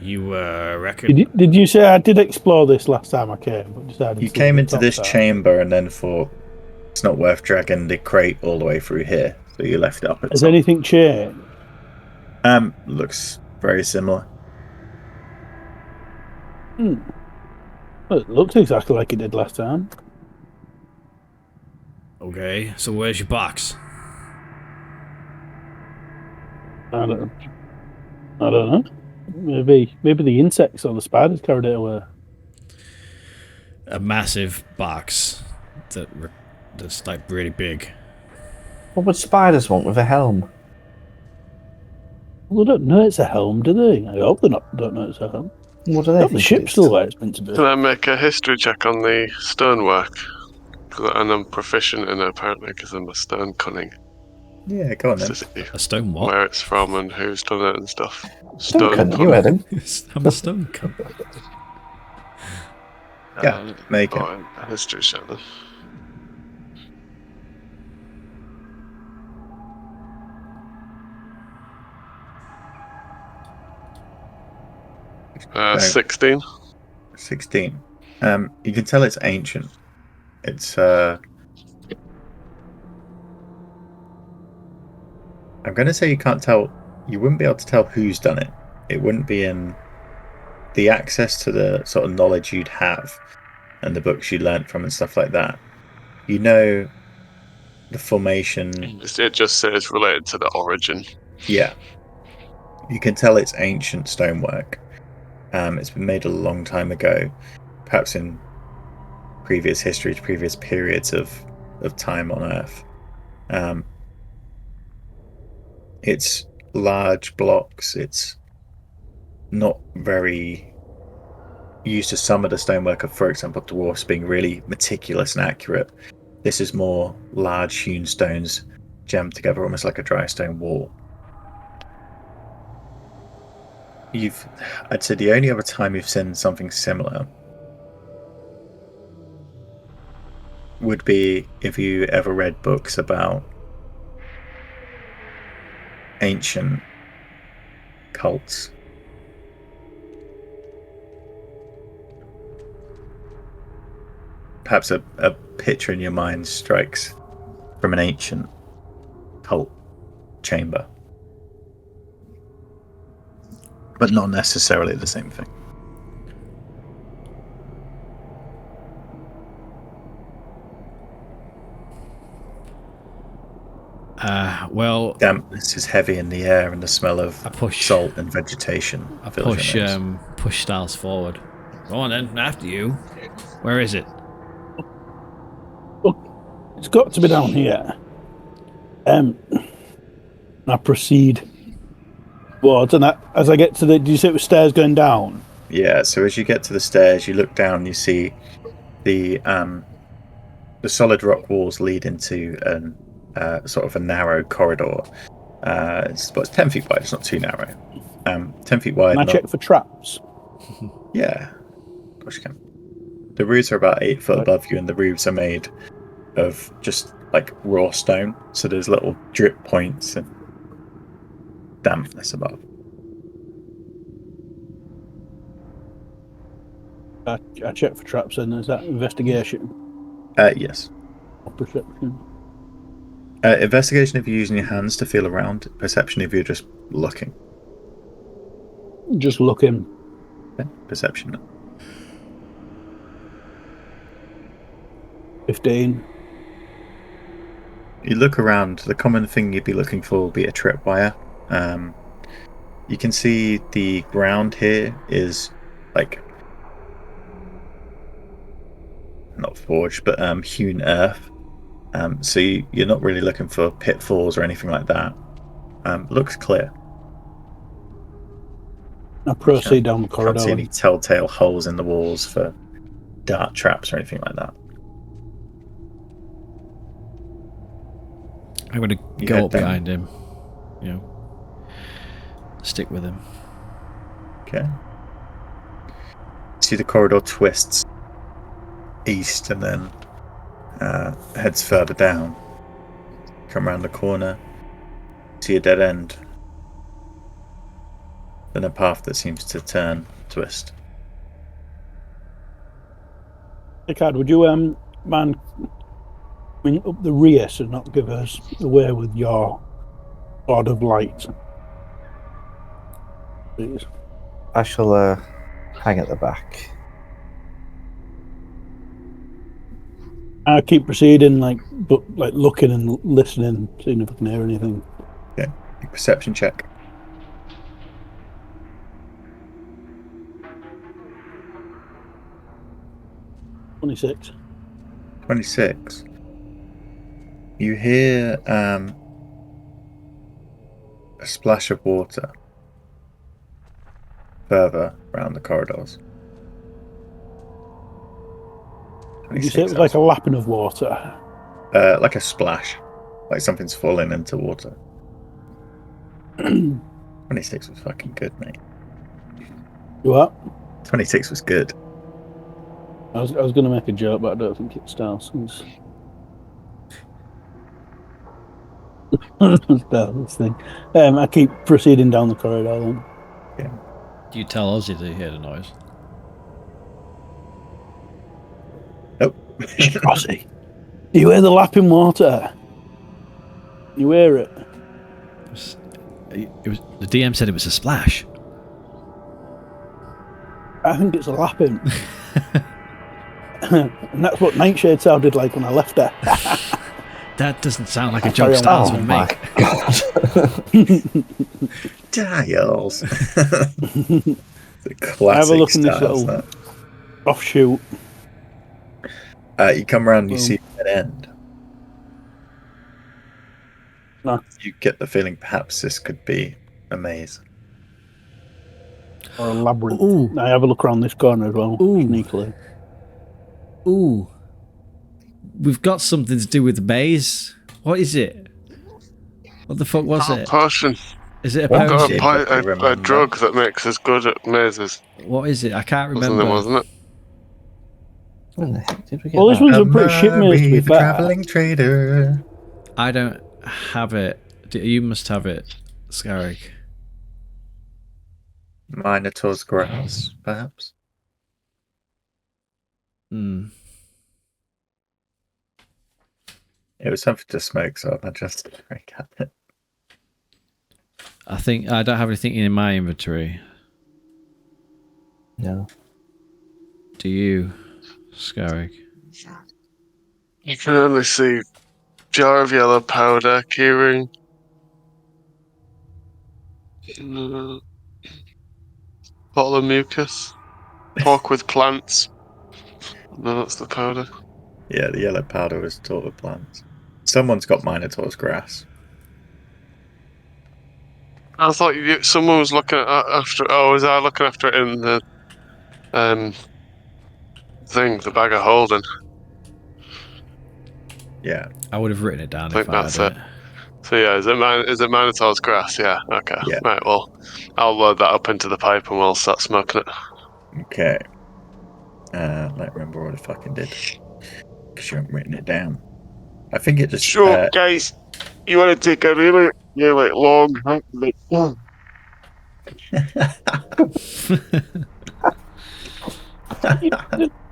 Speaker 2: You reckon...
Speaker 5: Did you say I did explore this last time I came? But decided
Speaker 1: you came into this chamber and then thought it's not worth dragging the crate all the way through here, so you left it up.
Speaker 5: Has anything changed?
Speaker 1: Looks very similar.
Speaker 5: Well, it looks exactly like it did last time.
Speaker 2: Okay, so where's your box?
Speaker 5: I don't know. Maybe the insects or the spiders carried it away.
Speaker 2: A massive box that's like really big.
Speaker 3: What would spiders want with a helm?
Speaker 5: Well, they don't know it's a helm, do they? I hope they don't know it's a helm.
Speaker 3: What do they think?
Speaker 5: The ship's still where it's meant to be.
Speaker 4: Can I make a history check on the stonework? And I'm proficient in it apparently because I'm a stone cunning.
Speaker 1: Yeah, go on then.
Speaker 2: A stone what?
Speaker 4: Where it's from and who's done it and stuff.
Speaker 3: Stone cunt, you heard him.
Speaker 2: I'm a stone cunt.
Speaker 1: Yeah, make it.
Speaker 4: A history check then.
Speaker 1: So,
Speaker 4: 16.
Speaker 1: 16. You can tell it's ancient. It's I'm going to say you can't tell. You wouldn't be able to tell who's done it. It wouldn't be in the access to the sort of knowledge you'd have and the books you learnt from and stuff like that. You know the formation.
Speaker 4: It just says related to the origin.
Speaker 1: Yeah. You can tell it's ancient stonework. It's been made a long time ago, perhaps in previous histories, previous periods of time on Earth. It's large blocks. It's not very used to some of the stonework of, for example, dwarfs being really meticulous and accurate. This is more large hewn stones jammed together, almost like a dry stone wall. I'd say the only other time you've seen something similar would be if you ever read books about ancient cults. Perhaps a picture in your mind strikes from an ancient cult chamber, but not necessarily the same thing.
Speaker 2: Well,
Speaker 1: Dampness is heavy in the air, and the smell of salt and vegetation.
Speaker 2: I push Styles forward. Go on then, after you. Where is it?
Speaker 5: Look, it's got to be down here. I proceed towards, and as I get to did you say it was stairs going down?
Speaker 1: Yeah. So as you get to the stairs, you look down. You see the solid rock walls lead into sort of a narrow corridor. It's 10 feet wide. It's not too narrow. 10 feet wide.
Speaker 5: Can I check for traps?
Speaker 1: Yeah, of course you can. The roofs are about 8 foot above you, and the roofs are made of just like raw stone. So there's little drip points and dampness above.
Speaker 5: I check for traps, and is that investigation?
Speaker 1: Yes.
Speaker 5: Or perception?
Speaker 1: Investigation if you're using your hands to feel around. Perception if you're just looking.
Speaker 5: Just looking.
Speaker 1: Okay. Perception.
Speaker 5: 15.
Speaker 1: You look around. The common thing you'd be looking for would be a tripwire. You can see the ground here is like not forged, but hewn earth. So you're not really looking for pitfalls or anything like that. Looks clear.
Speaker 5: I proceed down the corridor.
Speaker 1: Can't see any telltale holes in the walls for dart traps or anything like that.
Speaker 2: I'm going to go up behind him. Stick with him.
Speaker 1: Okay. See the corridor twists east and then heads further down. Come around the corner. See a dead end. Then a path that seems to twist.
Speaker 5: Rickard, would you mind coming up the rear so not give us away with your sword of light? Please.
Speaker 3: I shall hang at the back.
Speaker 5: I keep proceeding, but looking and listening, seeing if I can hear anything.
Speaker 1: Okay, perception check.
Speaker 5: $26.
Speaker 1: 26. You hear a splash of water further around the corridors.
Speaker 5: Did you say it was like a lapping of water?
Speaker 1: Like a splash. Like something's falling into water. 26 was fucking good, mate.
Speaker 5: What?
Speaker 1: 26 was good.
Speaker 5: I was going to make a joke, but I don't think it starts. This thing. I keep proceeding down the corridor then.
Speaker 1: Yeah.
Speaker 2: Do you tell Ozzy that you hear the noise?
Speaker 1: Nope.
Speaker 5: Ozzy, do you hear the lapping water? You hear it?
Speaker 2: It was the DM said it was a splash.
Speaker 5: I think it's a lapping. And that's what Nightshade sounded like when I left her.
Speaker 2: That doesn't sound like a joke Styles would make.
Speaker 1: Dials. The classic
Speaker 5: Have a look in this
Speaker 1: Styles,
Speaker 5: little offshoot.
Speaker 1: you come around and you see an end.
Speaker 5: No.
Speaker 1: You get the feeling perhaps this could be a maze.
Speaker 5: Or a labyrinth.
Speaker 2: Ooh.
Speaker 5: I have a look around this corner as well, sneakily.
Speaker 2: Ooh. We've got something to do with the maze. What is it? What the fuck was it?
Speaker 4: Potion.
Speaker 2: Is it a
Speaker 4: Got
Speaker 2: potion?
Speaker 4: a drug that makes us good at mazes.
Speaker 2: What is it? I can't remember.
Speaker 4: Wasn't it?
Speaker 3: When the heck did we get
Speaker 5: Well, this
Speaker 3: that?
Speaker 5: one's a pretty shit maze, to be
Speaker 1: the
Speaker 5: fair.
Speaker 1: traveling trader.
Speaker 2: I don't have it. You must have it, Scarrick.
Speaker 1: Minotaur's grass, perhaps.
Speaker 2: Hmm.
Speaker 1: It was something to smoke, so I just got it.
Speaker 2: I think I don't have anything in my inventory.
Speaker 3: No.
Speaker 2: Do you, Scarrick?
Speaker 4: You can only see jar of yellow powder, keyring. Bottle of mucus. Talk with plants. No, that's the powder.
Speaker 1: Yeah, the yellow powder was taught with plants. Someone's got Minotaur's grass.
Speaker 4: I thought someone was looking after. Oh, was I looking after it in the thing, the bag of holding?
Speaker 1: Yeah.
Speaker 2: I would have written it down
Speaker 4: I
Speaker 2: if
Speaker 4: think
Speaker 2: I
Speaker 4: that's
Speaker 2: had
Speaker 4: it. So yeah, is it Minotaur's grass? Yeah. Okay.
Speaker 1: Yeah.
Speaker 4: Right. Well, I'll load that up into the pipe and we'll start smoking it.
Speaker 1: Okay. Let remember what I fucking did. Because you haven't written it down. I think it just...
Speaker 4: Sure, guys. You want to take a really long hike?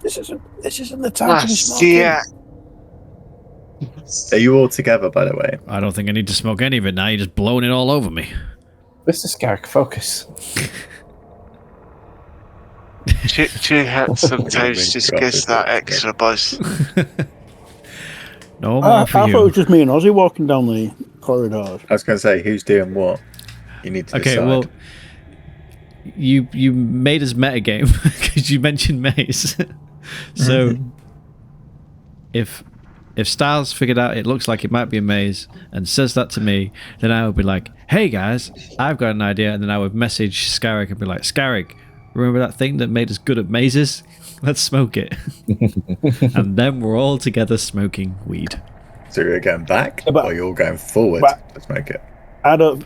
Speaker 5: This isn't the time to be smoking.
Speaker 4: Yeah.
Speaker 1: Are you all together, by the way?
Speaker 2: I don't think I need to smoke any of it now. You're just blowing it all over me.
Speaker 3: Mr. Scarrick, focus.
Speaker 4: Chewing hat sometimes just gets that extra buzz.
Speaker 2: No
Speaker 5: I
Speaker 2: more for
Speaker 5: thought it
Speaker 2: you.
Speaker 5: was just me and Ozzy walking down the corridors.
Speaker 1: I was going to say, who's doing what? You need to decide.
Speaker 2: Okay, well, you made us metagame because you mentioned maze. So if Styles figured out it looks like it might be a maze and says that to me, then I would be like, hey guys, I've got an idea, and then I would message Scarrick and be like, Scarrick, remember that thing that made us good at mazes? Let's smoke it. And then we're all together smoking weed.
Speaker 1: So you're going back,
Speaker 5: But-
Speaker 1: or you're going forward
Speaker 5: but-
Speaker 1: to smoke it?
Speaker 5: I don't.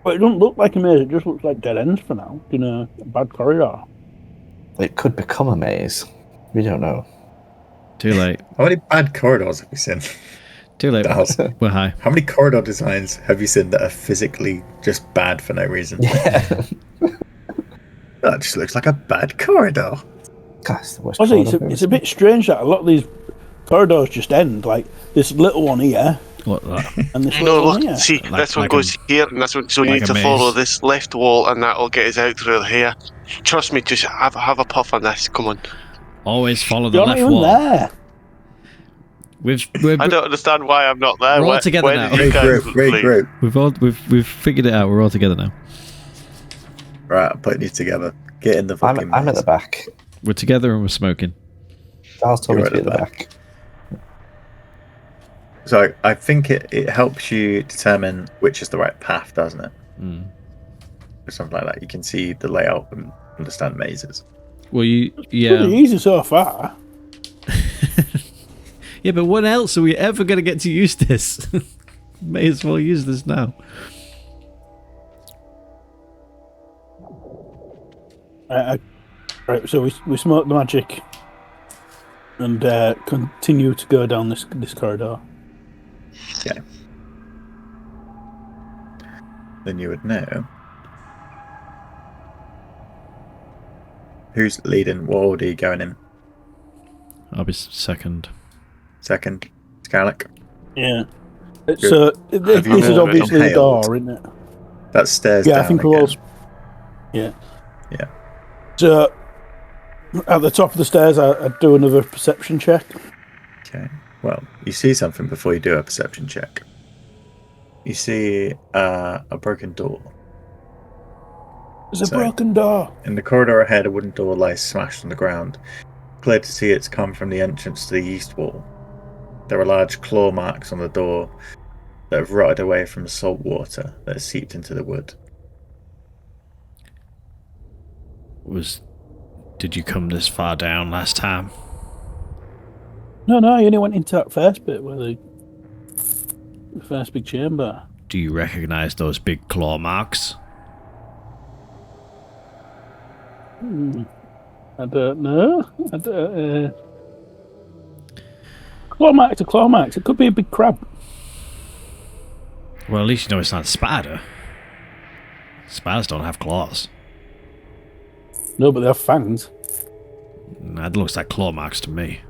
Speaker 5: But it doesn't look like a maze. It just looks like dead ends for now. In a bad corridor.
Speaker 3: It could become a maze. We don't know.
Speaker 2: Too late.
Speaker 1: How many bad corridors have you seen?
Speaker 2: Too late.
Speaker 1: Styles?
Speaker 2: We're high.
Speaker 1: How many corridor designs have you seen that are physically just bad for no reason?
Speaker 3: Yeah.
Speaker 1: That just looks like a bad corridor.
Speaker 3: God, it's the worst
Speaker 5: Ozzy,
Speaker 3: corridor
Speaker 5: it's a bit strange that a lot of these corridors just end. Like this little one here
Speaker 2: What that?
Speaker 5: and this
Speaker 4: No,
Speaker 5: little one
Speaker 4: look,
Speaker 5: here.
Speaker 4: see,
Speaker 2: Like-
Speaker 4: this one
Speaker 2: like
Speaker 4: goes here, and this one. So you
Speaker 2: like
Speaker 4: need
Speaker 2: a
Speaker 4: to follow
Speaker 2: maze.
Speaker 4: this left wall, and that will get us out through here. Trust me, just have a puff on this. Come on.
Speaker 2: Always follow the
Speaker 5: You're not
Speaker 2: left
Speaker 5: even
Speaker 2: wall.
Speaker 5: there.
Speaker 4: I don't understand why I'm not there.
Speaker 2: We're all
Speaker 4: Where-
Speaker 2: together
Speaker 4: where
Speaker 2: now.
Speaker 4: did you guys leave?
Speaker 2: We've figured it out. We're all together now.
Speaker 1: Right, I'm putting you together. Get in the fucking
Speaker 3: I'm at
Speaker 1: maze.
Speaker 3: the back.
Speaker 2: We're together and we're smoking.
Speaker 3: Giles told me
Speaker 1: You're
Speaker 3: to be
Speaker 1: at
Speaker 3: at
Speaker 1: the
Speaker 3: the back.
Speaker 1: So I think it helps you determine which is the right path, doesn't it?
Speaker 2: Mm.
Speaker 1: Or something like that. You can see the layout and understand mazes.
Speaker 2: Well,
Speaker 5: Pretty
Speaker 2: yeah.
Speaker 5: easy so far.
Speaker 2: Yeah, but when else are we ever going to get to use this? May as well use this now.
Speaker 5: Right, so we smoke the magic and continue to go down this corridor.
Speaker 1: Okay. Then you would know. Who's leading? What order are you going in?
Speaker 2: I'll be second.
Speaker 1: Second. Scarlick?
Speaker 5: Yeah. So this is obviously the door, isn't it?
Speaker 1: That's stairs
Speaker 5: yeah,
Speaker 1: down
Speaker 5: I think
Speaker 1: again.
Speaker 5: we'll all... Yeah.
Speaker 1: Yeah.
Speaker 5: So, at the top of the stairs, I'd do another perception check.
Speaker 1: Okay. Well, you see something before you do a perception check. You see a broken door.
Speaker 5: There's a broken door.
Speaker 1: In the corridor ahead, a wooden door lies smashed on the ground. Clear to see it's come from the entrance to the east wall. There are large claw marks on the door that have rotted away from the salt water that has seeped into the wood.
Speaker 2: Did you come this far down last time?
Speaker 5: No, I only went into that first bit where the first big chamber.
Speaker 2: Do you recognize those big claw marks?
Speaker 5: I don't know. Claw marks are claw marks. It could be a big crab.
Speaker 2: Well, at least you know it's not a spider. Spiders don't have claws.
Speaker 5: No, but they have fangs.
Speaker 2: That looks like claw marks to me.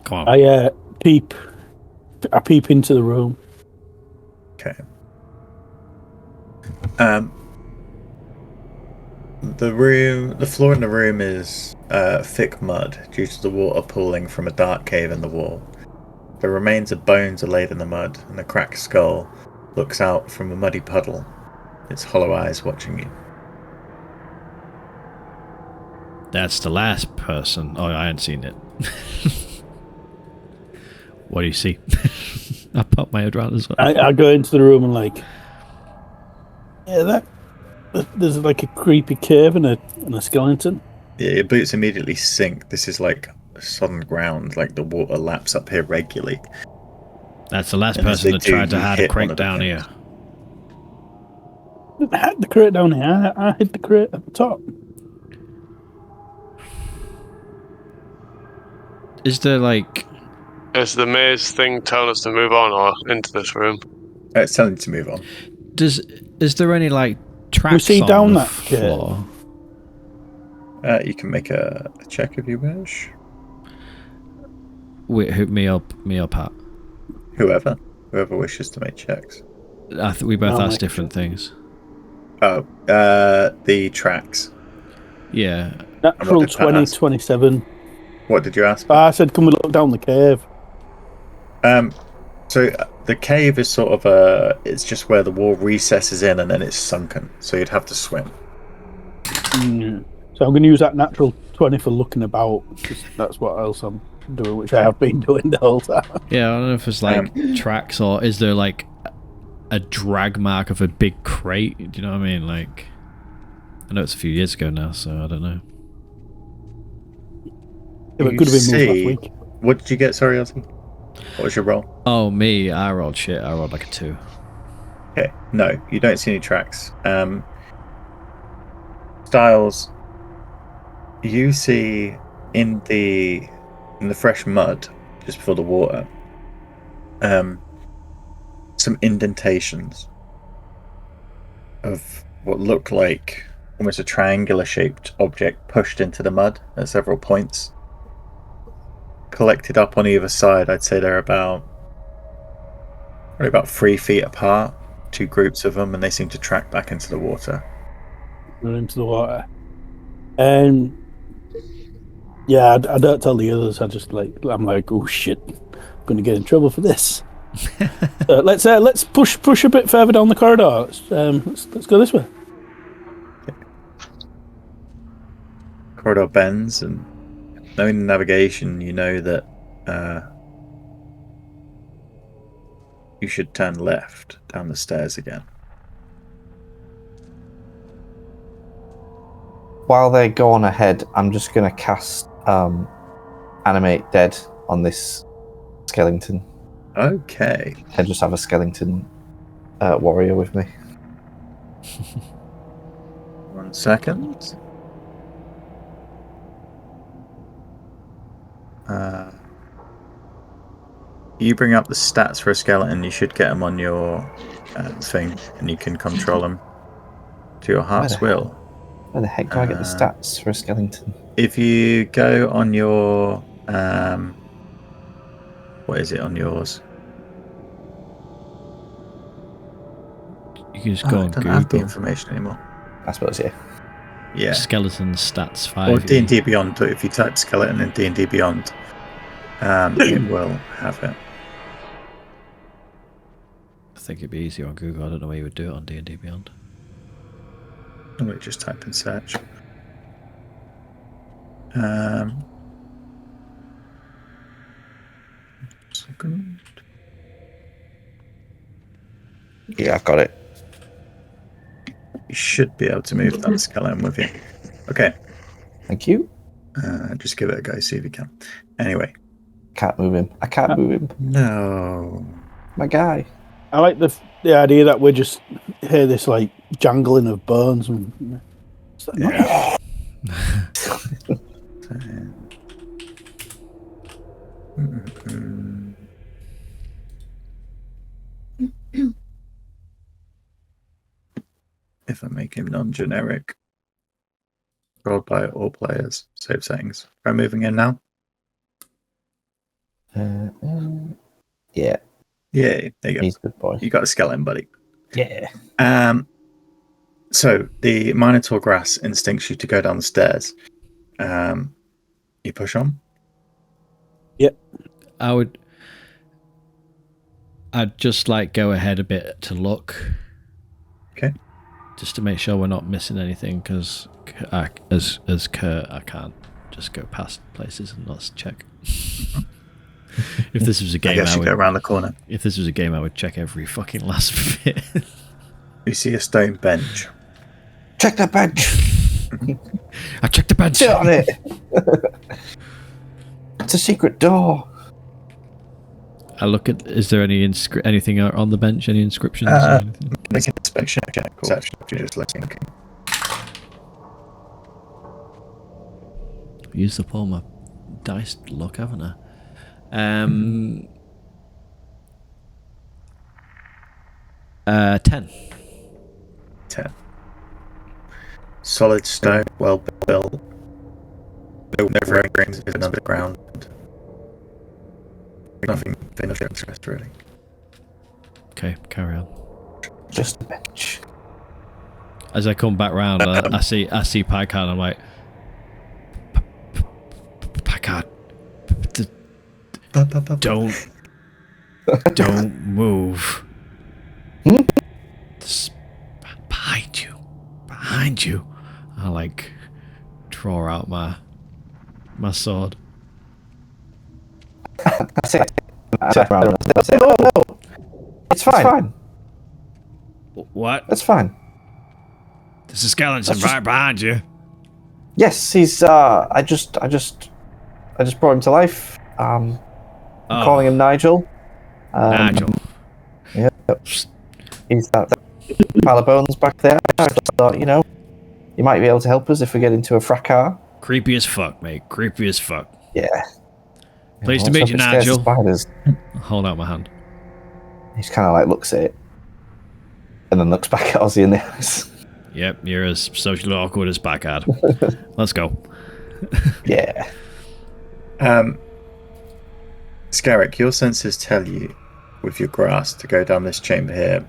Speaker 2: Come on.
Speaker 5: I peep into the room.
Speaker 1: Okay. The floor in the room is thick mud due to the water pooling from a dark cave in the wall. The remains of bones are laid in the mud, and a cracked skull looks out from a muddy puddle, its hollow eyes watching you.
Speaker 2: That's the last person. Oh, I hadn't seen it. What do you see? I pop my head around as well.
Speaker 5: I go into the room and there's like a creepy cave and a skeleton.
Speaker 1: Yeah, your boots immediately sink. This is like sodden ground, like the water laps up here regularly.
Speaker 2: That's the last person that tried to hide a crate down here.
Speaker 5: I had the crate down here. I hid the crate at the top.
Speaker 2: Is there like...
Speaker 4: Is the maze thing telling us to move on or into this room?
Speaker 1: It's telling you to move on.
Speaker 2: Is there any like tracks
Speaker 5: we see
Speaker 2: on
Speaker 5: down
Speaker 2: the
Speaker 5: that
Speaker 2: floor?
Speaker 1: You can make a check if you wish.
Speaker 2: Wait, me up, Pat.
Speaker 1: Whoever wishes to make checks.
Speaker 2: I think we both asked different things.
Speaker 1: Oh, the tracks.
Speaker 2: Yeah.
Speaker 5: Natural 20, 27.
Speaker 1: What did you ask?
Speaker 5: I said, can we look down the cave?
Speaker 1: So the cave is sort of it's just where the wall recesses in and then it's sunken. So you'd have to swim.
Speaker 5: So I'm going to use that natural 20 for looking about. Because that's what else I'm doing, which I have been doing the whole time.
Speaker 2: Yeah, I don't know if it's like tracks or is there like a drag mark of a big crate? Do you know what I mean? Like, I know it's a few years ago now, so I don't know.
Speaker 5: Yeah, it could have been moved last week.
Speaker 1: What did you get? Sorry, Ozzy. What was your roll?
Speaker 2: Oh, me. I rolled shit. I rolled like a 2.
Speaker 1: Okay. No, you don't see any tracks. Styles, you see in the fresh mud just before the water, some indentations of what look like almost a triangular shaped object pushed into the mud at several points. Collected up on either side, I'd say they're probably about 3 feet apart, 2 groups of them, and they seem to track back into the water.
Speaker 5: Into the water. Yeah, I don't tell the others. I'm like, oh shit, I'm gonna get in trouble for this. Let's push a bit further down the corridor. Let's go this way.
Speaker 1: Okay. Corridor bends, and knowing the navigation, you know that you should turn left down the stairs again.
Speaker 3: while they go on ahead, I'm just going to cast Animate Dead on this skeleton.
Speaker 1: Okay.
Speaker 3: I just have a skeleton warrior with me.
Speaker 1: 1 second. You bring up the stats for a skeleton, you should get them on your thing, and you can control them to your heart's will.
Speaker 3: Where the heck do I get the stats for a skeleton?
Speaker 1: If you go on your... what is it on yours?
Speaker 2: You can just go on
Speaker 1: I don't have the
Speaker 2: Google.
Speaker 1: information anymore.
Speaker 3: I suppose, yeah.
Speaker 1: Yeah.
Speaker 2: Skeleton stats 5.
Speaker 1: Or D&D Beyond, if you type skeleton in D&D Beyond, it will have it.
Speaker 2: I think it'd be easier on Google. I don't know where you would do it on D&D Beyond.
Speaker 1: Normally just type in search. Second.
Speaker 3: Yeah, I've got it.
Speaker 1: You should be able to move that skeleton with you. Okay.
Speaker 3: Thank you.
Speaker 1: Just give it a go, see if you can. Anyway.
Speaker 3: Can't move him. I can't move him.
Speaker 1: No.
Speaker 3: My guy.
Speaker 5: I like the idea that we just hear this like jangling of bones and.
Speaker 1: Yeah. If I make him non-generic, rolled by all players, save settings. Are we moving in now?
Speaker 3: Yeah.
Speaker 1: Yeah, there you go.
Speaker 3: He's a good boy.
Speaker 1: You got a skeleton, buddy.
Speaker 3: Yeah.
Speaker 1: So the Minotaur grass instincts you to go down the stairs. You push on?
Speaker 5: Yep.
Speaker 2: I'd just like go ahead a bit to look.
Speaker 1: Okay.
Speaker 2: Just to make sure we're not missing anything, because as Kurt, I can't just go past places and not check. If this was a game,
Speaker 1: I would go around the corner.
Speaker 2: If this was a game, I would check every fucking last bit.
Speaker 1: You see a stone bench.
Speaker 3: Check that bench.
Speaker 2: I checked the bench.
Speaker 3: Sit on it. It's a secret door.
Speaker 2: I look at. Is there any anything on the bench? Any inscriptions?
Speaker 1: Make an inspection check. Cool. Actually, if you're just looking.
Speaker 2: Use the pull my dice luck, haven't I? 10.
Speaker 1: 10. Solid stone, well built. No rings even underground. Nothing of interest, really.
Speaker 2: Okay, carry on.
Speaker 3: Just a bench.
Speaker 2: As I come back round, I see Packard, and I'm like, Packard, don't move. Just behind you. I like draw out my sword.
Speaker 3: I say, no. It's fine.
Speaker 2: What?
Speaker 3: It's fine.
Speaker 2: There's a skeleton right behind you.
Speaker 3: Yes, he's. I just brought him to life. I'm calling him Nigel.
Speaker 2: Nigel.
Speaker 3: Yeah. He's that pile of bones back there. I just thought, you might be able to help us if we get into a fracas.
Speaker 2: Creepy as fuck, mate. Creepy as fuck.
Speaker 3: Yeah.
Speaker 2: Pleased to meet you, Nigel.
Speaker 3: Spiders.
Speaker 2: Hold out my hand.
Speaker 3: He's kind of like looks at it, and then looks back at Ozzy in the eyes.
Speaker 2: Yep, you're as socially awkward as Packard. Let's go.
Speaker 3: Yeah.
Speaker 1: Scarrick, your senses tell you, with your grasp, to go down this chamber here.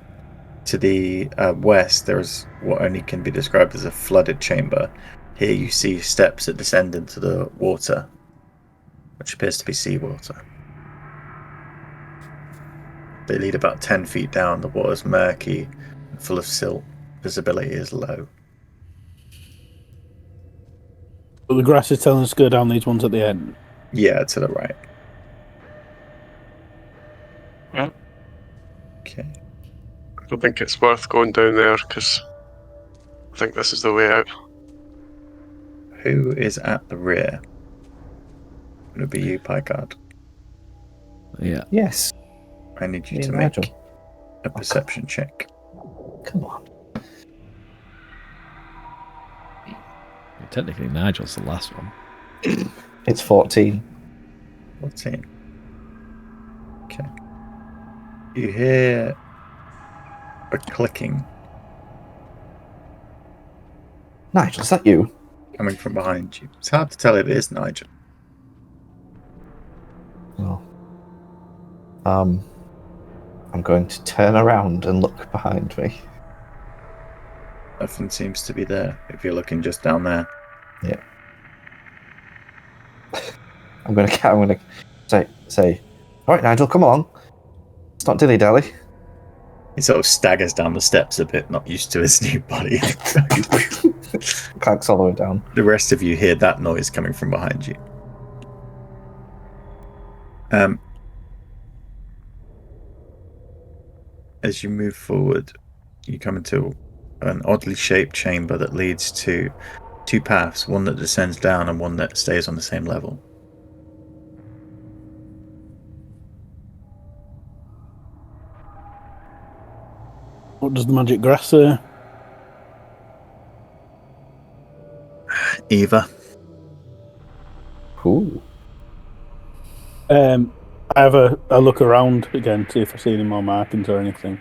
Speaker 1: To the west, there is what only can be described as a flooded chamber. Here you see steps that descend into the water, which appears to be seawater. They lead about 10 feet down. The water is murky and full of silt. Visibility is low.
Speaker 5: But the grass is telling us to go down these ones at the end.
Speaker 1: Yeah, to the right.
Speaker 4: Yeah.
Speaker 1: Okay.
Speaker 4: I don't think it's worth going down there because I think this is the way out.
Speaker 1: who is at the rear? It'll be you, Picard.
Speaker 2: Yeah.
Speaker 3: Yes.
Speaker 1: I need you
Speaker 3: Me
Speaker 1: to
Speaker 3: and
Speaker 1: make
Speaker 3: Nigel.
Speaker 1: a perception check.
Speaker 3: Come on.
Speaker 2: Technically, Nigel's the last one.
Speaker 3: It's 14.
Speaker 1: 14. Okay. You hear a clicking
Speaker 3: Nigel, is that you?
Speaker 1: coming from behind you. It's hard to tell if it is Nigel.
Speaker 3: Oh. I'm going to turn around and look behind me.
Speaker 1: Nothing seems to be there if you're looking just down there.
Speaker 3: Yeah. I'm gonna say, all right, Nigel, come on. It's not dilly dally.
Speaker 1: He sort of staggers down the steps a bit, not used to his new body.
Speaker 3: Clanks all the way down.
Speaker 1: The rest of you hear that noise coming from behind you. As you move forward, you come into an oddly shaped chamber that leads to two paths, one that descends down and one that stays on the same level.
Speaker 5: What does the magic grass say?
Speaker 1: Eva.
Speaker 3: Ooh.
Speaker 5: I have a look around again, see if I see any more markings or anything.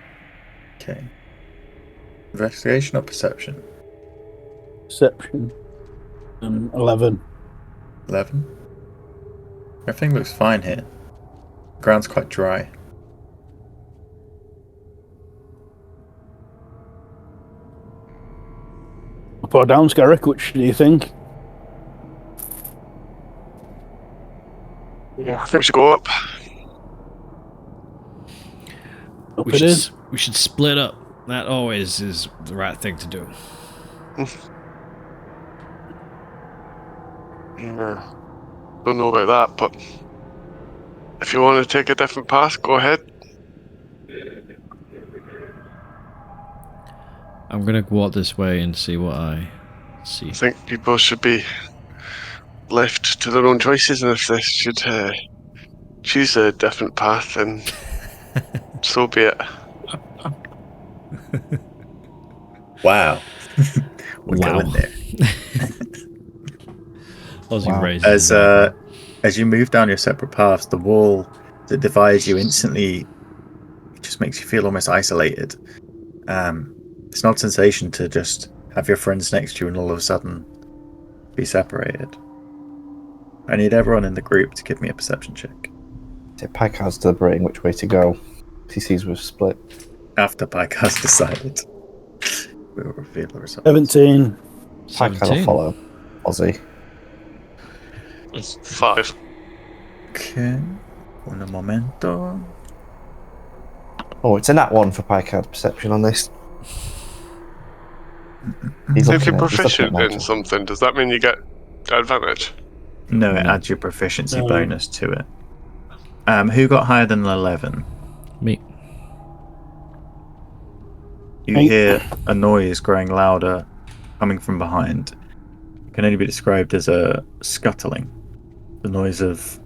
Speaker 1: Okay. Investigation or perception?
Speaker 5: Perception. 11.
Speaker 1: 11. Everything looks fine here. The ground's quite dry.
Speaker 5: Up or down, Scarrick, which do you think?
Speaker 4: Yeah, I think we should go up.
Speaker 5: Up it is.
Speaker 2: We should split up. That always is the right thing to do.
Speaker 4: Yeah. Don't know about that, but if you want to take a different path, go ahead.
Speaker 2: I'm gonna go out this way and see what I see.
Speaker 4: I think people should be left to their own choices, and if they should choose a different path, then so be it.
Speaker 1: Wow. We're
Speaker 2: Wow.
Speaker 1: going there.
Speaker 2: Aussie
Speaker 3: Wow.
Speaker 2: raises.
Speaker 1: As you move down your separate paths, the wall that divides you instantly just makes you feel almost isolated. It's an odd sensation to just have your friends next to you and all of a sudden be separated. I need everyone in the group to give me a perception check.
Speaker 3: Picard's deliberating which way to go. He sees we've split.
Speaker 1: After Pike has decided, we will reveal the results.
Speaker 5: 17.
Speaker 3: Picard will follow Ozzy.
Speaker 4: It's 5.
Speaker 1: Okay. Un momento.
Speaker 3: Oh, it's a nat 1 for Picard's perception on this. He's
Speaker 4: If you're
Speaker 3: looking at
Speaker 4: proficient in
Speaker 3: Nigel.
Speaker 4: something, does that mean you get advantage?
Speaker 1: No, it
Speaker 2: No.
Speaker 1: adds your proficiency bonus to it. Who got higher than 11?
Speaker 2: Me.
Speaker 1: You
Speaker 5: Me.
Speaker 1: hear a noise growing louder coming from behind. It can only be described as a scuttling. The noise of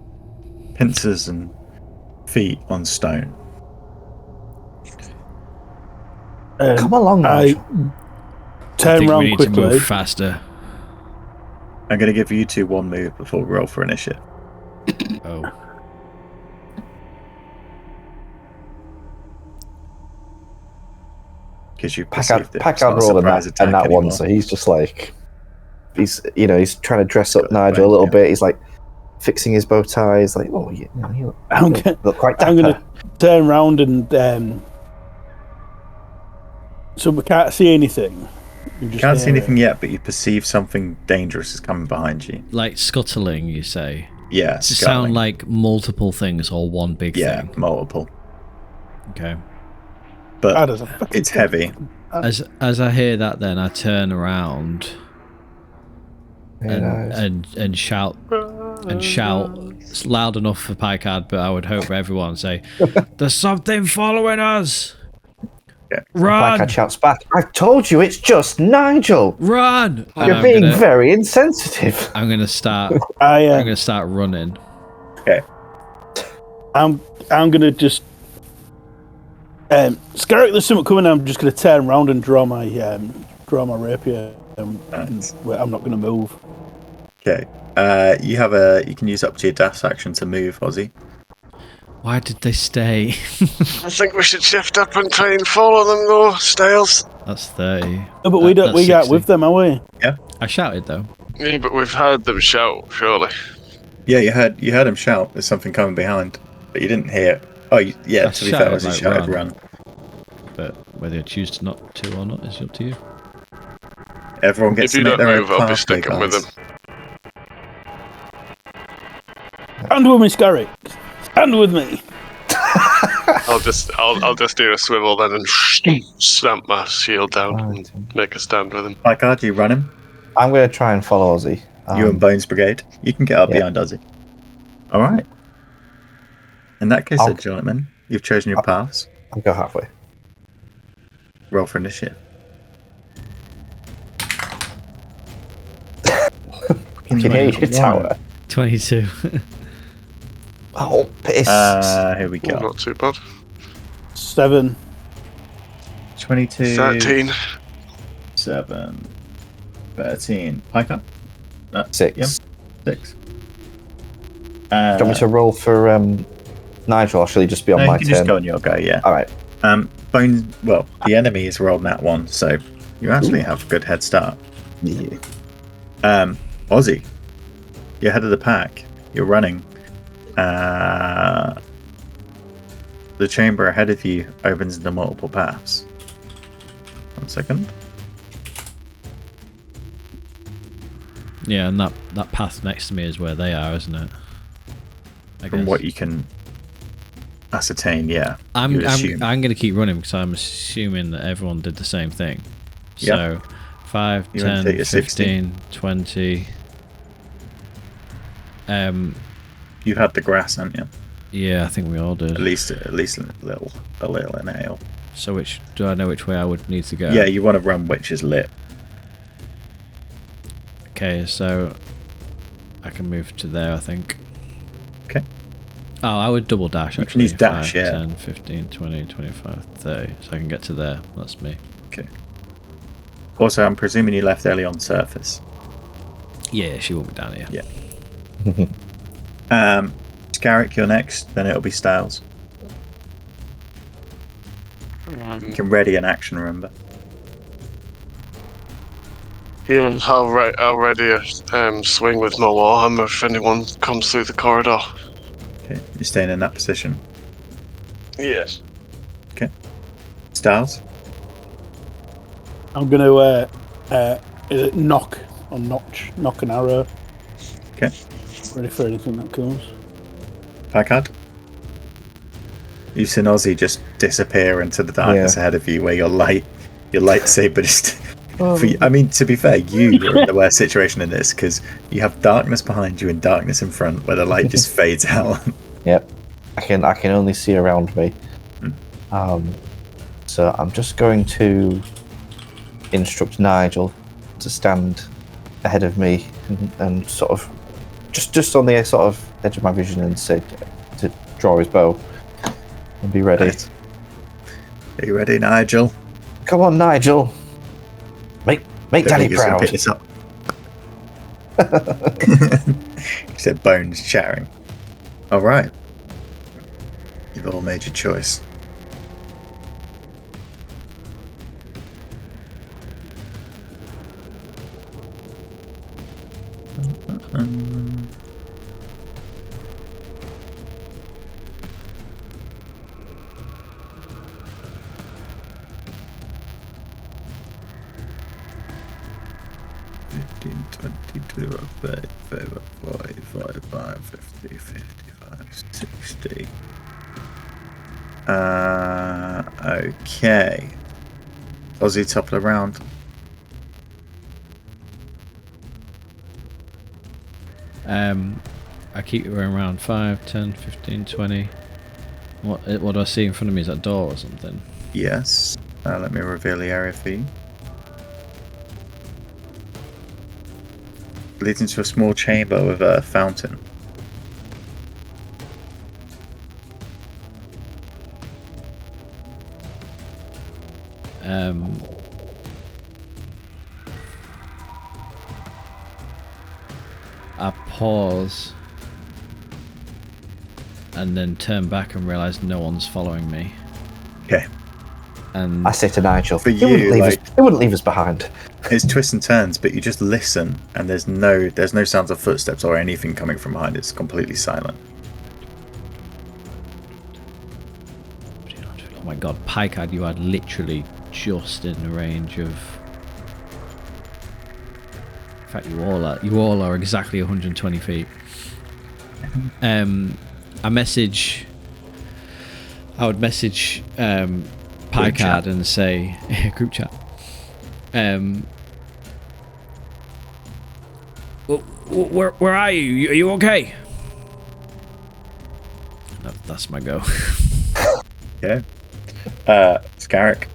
Speaker 1: pincers and feet on stone.
Speaker 3: Come along,
Speaker 5: I
Speaker 3: Nigel.
Speaker 2: I
Speaker 5: turn
Speaker 2: think we
Speaker 5: round
Speaker 2: need to
Speaker 5: quickly.
Speaker 2: move faster.
Speaker 1: I'm going to give you two one move before we roll for initiative.
Speaker 2: Oh.
Speaker 1: Because you perceived it.
Speaker 3: Picard rolled a nat 1, so he's just like... He's trying to dress up
Speaker 1: Got the
Speaker 3: Nigel a
Speaker 1: blank,
Speaker 3: little
Speaker 1: yeah.
Speaker 3: bit. He's like fixing his bow tie. He's like, oh, you
Speaker 5: I'm
Speaker 3: look quite dapper.
Speaker 5: I'm going to turn round and... So we can't see anything.
Speaker 1: You can't see anything yet, but you perceive something dangerous is coming behind you.
Speaker 2: Like scuttling, you say?
Speaker 1: Yeah,
Speaker 2: Does it
Speaker 1: scuttling.
Speaker 2: sound like multiple things or one big
Speaker 1: Yeah,
Speaker 2: thing?
Speaker 1: multiple.
Speaker 2: Okay.
Speaker 1: But
Speaker 5: doesn't fucking
Speaker 1: it's heavy.
Speaker 2: As I hear that, then I turn around and shout It's loud enough for Picard, but I would hope for everyone to say, "There's something following us."
Speaker 1: Okay.
Speaker 2: Run!
Speaker 3: Blackhead shouts back, "I've told you, it's just Nigel.
Speaker 2: Run!
Speaker 3: You're being very insensitive."
Speaker 2: I'm gonna start.
Speaker 5: I'm
Speaker 2: I'm gonna start running.
Speaker 1: Okay.
Speaker 5: I'm gonna just Scarrick, there's something coming. I'm just gonna turn around and draw my rapier.
Speaker 1: Nice.
Speaker 5: I'm not gonna move.
Speaker 1: Okay. You can use up to your dash action to move, Ozzy.
Speaker 2: Why did they stay?
Speaker 4: I think we should shift up and try and follow them, though, Styles.
Speaker 2: That's 30.
Speaker 5: No, but we don't.
Speaker 2: That's
Speaker 5: We got
Speaker 2: 60.
Speaker 5: with them, are we?
Speaker 1: Yeah.
Speaker 2: I shouted though.
Speaker 4: Yeah, but we've heard them shout, surely.
Speaker 1: Yeah, you heard him shout. There's something coming behind, but you didn't hear. Oh, yeah.
Speaker 2: I
Speaker 1: To be fair, Ozzy
Speaker 2: like,
Speaker 1: shouted run.
Speaker 2: But whether you choose to not to or not is up to you.
Speaker 1: Everyone gets
Speaker 4: If you
Speaker 1: to make
Speaker 4: don't
Speaker 1: their
Speaker 4: move,
Speaker 1: own
Speaker 4: I'll be
Speaker 1: pathway,
Speaker 4: sticking with
Speaker 1: guys.
Speaker 4: them.
Speaker 5: Stand with me, Scarrick. Stand with me.
Speaker 4: I'll just do a swivel then and stamp my shield down and make a stand with him.
Speaker 1: Blackguard, you run him.
Speaker 3: I'm going to try and follow Ozzy.
Speaker 1: You and Bones Brigade. You can get up
Speaker 3: yeah.
Speaker 1: behind Ozzy. All right. In that case,
Speaker 3: I'll-
Speaker 1: gentlemen, you've chosen your paths.
Speaker 3: I'll go halfway.
Speaker 1: Roll for initiative.
Speaker 3: Can you hear your tower?
Speaker 2: 22.
Speaker 3: Oh, piss.
Speaker 1: Here we go.
Speaker 4: Not too bad.
Speaker 5: 7.
Speaker 1: 22.
Speaker 4: 13.
Speaker 1: 7. 13. Piker?
Speaker 3: 6.
Speaker 1: Yeah. 6.
Speaker 3: Do you want me to roll for Nigel, or shall he just be on
Speaker 1: no,
Speaker 3: my
Speaker 1: you can
Speaker 3: turn?
Speaker 1: just go on your go, yeah.
Speaker 3: Alright.
Speaker 1: Bones, well, the enemy has rolled that one, so you actually have a good head start.
Speaker 3: Yeah.
Speaker 1: Ozzy, you're ahead of the pack. You're running. The chamber ahead of you opens into multiple paths. 1 second.
Speaker 2: Yeah, and that path next to me is where they are, isn't it?
Speaker 1: From what you can ascertain, yeah.
Speaker 2: I'm
Speaker 1: you would assume.
Speaker 2: going to keep running because I'm assuming that everyone did the same thing.
Speaker 1: Yep.
Speaker 2: So 5,
Speaker 1: You want to
Speaker 2: 10,
Speaker 1: take your
Speaker 2: 15, 20.
Speaker 1: You've had the grass, haven't you?
Speaker 2: Yeah, I think we all did.
Speaker 1: At least a little inhale.
Speaker 2: So do I know which way I would need to go?
Speaker 1: Yeah, you want to run which is lit.
Speaker 2: Okay, so I can move to there, I think.
Speaker 1: Okay.
Speaker 2: Oh, I would double dash
Speaker 1: You
Speaker 2: actually.
Speaker 1: can use dash,
Speaker 2: 5,
Speaker 1: yeah.
Speaker 2: 10, 15, 20, 25, 30. So I can get to there. That's me.
Speaker 1: Okay. Also, I'm presuming you left Ellie on surface.
Speaker 2: Yeah, she won't be down here.
Speaker 1: Yeah. Scarrick, you're next. Then it'll be Styles. You can ready an action, remember?
Speaker 4: Yeah, I'll ready a swing with my warhammer if anyone comes through the corridor.
Speaker 1: Okay. You're staying in that position.
Speaker 4: Yes.
Speaker 1: Okay. Styles?
Speaker 5: I'm gonna knock an arrow.
Speaker 1: Okay.
Speaker 5: Ready for anything that comes.
Speaker 1: Packard? You've seen Ozzy just disappear into the darkness ahead of you, where your lightsaber just. I mean, to be fair, you are in the worst situation in this because you have darkness behind you and darkness in front, where the light just fades out.
Speaker 3: Yep. I can only see around me. So I'm just going to instruct Nigel to stand ahead of me and sort of just on the sort of edge of my vision and say to draw his bow and be ready.
Speaker 1: Right. Are you ready, Nigel?
Speaker 3: Come on, Nigel. Make Daddy proud.
Speaker 1: Pick this up. You said Bones chattering. All right. You've all made your choice. Okay. Ozzy, top of the round.
Speaker 2: I keep going around 5, 10, 15, 20. What do I see in front of me? Is that a door or something?
Speaker 1: Yes. Let me reveal the area for you. Leads into a small chamber with a fountain.
Speaker 2: I pause and then turn back and realise no one's following me.
Speaker 1: Okay.
Speaker 2: And
Speaker 3: I say to Nigel,
Speaker 1: for
Speaker 3: they wouldn't leave us behind.
Speaker 1: It's twists and turns, but you just listen, and there's no sounds of footsteps or anything coming from behind. It's completely silent.
Speaker 2: Oh my god, Picard, you are literally just in the range of... In fact, you all are exactly 120 feet. I would message Picard and say, group chat. Where are you? Are you okay? That's my go.
Speaker 1: Yeah. Scarrick.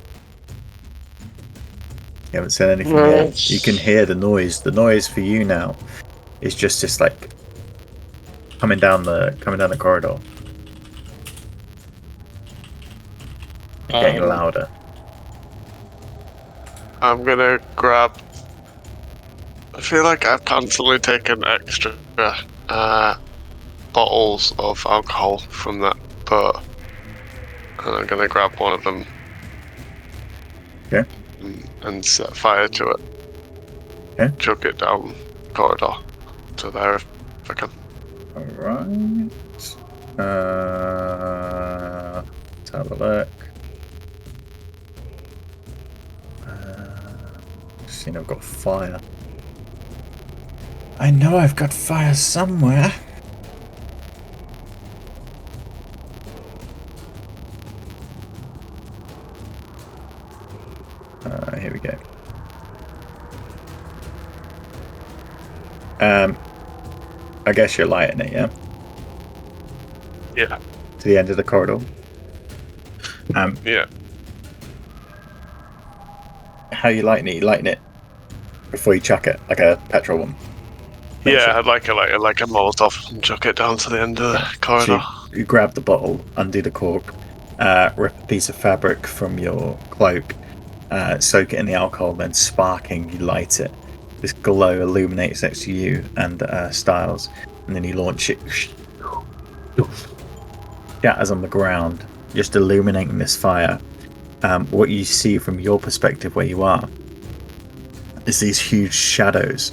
Speaker 1: You haven't said anything yet. You can hear the noise. The noise for you now is just this like coming down the corridor. Getting louder.
Speaker 4: I'm gonna grab. I feel like I've constantly taken extra bottles of alcohol from that boat, and I'm gonna grab one of them.
Speaker 1: Okay.
Speaker 4: And set fire to it.
Speaker 1: Okay.
Speaker 4: Chug it down the corridor to there if I can.
Speaker 1: Alright. Let's have a look. Seeing I've got fire. I know I've got fire somewhere. Here we go. I guess you're lighting it, yeah?
Speaker 4: Yeah.
Speaker 1: To the end of the corridor.
Speaker 4: Yeah.
Speaker 1: How you lighting it? You lighting it before you chuck it, like a petrol one?
Speaker 4: Yeah, I'd like a Molotov and chuck it down to the end of the corridor.
Speaker 1: So you grab the bottle, undo the cork, rip a piece of fabric from your cloak, soak it in the alcohol, then sparking, you light it. This glow illuminates next to you and Styles, and then you launch it. Shatters on the ground, just illuminating this fire. What you see from your perspective where you are is these huge shadows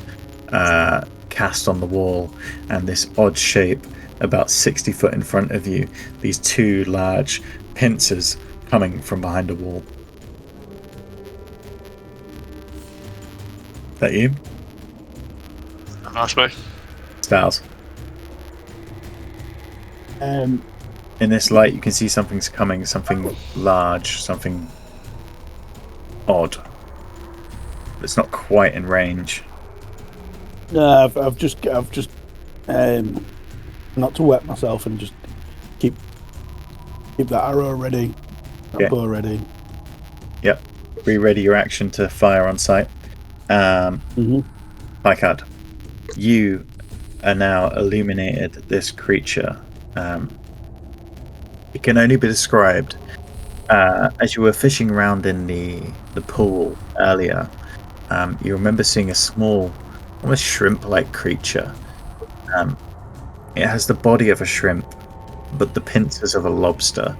Speaker 1: cast on the wall, and this odd shape about 60 foot in front of you, these two large pincers coming from behind a wall. Is that you?
Speaker 4: That's me.
Speaker 1: Styles. In this light you can see something's coming, something large, something odd. It's not quite in range.
Speaker 5: No, I've just not to wet myself and just keep that arrow ready, that bow ready.
Speaker 1: Yep. Re-ready your action to fire on sight. Picard, you are now illuminated this creature. It can only be described as you were fishing around in the pool earlier. You remember seeing a small, almost shrimp-like creature. It has the body of a shrimp, but the pincers of a lobster.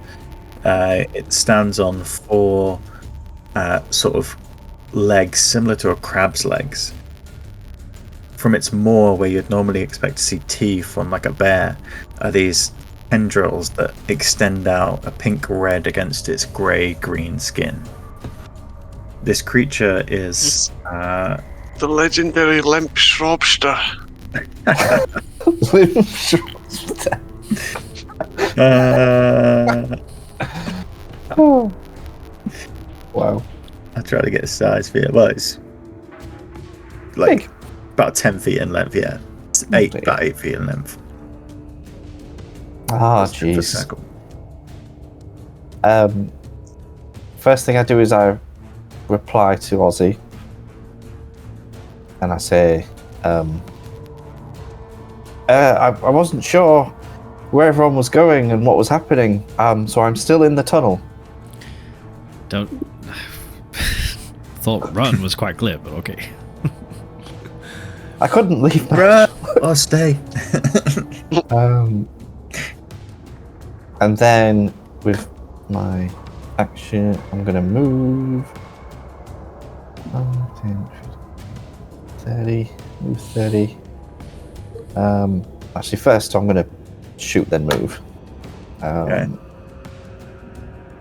Speaker 1: It stands on four sort of legs, similar to a crab's legs. From its maw, where you'd normally expect to see teeth on like a bear, are these tendrils that extend out a pink red against its grey-green skin. This creature is
Speaker 4: the legendary limp shrobster.
Speaker 3: Oh. Wow.
Speaker 1: I'll try to get a size for you. Well, it's like
Speaker 3: big.
Speaker 1: About 10 feet in length, yeah. It's about 8 feet in length.
Speaker 3: Ah, jeez. first thing I do is I reply to Ozzy, and I say, I wasn't sure where everyone was going and what was happening, so I'm still in the tunnel.
Speaker 2: Thought run was quite clear, but okay.
Speaker 3: I couldn't leave.
Speaker 1: Run or stay.
Speaker 3: And then with my action, I'm gonna move 10, 30, move 30. Actually, first I'm gonna shoot, then move.
Speaker 1: Okay.
Speaker 3: And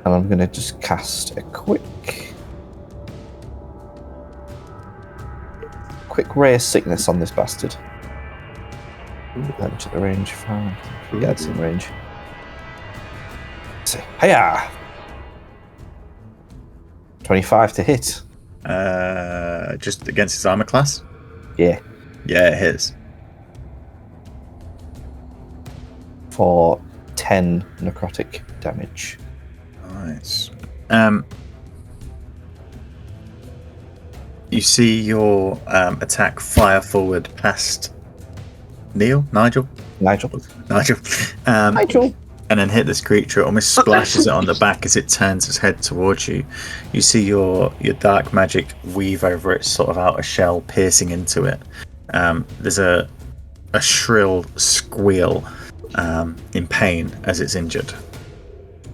Speaker 3: I'm gonna just cast a quick ray of sickness on this bastard. Let me check the range. Yeah, it's in range. Let's see. Hiya! 25 to hit.
Speaker 1: Just against his armor class?
Speaker 3: Yeah.
Speaker 1: Yeah, it hits.
Speaker 3: For 10 necrotic damage.
Speaker 1: Nice. You see your attack fire forward past Nigel.
Speaker 3: Nigel.
Speaker 1: And then hit this creature. It almost splashes it on the back as it turns its head towards you. You see your dark magic weave over its sort of outer shell, piercing into it. There's a shrill squeal in pain as it's injured,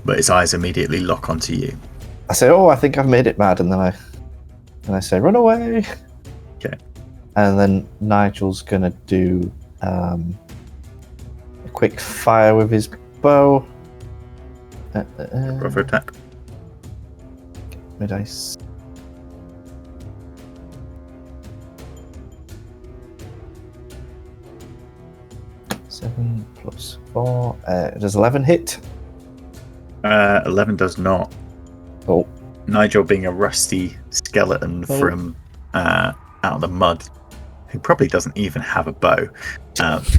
Speaker 1: but its eyes immediately lock onto you.
Speaker 3: I say, "Oh, I think I've made it mad," and then I say, "Run away!"
Speaker 1: Okay.
Speaker 3: And then Nigel's gonna do a quick fire with his bow.
Speaker 1: Roll for attack.
Speaker 3: Mid ice. Seven plus 4. Does 11 hit?
Speaker 1: 11 does not.
Speaker 3: Oh.
Speaker 1: Nigel, being a rusty skeleton from out of the mud, who probably doesn't even have a bow,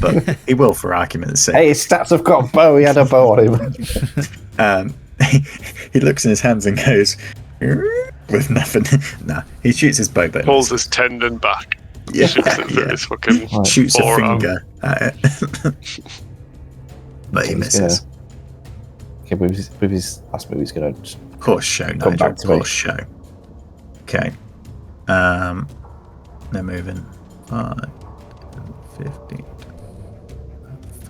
Speaker 1: but he will for argument's sake.
Speaker 3: Hey, his stats have got a bow. He had a bow on him.
Speaker 1: He looks in his hands and goes with nothing. Nah, he shoots his bow, but
Speaker 4: pulls his tendon back.
Speaker 1: Yeah,
Speaker 4: Shoots it through his fucking
Speaker 1: shoots a
Speaker 4: forearm.
Speaker 1: finger at it. But he misses.
Speaker 3: Okay, with his last move, he's gonna just
Speaker 1: Horse show,
Speaker 3: come
Speaker 1: Nigel.
Speaker 3: back to me.
Speaker 1: Horse show. Okay. They're moving. 5, 15.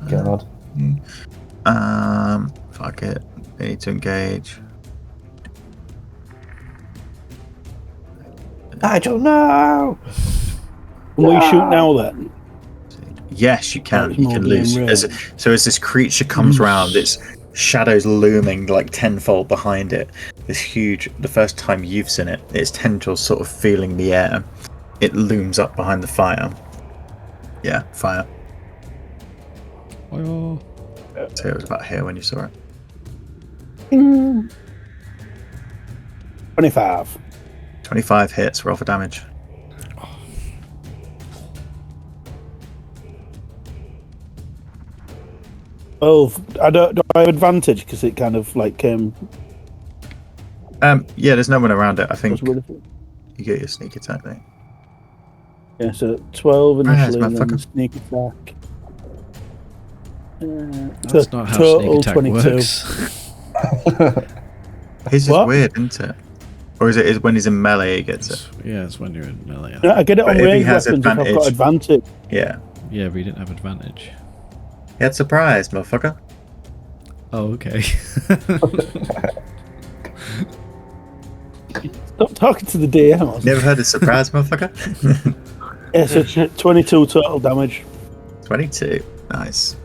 Speaker 3: God.
Speaker 1: Fuck it. They need to engage.
Speaker 3: Nigel, no!
Speaker 5: Can we shoot now then?
Speaker 1: Yes, you can.
Speaker 5: That was
Speaker 1: You
Speaker 5: more
Speaker 1: can
Speaker 5: than
Speaker 1: lose.
Speaker 5: real.
Speaker 1: As this creature comes round, its shadows looming like tenfold behind it. This huge. The first time you've seen it, its tendrils sort of feeling the air. It looms up behind the fire. Yeah, fire.
Speaker 2: Oh.
Speaker 1: So it was about here when you saw it.
Speaker 5: 25.
Speaker 1: 25 hits. Roll for damage.
Speaker 5: Well, do I have advantage because it kind of like came.
Speaker 1: Yeah, there's no one around it. I think
Speaker 5: Was
Speaker 1: you get your sneak attack there.
Speaker 5: yeah, so 12 initially, and then
Speaker 1: motherfucker.
Speaker 5: sneak attack.
Speaker 2: That's
Speaker 5: So
Speaker 2: not how
Speaker 5: total
Speaker 2: sneak attack
Speaker 5: 22.
Speaker 2: works.
Speaker 1: His is
Speaker 5: What?
Speaker 1: weird, isn't it? Or is it when he's in melee he gets it?
Speaker 2: Yeah, it's when you're in melee.
Speaker 5: Yeah, I get it
Speaker 1: But
Speaker 5: on
Speaker 1: if he
Speaker 5: range
Speaker 1: has
Speaker 5: weapons if I've got advantage.
Speaker 1: Yeah.
Speaker 2: Yeah, but you didn't have advantage.
Speaker 1: He had surprise, motherfucker.
Speaker 2: Oh, okay.
Speaker 5: Stop talking to the DM.
Speaker 1: Never heard of surprise, motherfucker?
Speaker 5: Yeah, so 22 total damage.
Speaker 1: 22. Nice.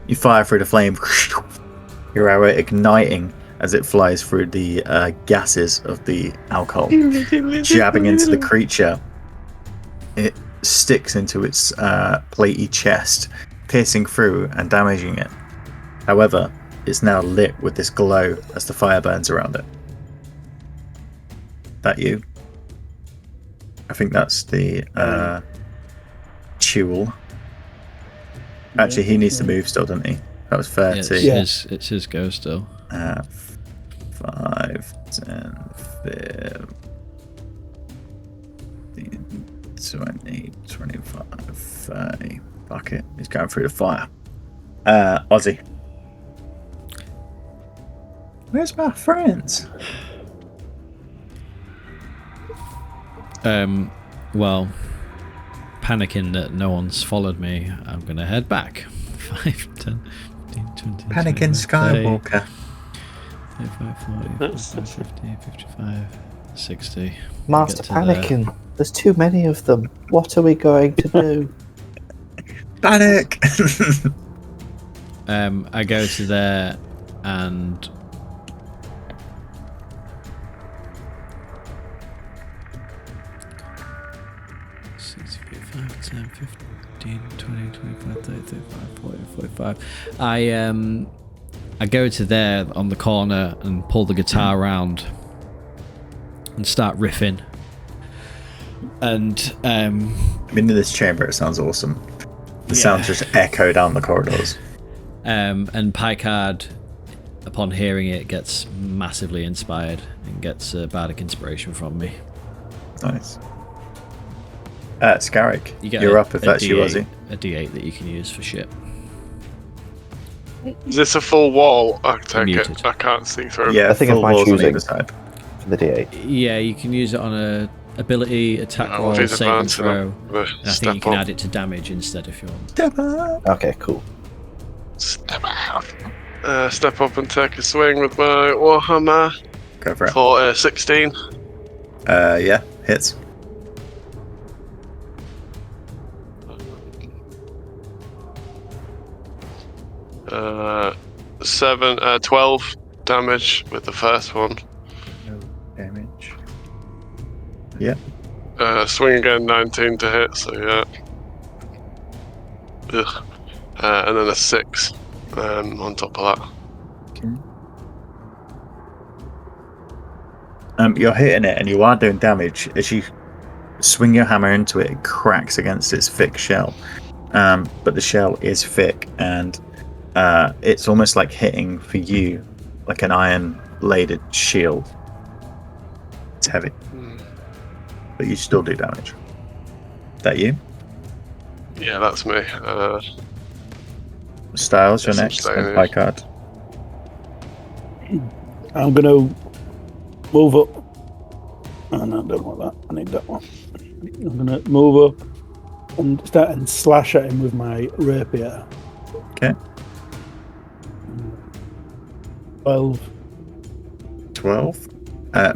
Speaker 1: You fire through the flame. Your arrow igniting as it flies through the gases of the alcohol, jabbing into the creature. It sticks into its platy chest, piercing through and damaging it. However, it's now lit with this glow as the fire burns around it. That you? I think that's the Chewel. Actually, he needs to move still, doesn't he? That was 30.
Speaker 2: Yeah, it's his go still.
Speaker 1: 5, 10, 15, 20, 25, 30. Fuck it. He's going through the fire. Ozzy. Where's my friends?
Speaker 2: Well, panicking that no one's followed me, I'm going to head back. 5, 10, 15, 20,
Speaker 1: Panicking Skywalker.
Speaker 2: 35, 40, 50, 55, 60.
Speaker 3: Master Panicking. There's too many of them. What are we going to do?
Speaker 1: Panic!
Speaker 2: I go to there and $10, 15, 20, 25, 30, 35, 40, 45. I go to there on the corner and pull the guitar around and start riffing. And
Speaker 1: I'm in this chamber. It sounds awesome. The sounds just echo down the corridors.
Speaker 2: And Picard, upon hearing it, gets massively inspired and gets bardic inspiration from me.
Speaker 1: Nice. Scarrick, you're
Speaker 2: a,
Speaker 1: up if that's you, Ozzy.
Speaker 2: A D8 that you can use for shit.
Speaker 4: Is this a full wall? I take
Speaker 2: Muted.
Speaker 4: it. I can't see through.
Speaker 1: Yeah,
Speaker 3: I think
Speaker 1: full
Speaker 3: it's my
Speaker 1: walls on
Speaker 3: choosing.
Speaker 1: either side.
Speaker 3: For the D8.
Speaker 2: Yeah, you can use it on a ability, attack roll,
Speaker 4: with
Speaker 2: saving
Speaker 4: advance
Speaker 2: throw.
Speaker 4: and
Speaker 2: And I think you can add it to damage instead if you want.
Speaker 1: Step up.
Speaker 3: Okay, cool.
Speaker 4: Step out. Step up and take a swing with my Warhammer
Speaker 1: Go for it.
Speaker 4: for 16.
Speaker 1: Yeah, hits.
Speaker 4: Uh, 12 damage with the first one.
Speaker 1: No damage. Yeah.
Speaker 4: Swing again, 19 to hit, so yeah. Ugh. And then a 6 on top of that.
Speaker 1: You're hitting it and you are doing damage. As you swing your hammer into it, it cracks against its thick shell. But the shell is thick and it's almost like hitting for you like an iron-bladed shield. It's heavy. But you still do damage. That you?
Speaker 4: Yeah, that's me.
Speaker 1: Styles, you're
Speaker 4: Yes, I'm
Speaker 1: next.
Speaker 4: staying
Speaker 1: And
Speaker 4: here.
Speaker 1: Picard.
Speaker 5: I'm going to move up. Oh, no, I don't want that. I need that one. I'm going to move up and start and slash at him with my rapier.
Speaker 1: Okay. 12.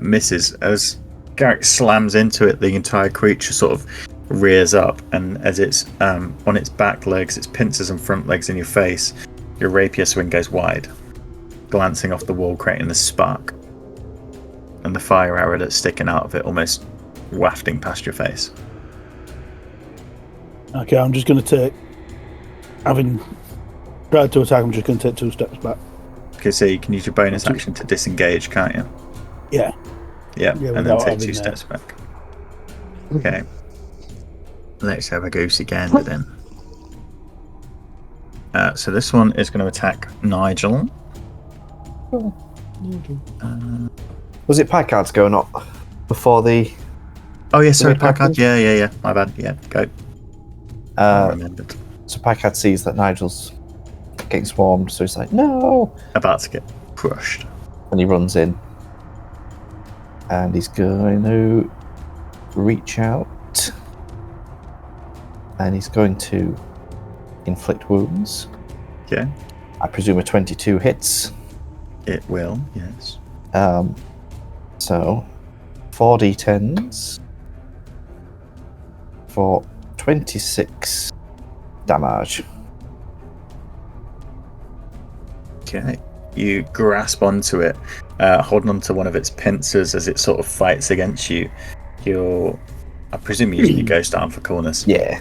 Speaker 1: Misses. As Garrick slams into it, the entire creature sort of rears up, and as it's on its back legs, its pincers and front legs in your face, your rapier swing goes wide, glancing off the wall, creating a spark, and the fire arrow that's sticking out of it almost wafting past your face.
Speaker 5: Okay, I'm just going to take... Having tried to attack, I'm just going to take 2 steps back.
Speaker 1: Okay, so you can use your bonus action to disengage, can't you?
Speaker 5: Yeah.
Speaker 1: Yeah, and then
Speaker 5: without
Speaker 1: take 2
Speaker 5: having
Speaker 1: steps back. Okay. Let's have a goosey gander then. So this one is going to attack Nigel.
Speaker 3: Was it Picard's going up before the...
Speaker 1: Oh yeah, sorry,
Speaker 3: it happen?
Speaker 1: Picard. Yeah. My bad. Yeah, go. I remembered.
Speaker 3: So Picard sees that Nigel's getting swarmed, so he's like, no!
Speaker 1: About to get crushed.
Speaker 3: And he runs in. And he's going to reach out. And he's going to inflict wounds.
Speaker 1: Okay.
Speaker 3: I presume a 22 hits.
Speaker 1: It will, yes.
Speaker 3: So 4d10s for 26 damage.
Speaker 1: Okay. You grasp onto it, holding onto one of its pincers as it sort of fights against you. I presume you're using your ghost arm for coolness.
Speaker 3: Yeah.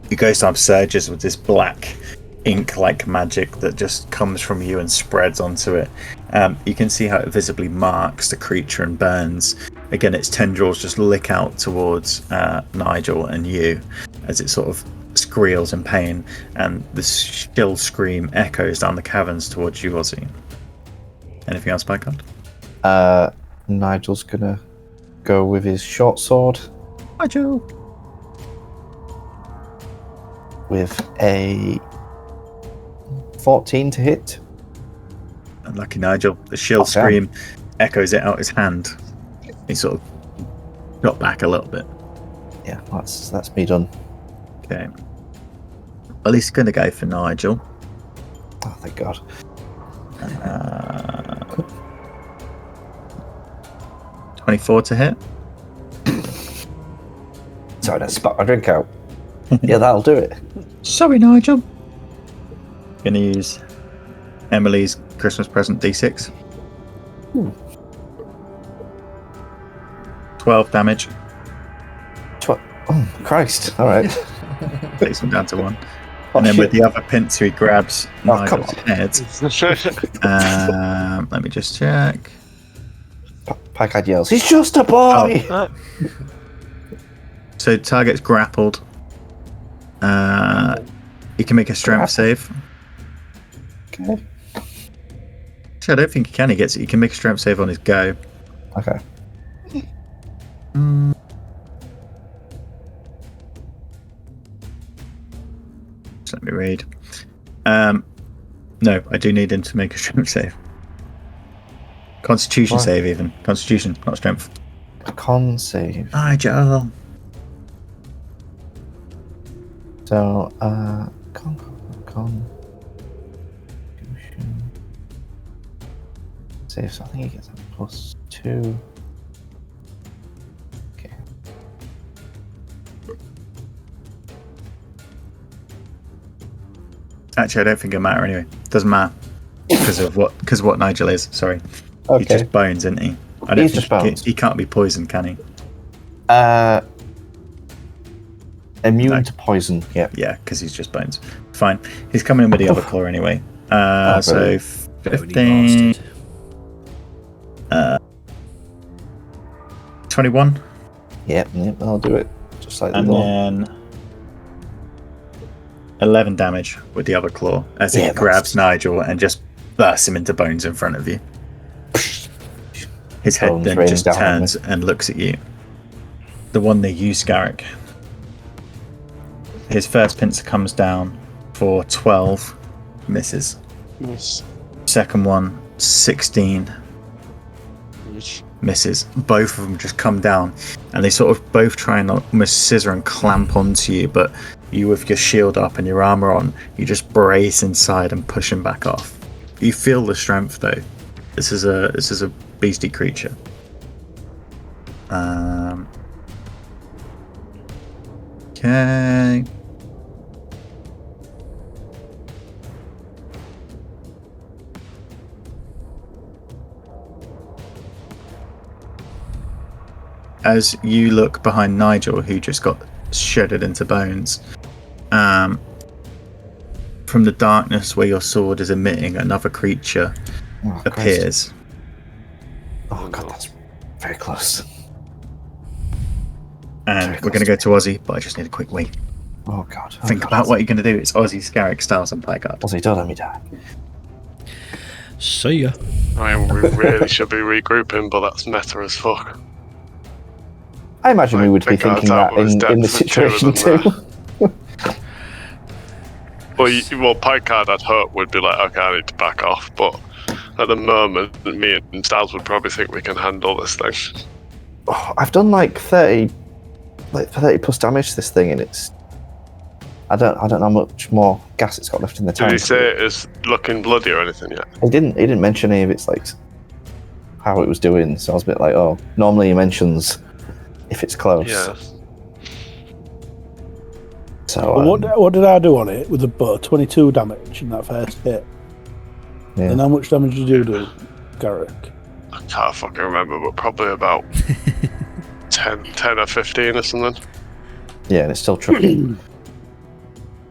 Speaker 1: Your ghost arm surges with this black ink-like magic that just comes from you and spreads onto it. You can see how it visibly marks the creature and burns. Again, its tendrils just lick out towards Nigel and you as it sort of squeals in pain, and the shrill scream echoes down the caverns towards you, Ozzy. Anything else, Bygard?
Speaker 3: Nigel's gonna go with his short sword.
Speaker 1: Nigel!
Speaker 3: With a 14 to hit.
Speaker 1: Unlucky Nigel. The shrill scream echoes it out his hand. He sort of got back a little bit.
Speaker 3: Yeah, that's me done.
Speaker 1: Okay. Well, he's going to go for Nigel.
Speaker 3: Oh, thank God.
Speaker 1: 24 to hit.
Speaker 3: Sorry, I spat my drink out. Yeah, that'll do it.
Speaker 1: Sorry, Nigel. Going to use Emily's Christmas present D6. 12 damage.
Speaker 3: Oh, Christ. All right.
Speaker 1: Takes him down to 1. And then with the other pincer, he grabs Nigel's head. Let me just check.
Speaker 3: Pikehead yells, "He's just a boy!"
Speaker 1: Oh. So target's grappled. He can make a strength save.
Speaker 3: Okay.
Speaker 1: Actually, I don't think he can. He can make a strength save on his go.
Speaker 3: Okay.
Speaker 1: So let me read. No, I do need him to make a strength save. Constitution save, even. Constitution, not strength.
Speaker 3: Con save.
Speaker 1: Nigel.
Speaker 3: So, con. Save, so I think he gets a +2. Okay.
Speaker 1: Actually, I don't think it'll matter anyway. Doesn't matter. Because of what Nigel is, sorry.
Speaker 3: Okay.
Speaker 1: He's just bones, isn't he?
Speaker 3: He's just bones.
Speaker 1: He can't be poisoned, can he?
Speaker 3: Immune to poison, yeah.
Speaker 1: Yeah, because he's just bones. Fine. He's coming in with the other claw anyway. So 15. 21.
Speaker 3: Yep, I'll do it. Just like
Speaker 1: and
Speaker 3: the
Speaker 1: then 11 damage with the other claw as he grabs Nigel and just bursts him into bones in front of you. His head then just turns and looks at you. The one near you, Scarrick. His first pincer comes down for 12, misses.
Speaker 4: Yes.
Speaker 1: Second one, 16, misses. Both of them just come down and they sort of both try and almost scissor and clamp onto you, but you, with your shield up and your armor on, you just brace inside and push him back off. You feel the strength though. This is a beastly creature. Okay. As you look behind Nigel, who just got shredded into bones, from the darkness where your sword is emitting, another creature appears.
Speaker 3: Oh God, that's very close.
Speaker 1: And we're going to go to Ozzy, but I just need a quick wait.
Speaker 3: Oh God.
Speaker 1: Think about what you're going to do. It's Ozzy, Scarrick, Styles, and Pygard.
Speaker 3: Ozzy, don't let me die.
Speaker 2: See ya.
Speaker 4: I mean, we really should be regrouping, but that's meta as fuck.
Speaker 3: I imagine we would be thinking that in the situation too.
Speaker 4: Well, Picard, I'd hope, would be like, okay, I need to back off, but at the moment, me and Styles would probably think we can handle this thing.
Speaker 3: Oh, I've done like 30 plus damage to this thing, and it's I don't know how much more gas it's got left in the tank.
Speaker 4: Did he say it's looking bloody or anything yet?
Speaker 3: He didn't mention any of its like how it was doing, so I was a bit like, oh, normally he mentions if it's close.
Speaker 4: Yeah.
Speaker 3: So
Speaker 5: what did I do on it with the bow? 22 damage in that first hit.
Speaker 3: Yeah.
Speaker 5: And how much damage did you do, Garrick?
Speaker 4: I can't fucking remember, but probably about 10 or 15 or something.
Speaker 3: Yeah, and it's still tricky.
Speaker 5: You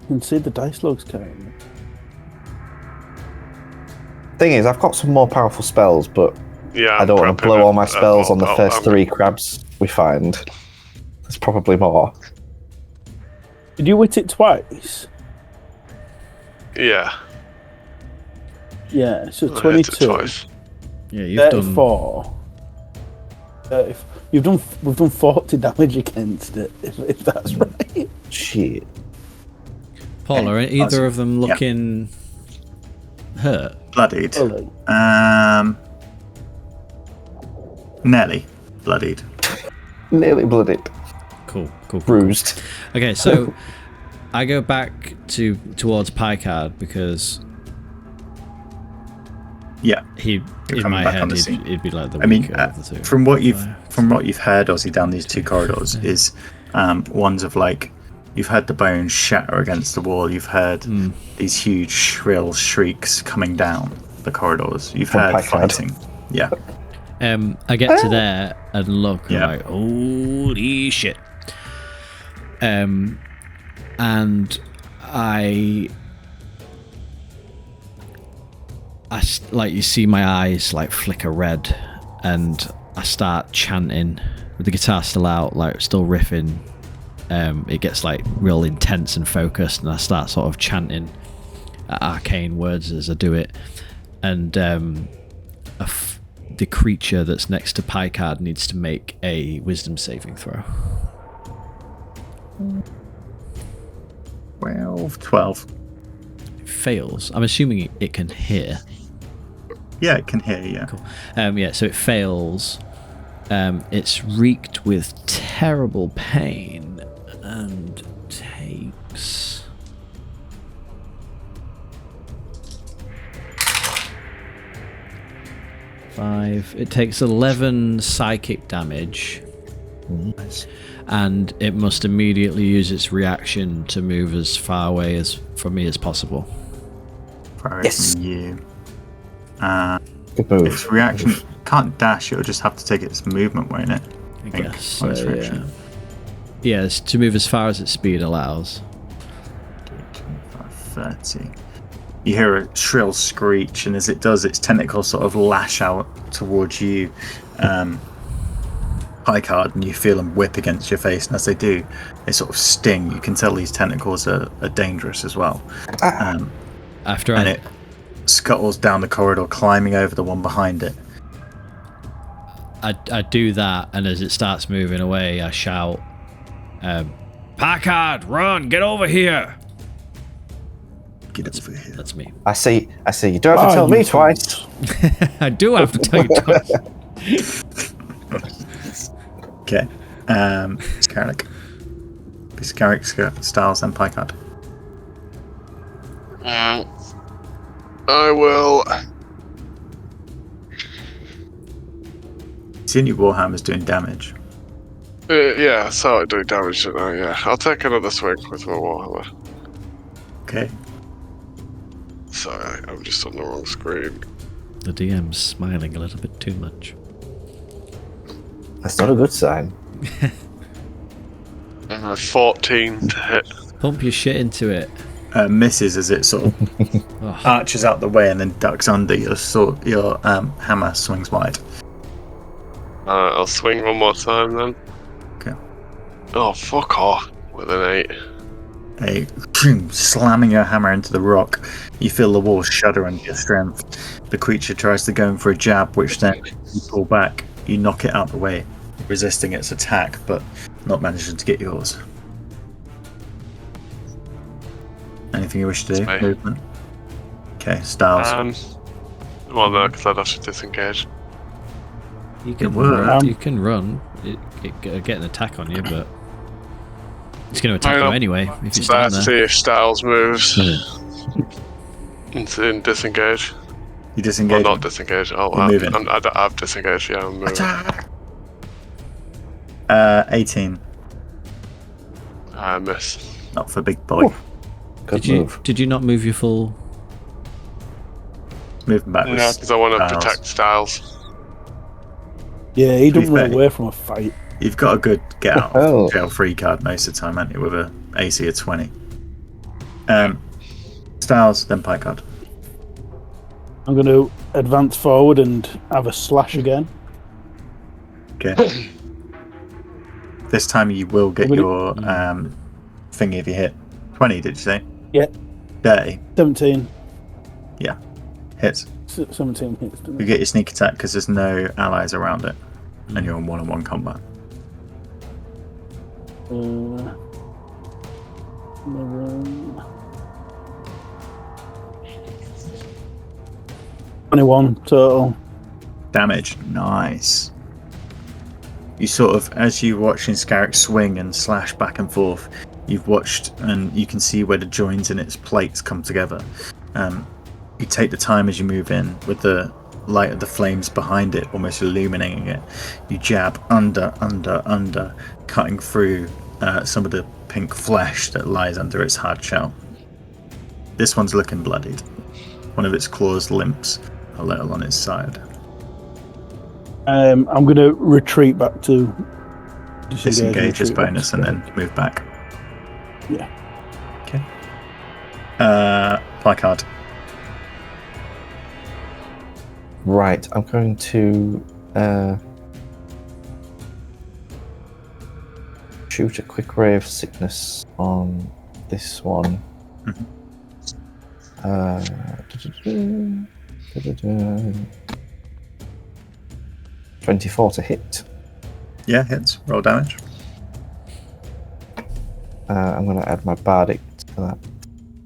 Speaker 5: can see the dice logs carrying.
Speaker 3: Thing is, I've got some more powerful spells, but
Speaker 4: Yeah,
Speaker 3: I don't want to blow all my spells on the first
Speaker 4: I'm-
Speaker 3: 3 crabs we find. There's probably more.
Speaker 5: Did you hit it twice?
Speaker 4: Yeah.
Speaker 5: Yeah, so
Speaker 4: I hit it
Speaker 5: 22.
Speaker 4: twice.
Speaker 2: Yeah, you've
Speaker 5: 34. We've done 40 damage against it, if that's right.
Speaker 3: Shit.
Speaker 2: Paul, are either of them looking hurt?
Speaker 1: Bloodied.
Speaker 5: Really?
Speaker 1: Nearly bloodied.
Speaker 3: Nearly blooded.
Speaker 2: Cool.
Speaker 3: Bruised.
Speaker 2: Okay, so I go back towards Picard because
Speaker 1: Yeah.
Speaker 2: in
Speaker 1: coming
Speaker 2: my
Speaker 1: back on
Speaker 2: head
Speaker 1: the scene.
Speaker 2: he'd be like the
Speaker 1: I mean,
Speaker 2: weaker of the two.
Speaker 1: from what you've heard, Ozzy, down these two corridors is ones of like you've heard the bones shatter against the wall. You've heard these huge shrill shrieks coming down the corridors. You've heard
Speaker 3: Picard.
Speaker 1: fighting. Yeah.
Speaker 2: I get to there and look
Speaker 1: Yeah.
Speaker 2: like, holy shit. And I like, you see my eyes like flicker red, and I start chanting with the guitar still out, like still riffing. It gets like real intense and focused, and I start sort of chanting arcane words as I do it. And the creature that's next to Picard needs to make a wisdom saving throw.
Speaker 1: 12.
Speaker 2: It fails. I'm assuming it can hear.
Speaker 1: Yeah, it can hear you. Yeah.
Speaker 2: Cool. Yeah, so it fails. It's reeked with terrible pain and takes... It takes 11 psychic damage.
Speaker 1: Nice.
Speaker 2: And it must immediately use its reaction to move as far away from me as possible.
Speaker 1: Far
Speaker 3: Yes.
Speaker 1: from you.
Speaker 3: Good move.
Speaker 1: Its reaction can't dash. It'll just have to take its movement, won't it?
Speaker 2: I
Speaker 1: think,
Speaker 2: guess.
Speaker 1: on its
Speaker 2: Yeah.
Speaker 1: reaction.
Speaker 2: Yeah, it's to move as far as its speed allows.
Speaker 1: 25, 30. You hear a shrill screech, and as it does, its tentacles sort of lash out towards you, Picard, and you feel them whip against your face. And as they do, they sort of sting. You can tell these tentacles are dangerous as well.
Speaker 2: After
Speaker 1: And it scuttles down the corridor, climbing over the one behind it.
Speaker 2: I do that, and as it starts moving away, I shout, Picard, run, get over here!
Speaker 1: Get over here.
Speaker 2: That's me.
Speaker 3: I see. You don't have to tell me twice.
Speaker 2: I do have to tell you twice.
Speaker 1: Okay. Scarrick. Scarrick, Styles, and Picard.
Speaker 4: I will.
Speaker 1: Seeing your Warhammer's doing damage.
Speaker 4: Yeah, I saw it doing damage, didn't I? Yeah, I'll take another swing with my Warhammer.
Speaker 1: Okay.
Speaker 4: Sorry, I'm just on the wrong screen.
Speaker 2: The DM's smiling a little bit too much.
Speaker 3: That's not a good sign.
Speaker 4: 14 to hit.
Speaker 2: Pump your shit into it.
Speaker 1: Misses as it sort of arches out the way and then ducks under. Your hammer swings wide.
Speaker 4: I'll swing one more time then.
Speaker 1: Okay.
Speaker 4: Oh, fuck off with an 8.
Speaker 1: Slamming your hammer into the rock, you feel the wall shudder under your strength. The creature tries to go in for a jab, which then you pull back. You knock it out the way, resisting its attack, but not managing to get yours. Anything you wish to do?
Speaker 4: Sorry.
Speaker 1: Movement? Okay, Styles.
Speaker 4: Well, no, because I'd have to disengage.
Speaker 2: You can
Speaker 1: work.
Speaker 2: run. You can run. It get an attack on you, but it's going to attack you anyway if you stand
Speaker 4: Let's
Speaker 2: there.
Speaker 4: see if Styles moves. In disengage.
Speaker 1: You disengage.
Speaker 4: Well, not disengage.
Speaker 1: You're moving.
Speaker 4: I've disengaged, yeah, I'm moving.
Speaker 1: Attack! 18.
Speaker 4: I miss.
Speaker 1: Not for big boy.
Speaker 3: Ooh. Good move.
Speaker 2: Did you not move your full?
Speaker 1: Moving backwards.
Speaker 4: No, because I want to
Speaker 1: Styles.
Speaker 4: protect Styles.
Speaker 5: Yeah, he
Speaker 1: To be
Speaker 5: doesn't run
Speaker 1: fair.
Speaker 5: away from a fight.
Speaker 1: You've got a good get out
Speaker 3: Oh.
Speaker 1: of jail free card most of the time, haven't you, with a AC of 20. Styles, then Picard.
Speaker 5: I'm going to advance forward and have a slash again.
Speaker 1: Okay. This time you will get your thingy have you hit? 20, did you say?
Speaker 5: Yeah.
Speaker 1: Dirty.
Speaker 5: 17.
Speaker 1: Yeah. Hits.
Speaker 5: 17 hits.
Speaker 1: You get your sneak attack because there's no allies around it, and you're in one-on-one combat.
Speaker 5: 21 total.
Speaker 1: Damage. Nice. You sort of, as you're watching Scarrick swing and slash back and forth, you've watched and you can see where the joins in its plates come together. You take the time as you move in with the light of the flames behind it almost illuminating it. You jab under, cutting through some of the pink flesh that lies under its hard shell. This one's looking bloodied. One of its claws limps a little on its side.
Speaker 5: I'm going to retreat back to
Speaker 1: disengage as bonus and then move back.
Speaker 5: Yeah.
Speaker 1: Okay. Placard.
Speaker 3: Right, I'm going to shoot a quick ray of sickness on this one. 24 to hit.
Speaker 1: Yeah, hits. Roll damage.
Speaker 3: I'm going to add my bardic to that.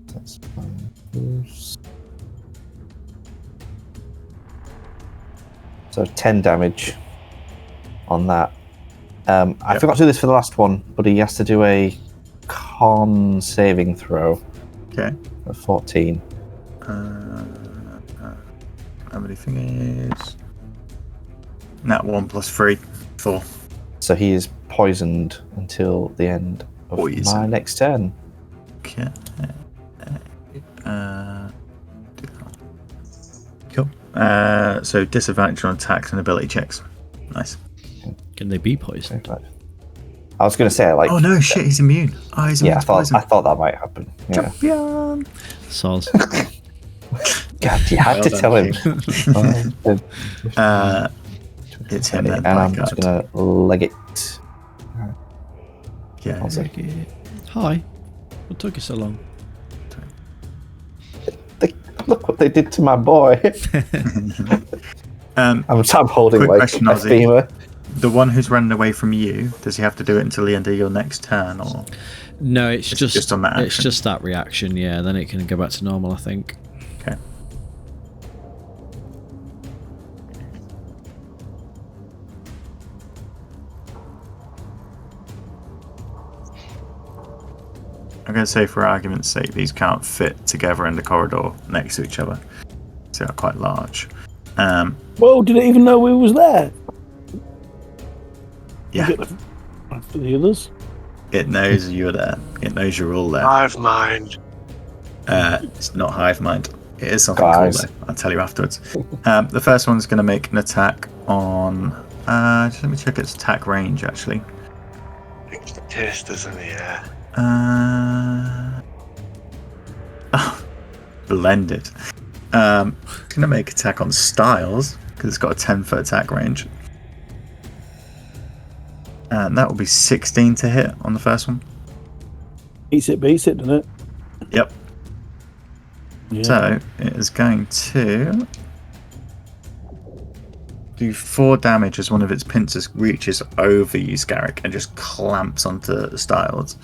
Speaker 3: That's fine. So 10 damage on that. I forgot to do this for the last one, but he has to do a con saving throw.
Speaker 1: Okay.
Speaker 3: Of 14.
Speaker 1: Everything is nat 1 plus 3, 4.
Speaker 3: So he is poisoned until the end of my next turn.
Speaker 1: Okay. Cool. So disadvantage on attacks and ability checks. Nice.
Speaker 2: Can they be poisoned?
Speaker 3: I was going to say, like...
Speaker 1: Oh no, shit, he's immune. Oh, he's immune
Speaker 3: I
Speaker 1: to poison.
Speaker 3: thought that might happen. Yeah.
Speaker 1: Champion!
Speaker 2: Soz.
Speaker 3: God, you had to tell him.
Speaker 1: It's him then.
Speaker 3: And I'm just going to leg it.
Speaker 1: Yeah.
Speaker 2: Hi. What took you so long?
Speaker 3: Look what they did to my boy. I'm holding
Speaker 1: quick
Speaker 3: like
Speaker 1: question,
Speaker 3: a beamer.
Speaker 1: The one who's running away from you, does he have to do it until the end of your next turn, or?
Speaker 2: No, it's just
Speaker 1: on that action?
Speaker 2: It's just that reaction. Yeah, then it can go back to normal, I think.
Speaker 1: Okay. I'm going to say, for argument's sake, these can't fit together in the corridor next to each other. So they're quite large.
Speaker 5: Well, did it even know we was there?
Speaker 1: Yeah.
Speaker 5: For the others?
Speaker 1: It knows you're there. It knows you're all there.
Speaker 4: Hive mind.
Speaker 1: It's not hive mind. It is something cool, though. I'll tell you afterwards. The first one's going to make an attack on... just let me check its attack range, actually.
Speaker 4: It's the tasters in the air.
Speaker 1: Blended. Going to make attack on Styles, because it's got a 10-foot attack range. And that will be 16 to hit on the first one.
Speaker 5: Beats it, doesn't it?
Speaker 1: Yep. Yeah. So it is going to do 4 damage as one of its pincers reaches over you, Scarrick, and just clamps onto Styles.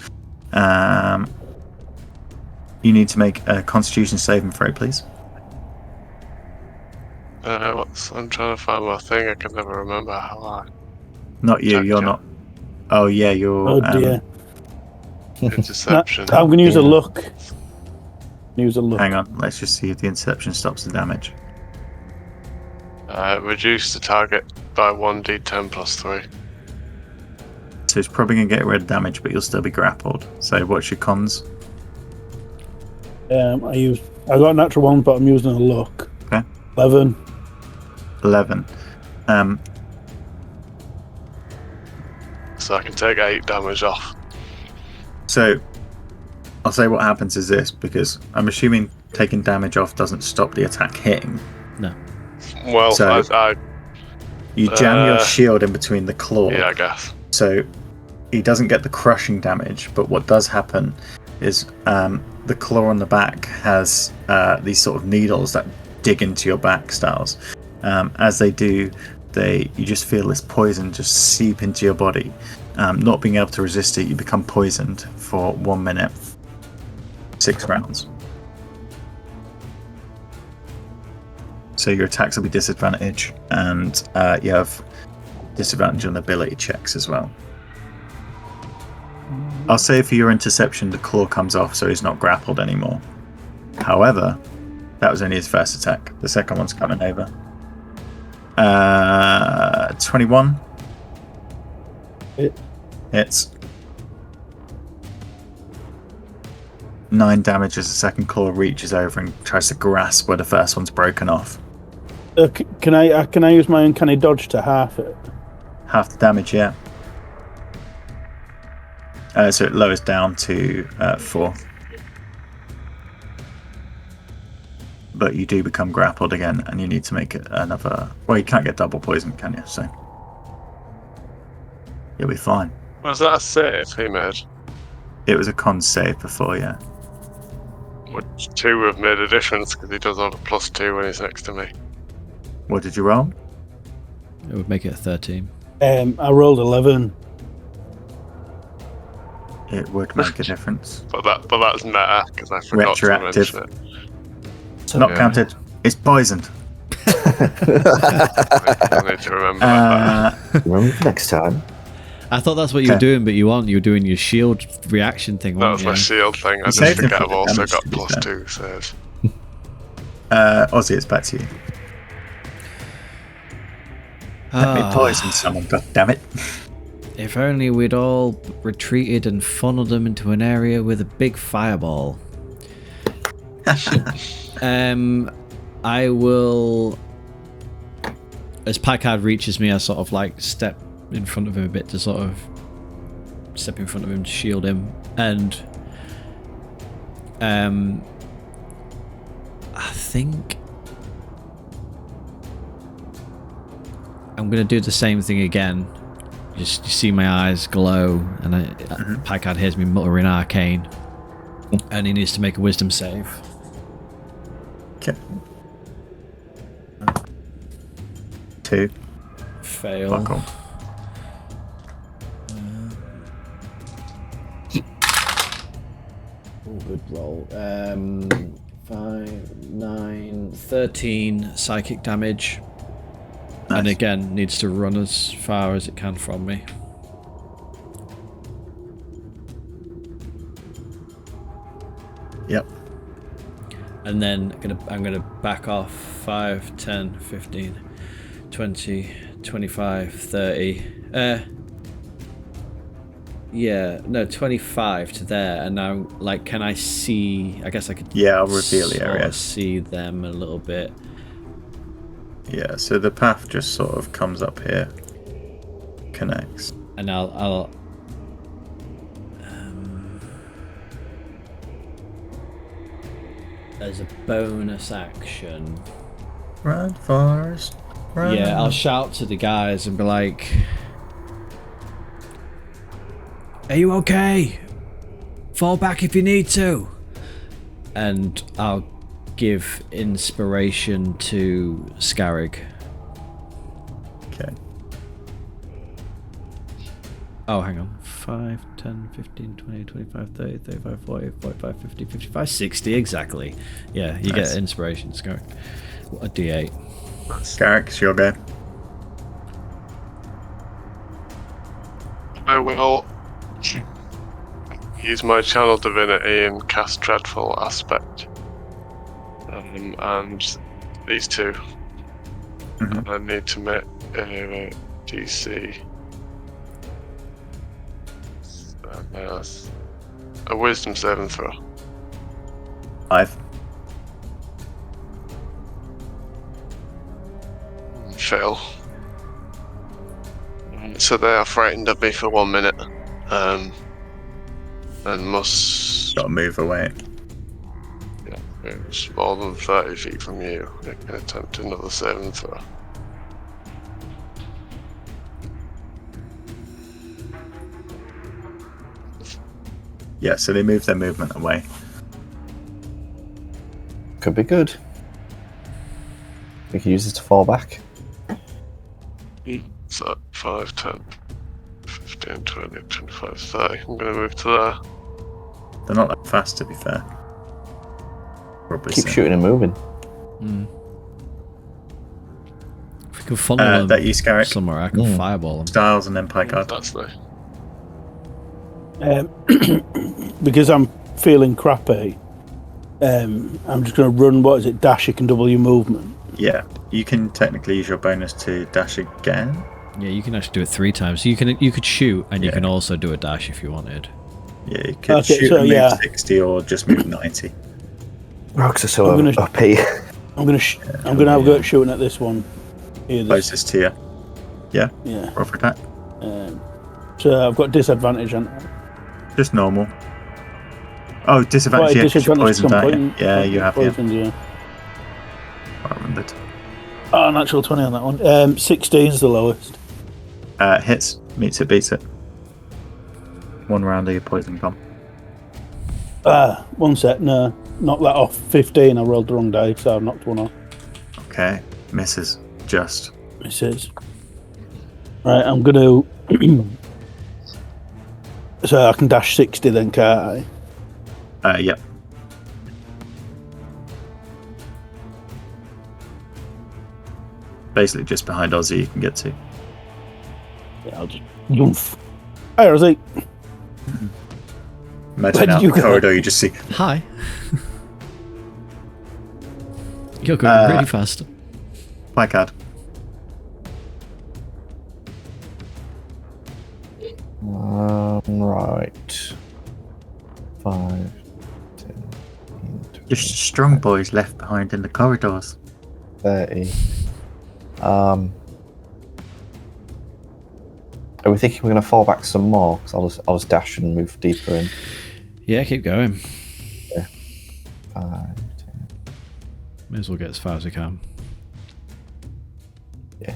Speaker 1: You need to make a Constitution saving throw, please.
Speaker 4: I'm trying to find my thing. I can never remember how I.
Speaker 1: Not you. You're not. Oh yeah, you're.
Speaker 5: Oh dear.
Speaker 4: Interception.
Speaker 5: I'm going to use a look.
Speaker 1: Hang on. Let's just see if the interception stops the damage.
Speaker 4: Reduce the target by 1d10 plus 3.
Speaker 1: So it's probably going to get rid of damage, but you'll still be grappled. So what's your cons?
Speaker 5: I got a natural 1, but I'm using a look.
Speaker 1: Okay.
Speaker 5: 11.
Speaker 4: So I can take 8 damage off.
Speaker 1: So I'll say what happens is this, because I'm assuming taking damage off doesn't stop the attack hitting.
Speaker 2: No.
Speaker 4: Well,
Speaker 1: so
Speaker 4: I
Speaker 1: you jam your shield in between the claw.
Speaker 4: Yeah, I guess.
Speaker 1: So he doesn't get the crushing damage, but what does happen is the claw on the back has these sort of needles that dig into your back, Styles. As they do, you just feel this poison just seep into your body. Not being able to resist it, you become poisoned for 1 minute. 6 rounds. So your attacks will be disadvantaged, and you have disadvantage on ability checks as well. I'll say for your interception, the claw comes off, so he's not grappled anymore. However, that was only his first attack. The second one's coming over. 21. Hits. 9 damage as the second claw reaches over and tries to grasp where the first one's broken off.
Speaker 5: Can I use my uncanny dodge to half it?
Speaker 1: Half the damage, yeah. So it lowers down to 4. But you do become grappled again, and you need to make it another... Well, you can't get double poison, can you? So you'll be fine.
Speaker 4: Was that a save he made?
Speaker 1: It was a con save before, yeah.
Speaker 4: Which 2 have made a difference, because he does have a +2 when he's next to me.
Speaker 1: What did you roll?
Speaker 2: It would make it a 13.
Speaker 5: I rolled 11.
Speaker 1: It would make a difference.
Speaker 4: But that's meta, because I forgot
Speaker 1: Retroactive.
Speaker 4: to mention it.
Speaker 1: It's not counted. It's poisoned.
Speaker 4: I need to remember that.
Speaker 6: Remember for next time.
Speaker 2: I thought that's what you were doing, but you weren't. You were doing your shield reaction thing,
Speaker 4: That was
Speaker 2: weren't
Speaker 4: my
Speaker 2: you?
Speaker 4: shield thing. I just
Speaker 1: saved
Speaker 4: forget
Speaker 1: him
Speaker 4: I've
Speaker 1: for the
Speaker 4: also
Speaker 1: damage,
Speaker 4: got
Speaker 1: to be fair.
Speaker 4: +2 saves.
Speaker 1: Ozzy, it's back to you. Let me poison someone, goddammit.
Speaker 2: If only we'd all retreated and funneled them into an area with a big fireball. I will... As Packard reaches me, I sort of like step in front of him a bit to sort of step in front of him to shield him, and I think I'm gonna do the same thing again. Just you see my eyes glow, and Packard hears me muttering arcane, and he needs to make a wisdom save.
Speaker 1: Okay. 2.
Speaker 2: Fail.
Speaker 1: Buckle.
Speaker 2: Good roll. 5, 9, 13 psychic damage.
Speaker 1: Nice.
Speaker 2: And again, needs to run as far as it can from me.
Speaker 1: Yep.
Speaker 2: And then I'm gonna back off 5, 10, 15, 20, 25, 30. 25 to there, and now, like, can I see? I guess I could.
Speaker 1: Yeah, I'll reveal the
Speaker 2: sort
Speaker 1: area.
Speaker 2: of see them a little bit.
Speaker 1: Yeah, so the path just sort of comes up here, connects.
Speaker 2: And I'll as a bonus action.
Speaker 1: Run, Forrest. Run.
Speaker 2: Yeah, I'll shout to the guys and be like, "Are you okay? Fall back if you need to." And I'll give inspiration to Scarrig.
Speaker 1: Okay.
Speaker 2: Oh, hang on. 5, 10, 15, 20, 25, 30, 35, 40, 45, 50, 55, 60, exactly. Yeah, you
Speaker 1: Nice.
Speaker 2: get inspiration, Scarrig. A D8.
Speaker 1: Garrick, it's your go.
Speaker 4: I will use my channel divinity and cast Dreadful Aspect. And these two.
Speaker 1: Mhm.
Speaker 4: I need to make a DC. A wisdom saving throw.
Speaker 1: 5.
Speaker 4: Fail. So they are frightened of me for 1 minute. And must.
Speaker 1: Gotta move away.
Speaker 4: It's more than 30 feet from you. They can attempt another saving throw.
Speaker 1: Yeah, so they move their movement away.
Speaker 3: Could be good. We can use this to fall back.
Speaker 4: So 5, 10, 15, 20, 25, 30. I'm going to move to there.
Speaker 1: They're not that fast, to be fair. Probably
Speaker 3: Keep
Speaker 1: so.
Speaker 3: shooting and moving.
Speaker 2: If we could funnel them
Speaker 1: that you, Scarrick?
Speaker 2: somewhere, I could fireball them.
Speaker 1: Styles and then Picard.
Speaker 4: That's nice.
Speaker 5: Because I'm feeling crappy, I'm just going to run, what is it, dash, you can double your movement.
Speaker 1: Yeah, you can technically use your bonus to dash again.
Speaker 2: Yeah, you can actually do it 3 times. You could shoot, and you can also do a dash if you wanted.
Speaker 1: Yeah, you could shoot and move 60 or just move 90.
Speaker 3: Rocks are so
Speaker 5: I'm
Speaker 3: OP.
Speaker 5: I'm going to have a go at shooting at this one. Here,
Speaker 1: Closest to you. Yeah.
Speaker 5: Yeah.
Speaker 1: Roll for attack.
Speaker 5: So I've got disadvantage on.
Speaker 1: Just normal. Oh, disadvantage. Yeah,
Speaker 5: disadvantage
Speaker 1: poison, don't you? Yeah, you have.
Speaker 5: Poisoned, yeah.
Speaker 1: I remembered.
Speaker 5: Oh, natural 20 on that one. 16's the lowest.
Speaker 1: Hits, meets it, beats it. 1 round of your poison bomb.
Speaker 5: 1 sec, no. Knock that off. 15, I rolled the wrong die, so I've knocked one off.
Speaker 1: Okay, misses. Just.
Speaker 5: Misses. Right, I'm going to... So I can dash 60 then, can't I?
Speaker 1: Yep. Basically just behind Ozzy you can get to.
Speaker 5: Yeah, I'll just... Yoof. Hi, Ozzy.
Speaker 1: Imagine out the corridor you just see...
Speaker 2: Hi. You're going really fast.
Speaker 1: Placard.
Speaker 3: Right. 5, 10, 20,
Speaker 1: Just strong boys left behind in the corridors.
Speaker 3: 30. Are we thinking we're going to fall back some more? Because I'll just dash and move deeper in.
Speaker 2: Yeah, keep going.
Speaker 3: Yeah. 5, 10.
Speaker 2: May as well get as far as we can.
Speaker 3: Yeah.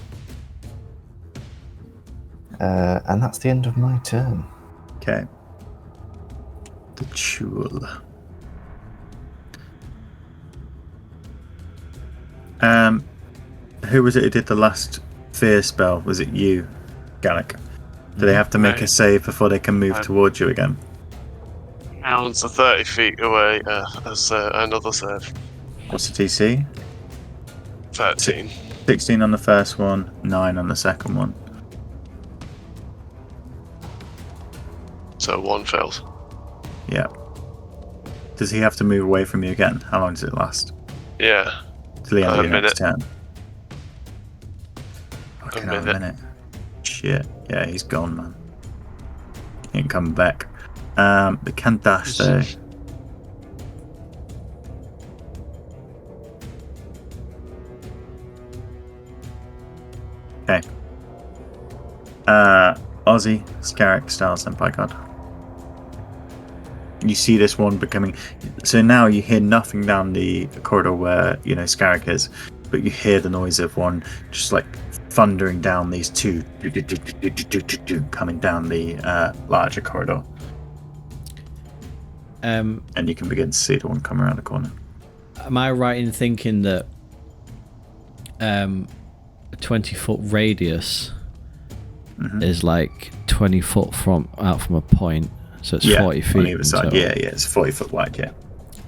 Speaker 3: And that's the end of my turn.
Speaker 1: Okay. The Chul. Who was it who did the last fear spell? Was it you, Gallic? Do they have to make a save before they can move towards you again?
Speaker 4: Hounds are 30 feet away as another save.
Speaker 1: What's the DC?
Speaker 4: 13.
Speaker 1: 16 on the first one, 9 on the second one.
Speaker 4: So 1 fails.
Speaker 1: Yeah. Does he have to move away from you again? How long does it last?
Speaker 4: Yeah.
Speaker 1: Till the end of your next
Speaker 4: minute.
Speaker 1: turn. Fucking hell, a minute. Shit. Yeah, he's gone, man. He ain't coming back. They can dash though. Okay. Ozzy, Scarrick, Styles, and Picard. You see this one becoming... So now you hear nothing down the corridor where, Scarrick is, but you hear the noise of one just like thundering down these two, coming down the larger corridor. And you can begin to see the one come around the corner.
Speaker 2: Am I right in thinking that a 20-foot radius is like 20 foot out from a point, so it's 40 feet?
Speaker 1: On either side. Yeah, it's 40 foot wide, yeah.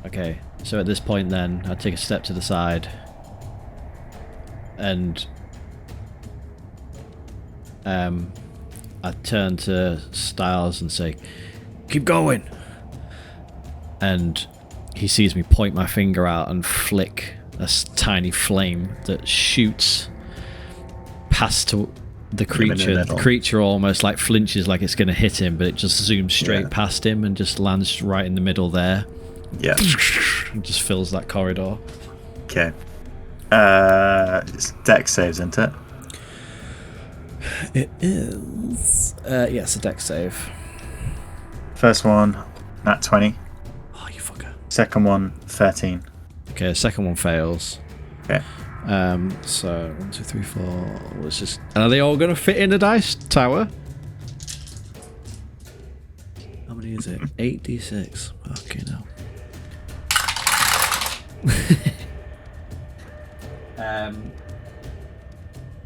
Speaker 2: Okay, so at this point then, I'd take a step to the side and I'd turn to Styles and say, "Keep going!" And he sees me point my finger out and flick a tiny flame that shoots past to the creature. The creature almost like flinches like it's going to hit him, but it just zooms straight past him and just lands right in the middle there.
Speaker 1: Yeah.
Speaker 2: And just fills that corridor.
Speaker 1: Okay. It's dex saves, isn't it?
Speaker 2: It is. Yes, a dex save.
Speaker 1: First one, nat 20.
Speaker 2: Oh, you fucker.
Speaker 1: Second one, 13.
Speaker 2: Okay, second one fails.
Speaker 1: Okay.
Speaker 2: So 1, 2, 3, 4. Let's just. And are they all going to fit in the dice tower? How many many is it? 8d6. Okay, now.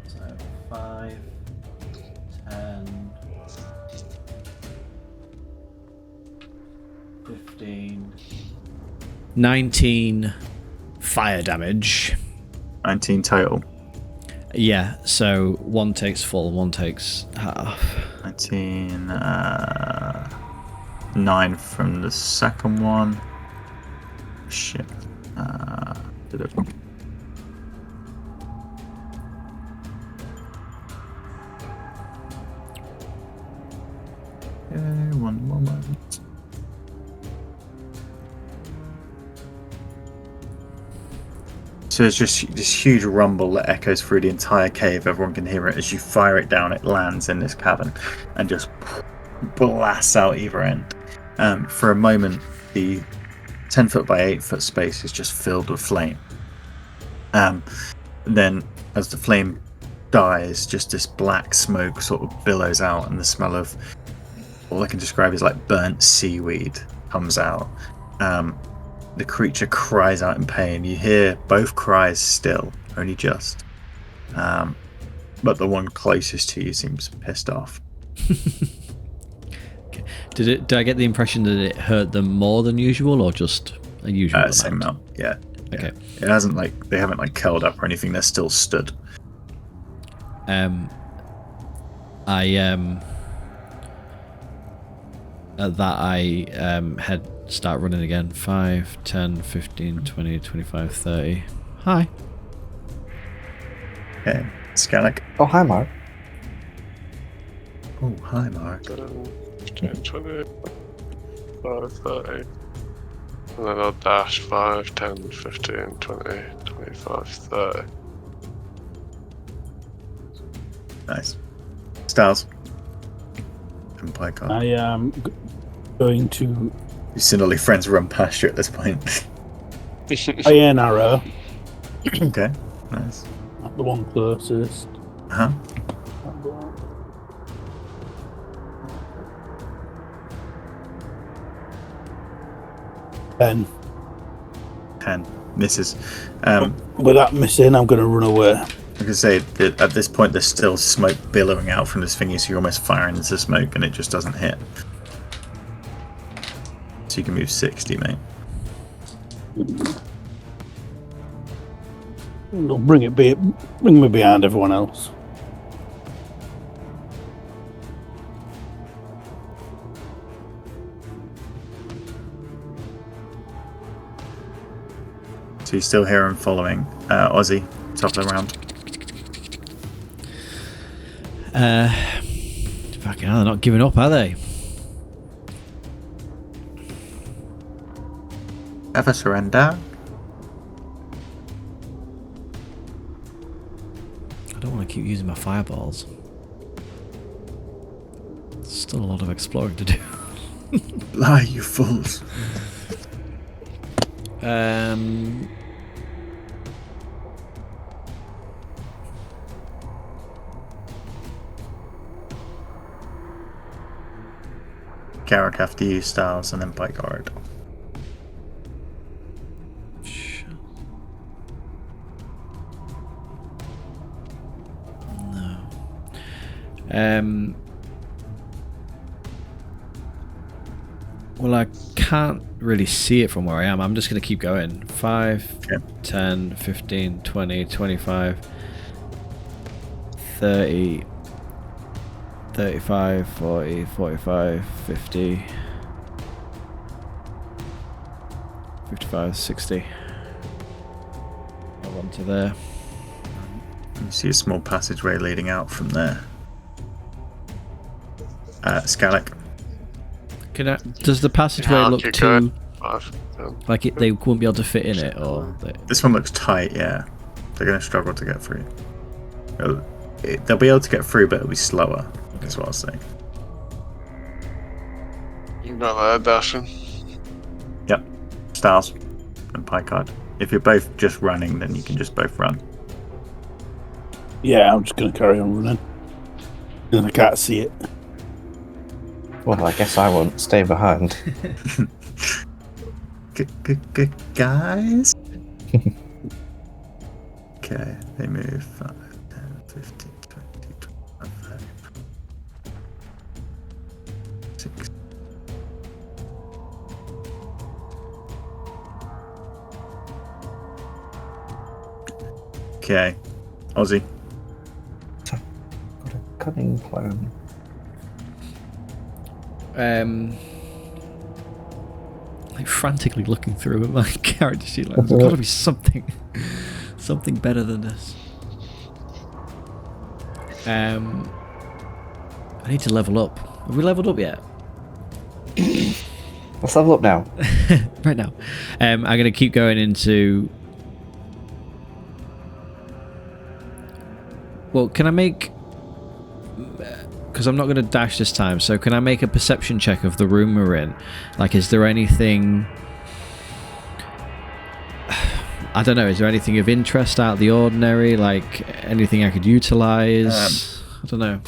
Speaker 2: So 5, 10, 15, 19 fire damage.
Speaker 1: 19 total.
Speaker 2: Yeah, so one takes full, one takes half.
Speaker 1: 19, 9 from the second one. Shit. Did it. Okay, one moment. So there's just this huge rumble that echoes through the entire cave. Everyone can hear it as you fire it down. It lands in this cavern and just blasts out either end. For a moment, the 10 foot by 8 foot space is just filled with flame. Then, as the flame dies, just this black smoke sort of billows out, and the smell of all I can describe is like burnt seaweed comes out. The creature cries out in pain. You hear both cries still, only just. But the one closest to you seems pissed off.
Speaker 2: Okay. Did I get the impression that it hurt them more than usual, or just a usual amount?
Speaker 1: Same amount, yeah.
Speaker 2: Okay.
Speaker 1: It hasn't they haven't curled up or anything. They're still stood.
Speaker 2: At that I start running again. 5, 10, 15, 20, 25, 30. Hi.
Speaker 1: Okay, Skellig.
Speaker 3: Oh, hi, Mark.
Speaker 1: Oh, hi, Mark.
Speaker 4: 15, 20, 5, 30. And then I'll dash 5, 10, 15, 20, 25, 30.
Speaker 1: Nice. Styles. And Pycon.
Speaker 5: I am going to
Speaker 1: You've seen all your friends run past you at this point.
Speaker 5: iron arrow
Speaker 1: Okay, nice.
Speaker 5: at the one closest.
Speaker 1: Uh-huh.
Speaker 5: 10.
Speaker 1: 10. Misses.
Speaker 5: With that missing, I'm going to run away.
Speaker 1: I can say that at this point there's still smoke billowing out from this thingy, so you're almost firing into smoke and it just doesn't hit. So you can move 60, mate.
Speaker 5: It'll bring me behind everyone else.
Speaker 1: So you still hear him following. Ozzy, top of the round.
Speaker 2: Fucking hell, they're not giving up, are they?
Speaker 1: Ever surrender?
Speaker 2: I don't want to keep using my fireballs. Still a lot of exploring to do.
Speaker 1: Lie, you fools. Garrick after you, Styles, and then Pygard.
Speaker 2: No. Well, I can't really see it from where I am. I'm just going to keep going. 5,
Speaker 1: Okay.
Speaker 2: 10, 15, 20, 25, 30, 35, 40, 45, 50, 55, 60. I'll run to there.
Speaker 1: You see a small passageway leading out from there. Skellig.
Speaker 2: Does the passageway
Speaker 4: I'll
Speaker 2: look
Speaker 4: keep
Speaker 2: too
Speaker 4: going. 5, 10.
Speaker 2: like they wouldn't be able to fit in it, or
Speaker 1: This one looks tight, yeah. They're going to struggle to get through. They'll be able to get through, but it'll be slower. That's what I was saying.
Speaker 4: You're not there, dashing.
Speaker 1: Yep. Styles and Picard. If you're both just running, then you can just both run.
Speaker 5: Yeah, I'm just going to carry on running. And I can't see it.
Speaker 3: Well, I guess I won't stay behind.
Speaker 1: Guys? Okay, they move 5, 10, 15, 20, 25, 6. Okay, Ozzy.
Speaker 3: Got a cunning plan.
Speaker 2: Like frantically looking through at my character sheet, like there's got to be something better than this. I need to level up. Have we leveled up yet?
Speaker 3: Let's level up now.
Speaker 2: Right now. I'm going to keep going into... Well, can I make... Because I'm not going to dash this time, so can I make a perception check of the room we're in? Like, is there anything... I don't know, is there anything of interest out of the ordinary? Like, anything I could utilise? I don't know.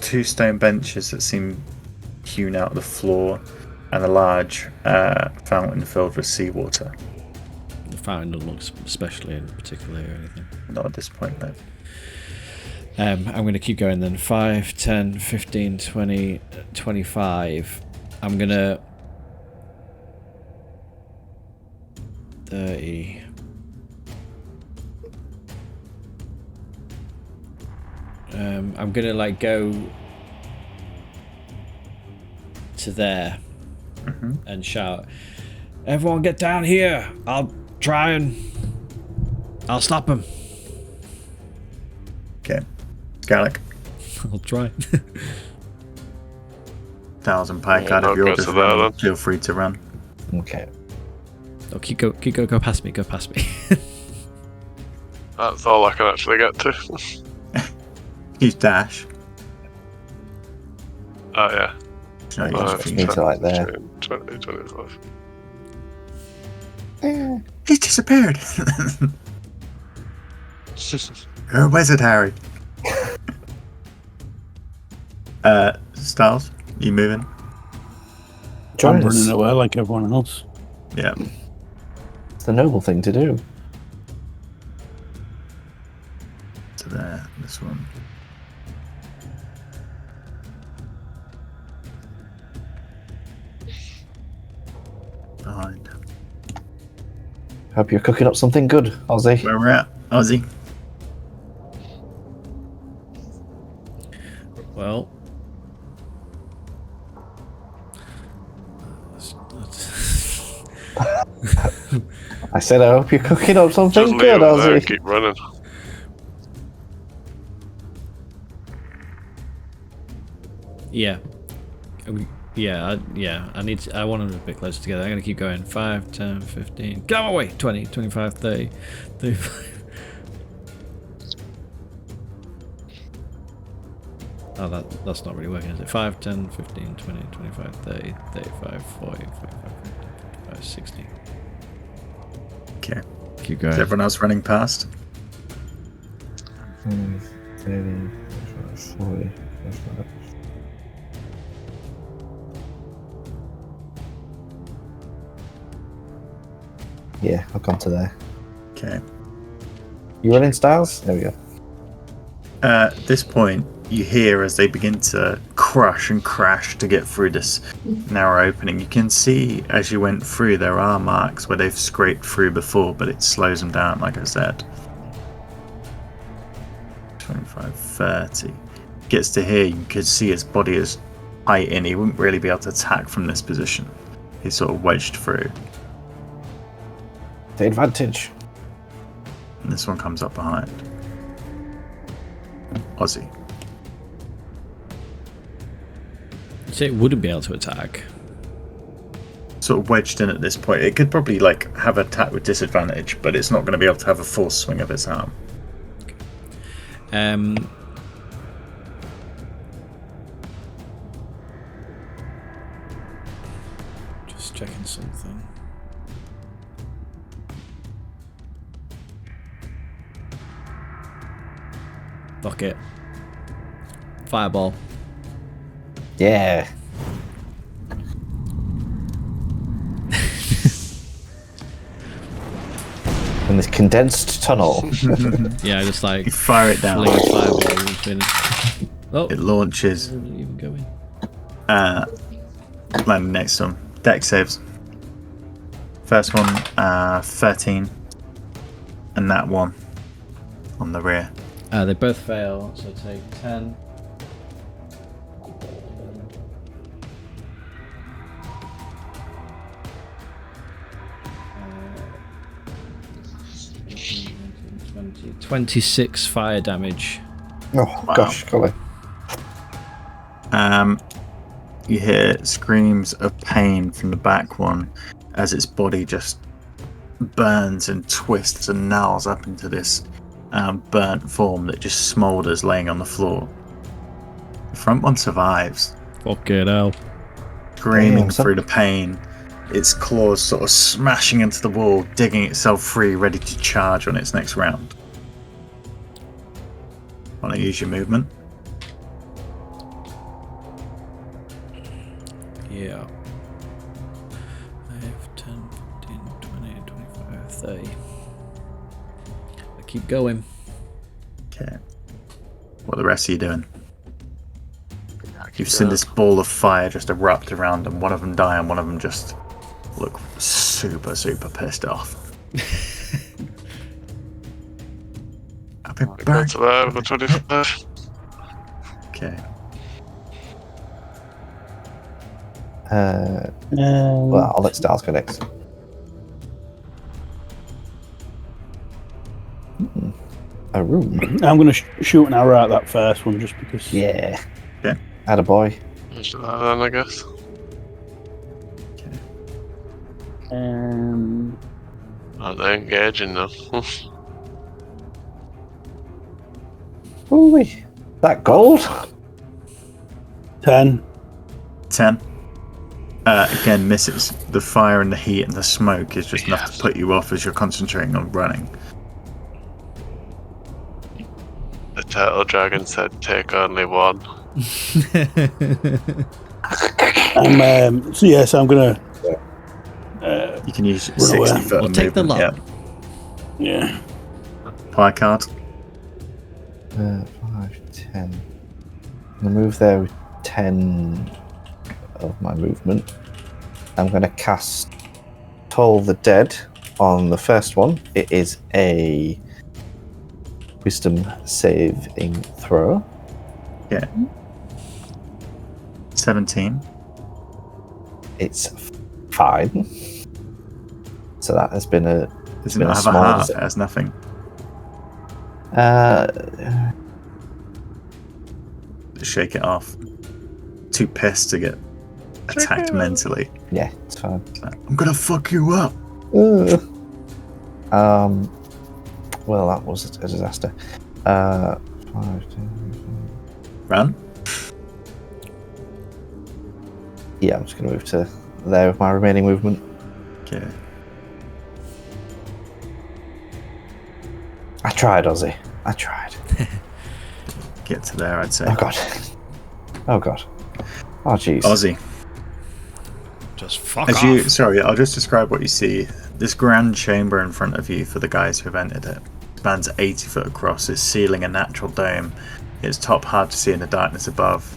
Speaker 1: 2 stone benches that seem hewn out of the floor, and a large fountain filled with seawater.
Speaker 2: The fountain doesn't look especially in particular or anything.
Speaker 1: Not at this point, though.
Speaker 2: I'm going to keep going then. 5, 10, 15, 20, 25. I'm going to... 30. I'm going to, like, go to there and shout, "Everyone get down here! I'll stop him."
Speaker 1: Okay. Gallic.
Speaker 2: I'll try.
Speaker 1: Thousand Pike out of your just run. Feel free to run.
Speaker 3: Okay.
Speaker 2: Oh, go past me,
Speaker 4: That's all I can actually get to.
Speaker 1: Use dash.
Speaker 4: Oh, yeah.
Speaker 1: No, you just
Speaker 3: need to like there.
Speaker 4: 20, 25.
Speaker 1: He's disappeared. You're a wizard, Harry. Styles, you moving?
Speaker 5: I'm running away like everyone else.
Speaker 1: Yeah.
Speaker 3: It's the noble thing to do.
Speaker 1: So there, this one. Behind.
Speaker 3: Hope you're cooking up something good, Ozzy.
Speaker 1: Where we're at, Ozzy.
Speaker 2: Well,
Speaker 3: I said I hope you're cooking up something
Speaker 4: Just
Speaker 3: good,
Speaker 4: leave him there,
Speaker 3: Ozzy.
Speaker 4: keep running.
Speaker 2: yeah. I want them a bit closer together. I'm going to keep going. 5, 10, 15. Get out of my way! 20, 25, 30, 35. Oh, that's not really working, is it? 5, 10, 15, 20, 25, 30, 35, 40, 45, 55, 60.
Speaker 1: Okay.
Speaker 2: Keep going.
Speaker 1: Is everyone else running past?
Speaker 3: 30, 40, 45. Yeah, I've gone to there.
Speaker 1: Okay.
Speaker 3: You running, Styles? There we go.
Speaker 1: At this point, you hear as they begin to crush and crash to get through this narrow opening. You can see as you went through there are marks where they've scraped through before, but it slows them down, like I said. 25, 30. Gets to here, you can see his body is tight in. He wouldn't really be able to attack from this position. He's sort of wedged through.
Speaker 3: The advantage.
Speaker 1: And this one comes up behind. Ozzy.
Speaker 2: So it wouldn't be able to attack.
Speaker 1: Sort of wedged in at this point. It could probably like have attack with disadvantage, but it's not going to be able to have a full swing of its arm.
Speaker 2: Just checking something. Fuck it. Fireball.
Speaker 3: Yeah. in this condensed tunnel.
Speaker 2: Yeah, just like
Speaker 1: You fire it down.
Speaker 2: fling a fireball between it. Oh,
Speaker 1: It launches.
Speaker 2: where is it even going?
Speaker 1: Landing next to him. Deck saves. First one, 13. And that one on the rear.
Speaker 2: They both fail, so take 10. Uh, 26 fire damage.
Speaker 3: Oh,
Speaker 1: Wow.
Speaker 3: gosh, golly.
Speaker 1: You hear screams of pain from the back one as its body just burns and twists and gnarls up into this burnt form that just smoulders laying on the floor. The front one survives,
Speaker 2: Fucking hell.
Speaker 1: screaming
Speaker 3: Damn, son.
Speaker 1: through the pain, its claws sort of smashing into the wall, digging itself free, ready to charge on its next round. Want to use your movement?
Speaker 2: Yeah. 5, 10, 15, 20, 25, 30. I keep going.
Speaker 1: Okay. What are the rest of you doing? You've seen this ball of fire just erupt around them. One of them die and one of them just look super, super pissed off. I'll be
Speaker 4: Go
Speaker 1: back.
Speaker 4: to there with 25.
Speaker 1: Okay.
Speaker 3: Well, I'll let Styles go next. A room.
Speaker 5: I'm going to shoot an arrow at that first one just because.
Speaker 3: Yeah.
Speaker 1: Okay.
Speaker 3: Attaboy.
Speaker 4: Let's do that then, I guess. Oh, they're engaging now.
Speaker 3: Ooh, that gold?
Speaker 5: 10.
Speaker 1: 10. Again, misses. The fire and the heat and the smoke is just enough to put you off as you're concentrating on running.
Speaker 4: The turtle dragon said, take only one.
Speaker 5: So I'm going to.
Speaker 1: You can use
Speaker 5: Run away.
Speaker 1: 60 foot
Speaker 2: We'll
Speaker 1: of
Speaker 2: take the
Speaker 1: movement.
Speaker 2: lot.
Speaker 5: Yeah.
Speaker 1: Pie card.
Speaker 3: 5, 10. I'm going to move there with 10 of my movement. I'm going to cast Toll the Dead on the first one. It is a wisdom saving throw.
Speaker 1: Yeah. 17.
Speaker 3: It's fine. So that has been a.
Speaker 1: Does
Speaker 3: been
Speaker 1: it not
Speaker 3: a
Speaker 1: have a
Speaker 3: small-
Speaker 1: heart? It has nothing. Shake it off. Too pissed to get attacked mentally.
Speaker 3: Yeah, it's fine.
Speaker 1: I'm gonna fuck you up.
Speaker 3: Well, that was a disaster. 5, 10,
Speaker 1: Run.
Speaker 3: yeah, I'm just going to move to there with my remaining movement.
Speaker 1: Okay.
Speaker 3: I tried, Ozzy. I tried.
Speaker 1: Get to there, I'd say.
Speaker 3: Oh god. Oh god. Oh jeez.
Speaker 1: Ozzy.
Speaker 2: Just fuck
Speaker 1: As
Speaker 2: off.
Speaker 1: you, sorry, I'll just describe what you see. This grand chamber in front of you, for the guys who've entered it, spans 80 foot across. Its ceiling a natural dome. Its top hard to see in the darkness above.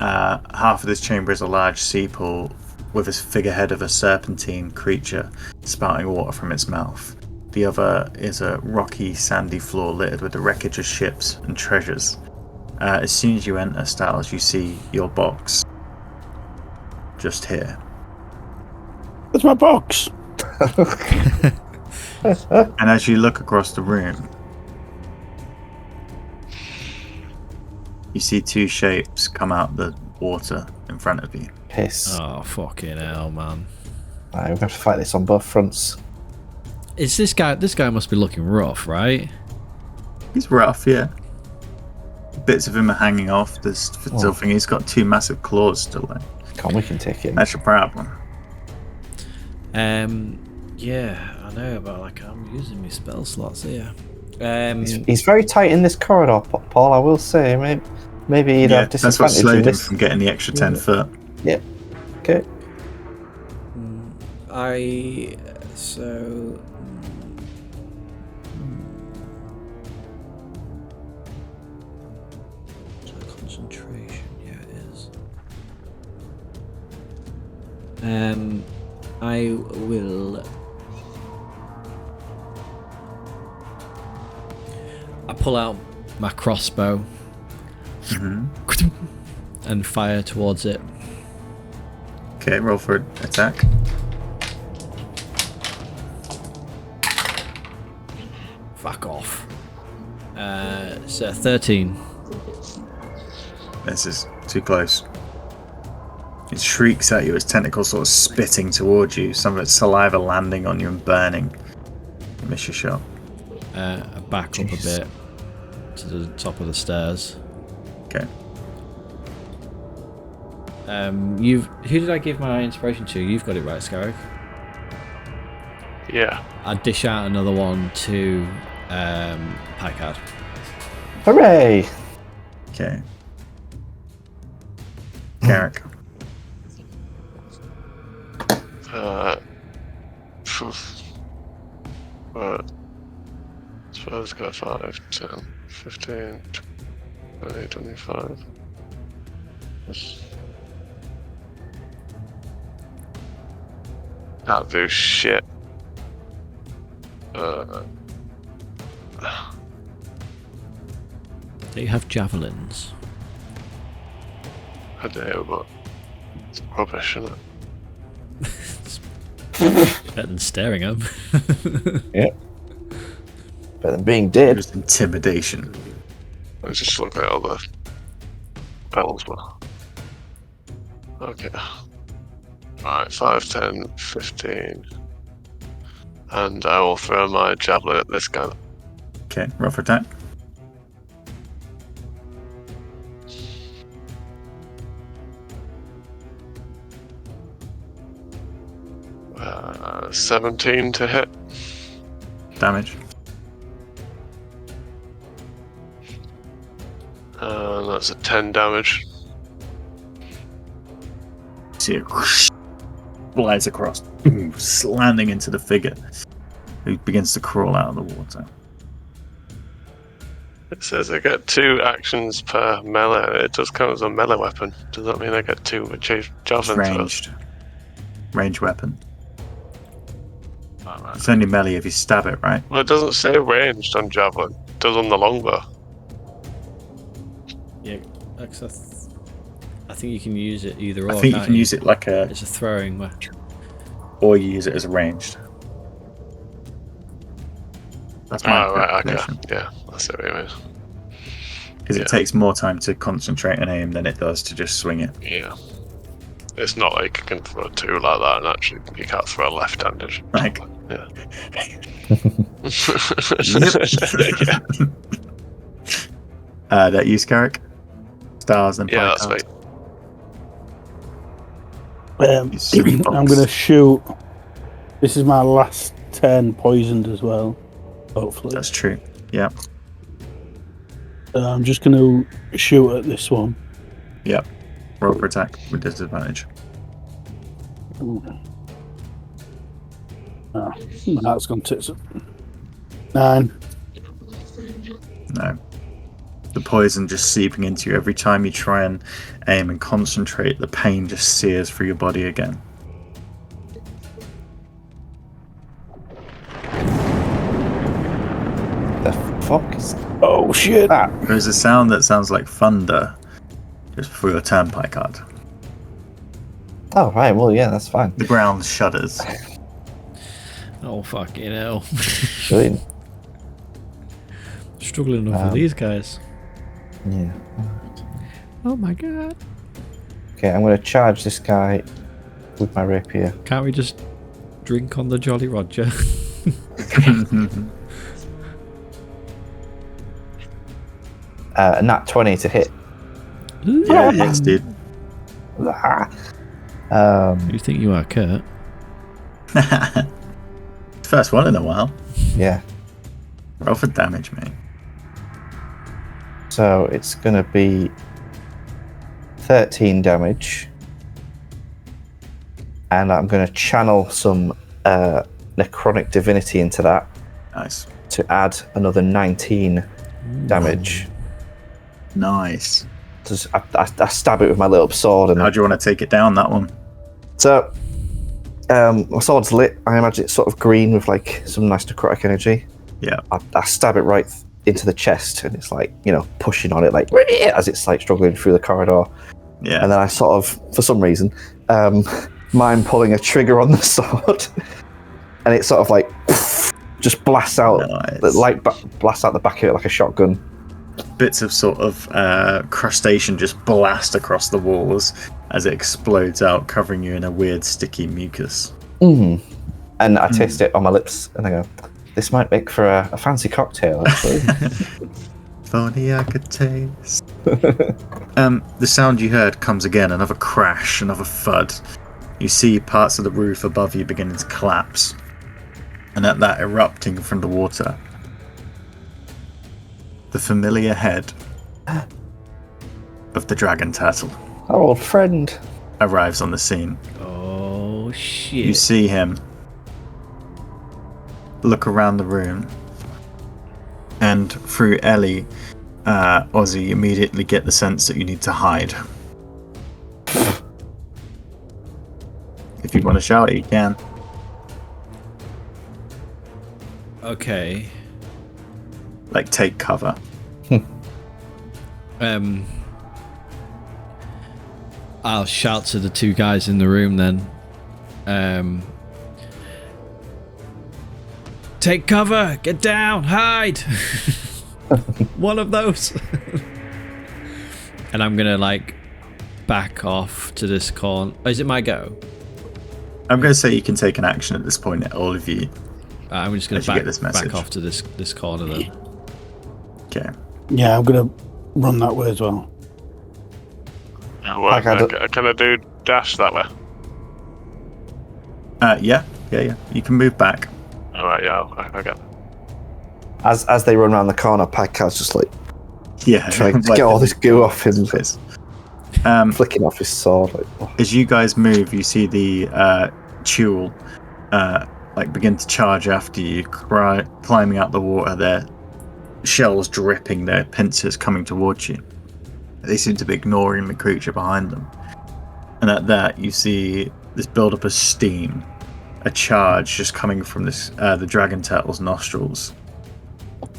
Speaker 1: Half of this chamber is a large sea pool with a figurehead of a serpentine creature spouting water from its mouth. The other is a rocky, sandy floor littered with the wreckage of ships and treasures. As soon as you enter, Styles, you see your box just here.
Speaker 5: That's my box.
Speaker 1: And as you look across the room, you see two shapes come out the water in front of you.
Speaker 3: Piss.
Speaker 2: Oh, fucking hell, man.
Speaker 3: Right, we're going to have to fight this on both fronts.
Speaker 2: Is this guy? This guy must be looking rough, right?
Speaker 1: He's rough, yeah. Bits of him are hanging off. There's still thing. He's got two massive claws still there.
Speaker 3: Come on, we can take him.
Speaker 1: That's your problem.
Speaker 2: Yeah, I know, but like I'm using my spell slots here.
Speaker 3: He's very tight in this corridor, Paul, I will say. Maybe he'd have
Speaker 1: That's what
Speaker 3: disadvantage in
Speaker 1: slowed him
Speaker 3: this.
Speaker 1: from getting the extra 10 foot.
Speaker 3: Yep. Okay.
Speaker 2: concentration. Yeah, it is. I will. I pull out my crossbow and fire towards it.
Speaker 1: Okay, roll for attack.
Speaker 2: Fuck off. So 13.
Speaker 1: This is too close. It shrieks at you, its tentacles sort of spitting towards you, some of its saliva landing on you and burning. You miss your shot.
Speaker 2: I back up a bit to the top of the stairs.
Speaker 1: Okay.
Speaker 2: Who did I give my inspiration to? You've got it right, Scarrick.
Speaker 4: Yeah.
Speaker 2: I dish out another one to Packard.
Speaker 3: Hooray!
Speaker 1: Okay. Garrick.
Speaker 4: Suppose go 5, 10, 15, 20, 25. Can't do shit.
Speaker 2: Do you have javelins?
Speaker 4: I do, but it's rubbish, isn't it?
Speaker 2: Better than staring at them.
Speaker 3: Yeah. Better than being dead.
Speaker 1: Just intimidation.
Speaker 4: Let's just look at all the bells. Okay. Right, 5, 10, 15. And I will throw my javelin at this guy.
Speaker 1: Okay, roll for attack.
Speaker 4: 17 to hit.
Speaker 1: Damage.
Speaker 4: And that's a 10 damage.
Speaker 1: See it flies across, landing into the figure, who begins to crawl out of the water.
Speaker 4: It says I get 2 actions per melee. It does count as a melee weapon. Does that mean I get 2 javelin
Speaker 1: Ranged. Ranged weapon.
Speaker 4: Right.
Speaker 1: It's only melee if you stab it, right?
Speaker 4: Well, it doesn't say ranged on javelin. It does on the longbow.
Speaker 2: Yeah, I think you can use it either or.
Speaker 1: I think you can use it like a...
Speaker 2: It's a throwing weapon.
Speaker 1: Or you use it as a ranged. That's my
Speaker 4: right, okay.
Speaker 1: interpretation.
Speaker 4: Yeah, that's what you mean.
Speaker 1: Because it takes more time to concentrate and aim than it does to just swing it.
Speaker 4: Yeah. It's not like you can throw 2 like that, and actually you can't throw left-handed.
Speaker 1: Like...
Speaker 4: Yeah.
Speaker 1: That you, Scarrick? Stars and
Speaker 4: yeah, that's right.
Speaker 5: I'm going to shoot. This is my last 10 poisoned as well, hopefully.
Speaker 1: That's true. Yeah.
Speaker 5: I'm just going to shoot at this one.
Speaker 1: Yep. Roll for attack with disadvantage.
Speaker 5: Oh, that's gone tits up. 9.
Speaker 1: No. The poison just seeping into you every time you try and aim and concentrate. The pain just sears through your body again.
Speaker 3: The fuck is...
Speaker 5: Oh shit!
Speaker 1: There's a sound that sounds like thunder just before your turnpike card.
Speaker 3: Oh, right, well, yeah, that's fine.
Speaker 1: The ground shudders.
Speaker 2: Oh fucking hell!
Speaker 3: Brilliant.
Speaker 2: Struggling enough with these guys.
Speaker 3: Yeah.
Speaker 2: Oh my god!
Speaker 3: Okay, I'm going to charge this guy with my rapier.
Speaker 2: Can't we just drink on the Jolly Roger?
Speaker 3: Nat 20 to hit.
Speaker 1: Yeah, yes, dude.
Speaker 2: You think you are, Kurt?
Speaker 1: First one in a while.
Speaker 3: Yeah.
Speaker 1: Roll for damage, mate.
Speaker 3: So it's going to be 13 damage. And I'm going to channel some necrotic divinity into that.
Speaker 1: Nice.
Speaker 3: To add another 19 damage.
Speaker 1: Nice.
Speaker 3: I stab it with my little sword. And
Speaker 1: how do you want to take it down, that one?
Speaker 3: So, my sword's lit. I imagine it's sort of green with like some nice necrotic energy.
Speaker 1: Yeah.
Speaker 3: I stab it right into the chest, and it's like, pushing on it like as it's like struggling through the corridor.
Speaker 1: Yeah.
Speaker 3: And then I sort of, for some reason, mime pulling a trigger on the sword, and it sort of like just blasts out, blasts out the back of it like a shotgun.
Speaker 1: Bits of sort of crustacean just blast across the walls as it explodes out, covering you in a weird sticky mucus.
Speaker 3: And I taste it on my lips, and I go, "This might make for a fancy cocktail, actually."
Speaker 1: If only I could taste. The sound you heard comes again, another crash, another thud. You see parts of the roof above you beginning to collapse, and at that, erupting from the water, the familiar head of the dragon turtle,
Speaker 3: our old friend,
Speaker 1: arrives on the scene.
Speaker 2: Oh shit!
Speaker 1: You see him look around the room, and through Ellie, Ozzy, immediately get the sense that you need to hide. If you want to shout it, you can.
Speaker 2: Okay.
Speaker 1: Like, take cover.
Speaker 2: I'll shout to the two guys in the room then. Take cover! Get down! Hide! One of those. And I'm gonna like back off to this corner. Oh, is it my go?
Speaker 1: I'm going to say you can take an action at this point, all of you.
Speaker 2: I'm just gonna back off to this corner then.
Speaker 1: Okay.
Speaker 5: Yeah, I'm gonna run that way as well.
Speaker 4: Well, can I do dash that way?
Speaker 1: Yeah. You can move back.
Speaker 4: All right, yeah, I get it.
Speaker 3: As they run around the corner, Pagcar's just like trying to
Speaker 1: like,
Speaker 3: get all this goo off him, flicking off his sword.
Speaker 1: As you guys move, you see the Chul begin to charge after you, climbing out the water. Their shells dripping, their pincers coming towards you. They seem to be ignoring the creature behind them. And at that, you see this build-up of steam, a charge just coming from this the dragon turtle's nostrils.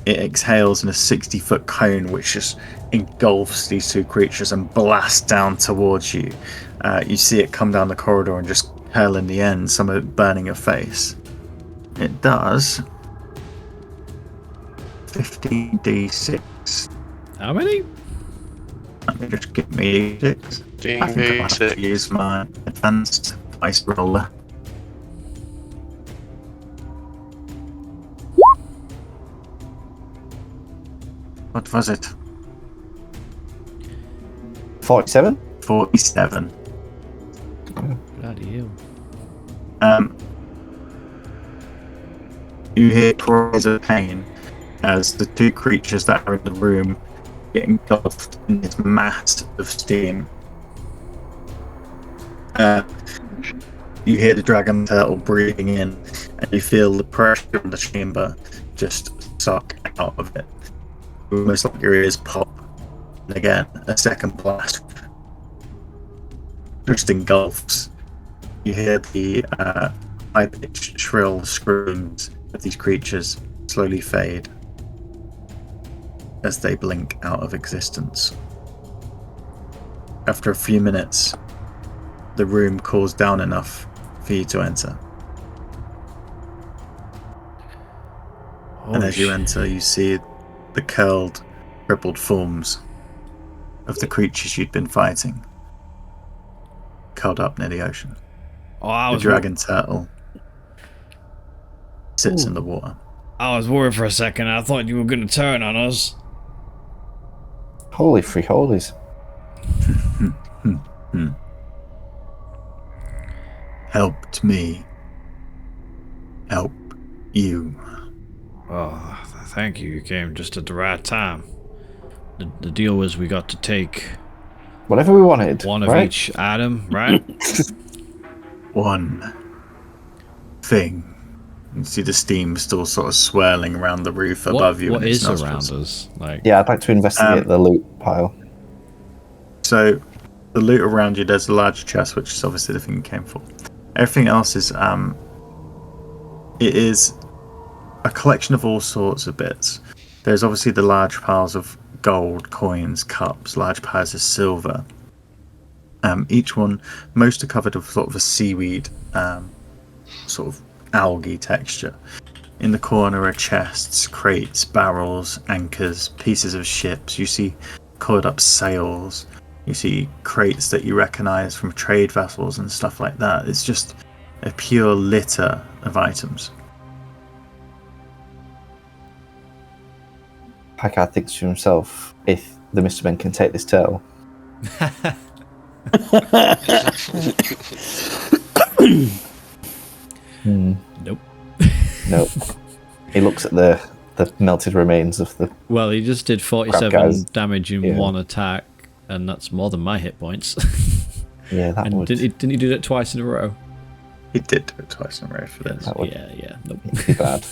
Speaker 1: It exhales in a 60-foot cone, which just engulfs these two creatures and blasts down towards you. You see it come down the corridor and just hurl in the end, some of it burning your face. It does 15d6.
Speaker 2: How many?
Speaker 1: Let me just give me 6. I think I'll have to use my advanced dice roller. What was it?
Speaker 3: 47?
Speaker 1: 47.
Speaker 2: Bloody hell.
Speaker 1: You hear cries of pain as the two creatures that are in the room get engulfed in this mass of steam. You hear the dragon turtle breathing in, and you feel the pressure in the chamber just suck out of it. Almost like your ears pop. And again, a second blast just engulfs. You hear the high-pitched, shrill screams of these creatures slowly fade as they blink out of existence. After a few minutes, the room cools down enough for you to enter. And as you enter, you see the curled, crippled forms of the creatures you'd been fighting, curled up near the ocean. The dragon turtle sits in the water.
Speaker 2: I was worried for a second. I thought you were going to turn on us.
Speaker 3: Holy free holies.
Speaker 1: Helped me. Help you.
Speaker 2: Oh, thank you. You came just at the right time. The deal was we got to take
Speaker 3: whatever we wanted.
Speaker 2: One of each item, right?
Speaker 1: One thing. You see the steam still sort of swirling around the roof above you.
Speaker 2: What is around us?
Speaker 3: Yeah, I'd like to investigate the loot pile.
Speaker 1: So, the loot around you, there's a large chest, which is obviously the thing you came for. Everything else is, it is a collection of all sorts of bits. There's obviously the large piles of gold, coins, cups, large piles of silver. Each one, most are covered with sort of a seaweed, sort of algae texture. In the corner are chests, crates, barrels, anchors, pieces of ships. You see coiled up sails. You see crates that you recognize from trade vessels and stuff like that. It's just a pure litter of items.
Speaker 3: Packard thinks to himself, if the Mr. Men can take this turtle.
Speaker 2: Nope.
Speaker 3: Nope. He looks at the melted remains of the...
Speaker 2: Well, he just did 47 damage in one attack, and that's more than my hit points.
Speaker 3: Yeah, that would...
Speaker 2: Didn't he do that twice in a row?
Speaker 1: He did do it twice in a row for this.
Speaker 3: That would
Speaker 2: Yeah. Nope.
Speaker 3: be bad.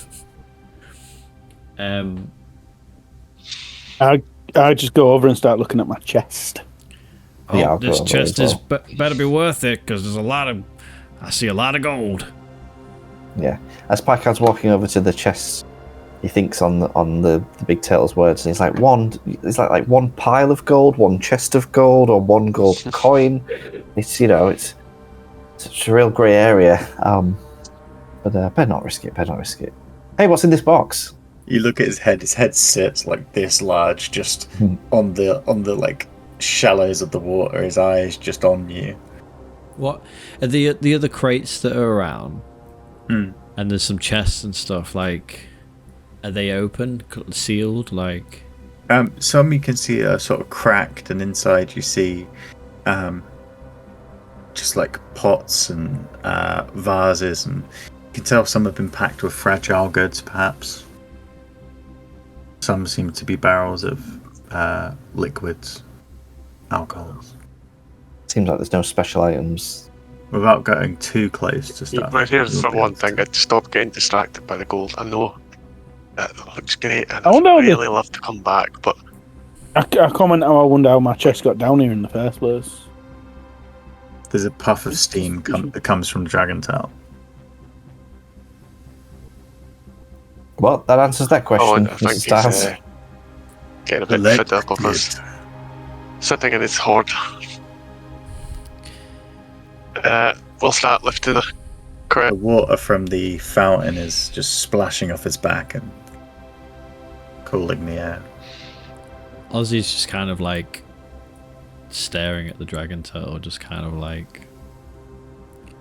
Speaker 5: I just go over and start looking at my chest.
Speaker 3: Yeah,
Speaker 2: This chest is better be worth it, because there's I see a lot of gold.
Speaker 3: Yeah. As Packard's walking over to the chest, he thinks on the big turtle's words, and he's like, it's like one pile of gold, one chest of gold, or one gold coin. It's it's a real grey area. But better not risk it. Hey, what's in this box?
Speaker 1: You look at his head. His head sits like this large, just on the like shallows of the water. His eyes just on you.
Speaker 2: What are the other crates that are around?
Speaker 1: Mm.
Speaker 2: And there's some chests and stuff. Like, are they open, sealed? Like,
Speaker 1: some you can see are sort of cracked, and inside you see, just like pots and vases, and you can tell some have been packed with fragile goods, perhaps. Some seem to be barrels of liquids, alcohols.
Speaker 3: Seems like there's no special items.
Speaker 1: Without going too close to stuff.
Speaker 4: But here's the one thing: I'd stop getting distracted by the gold. I know that looks great, and I'd really love to come back, but
Speaker 5: I comment how I wonder how my chest got down here in the first place.
Speaker 1: There's a puff of steam that comes from the dragon tail.
Speaker 3: Well, that answers that question,
Speaker 4: I
Speaker 3: Mr.
Speaker 4: think
Speaker 3: Stiles.
Speaker 4: he's getting a bit fed up of us sitting in his hoard. We'll start lifting the crate.
Speaker 1: The water from the fountain is just splashing off his back and cooling the air.
Speaker 2: Ozzy's just kind of like staring at the dragon turtle, just kind of like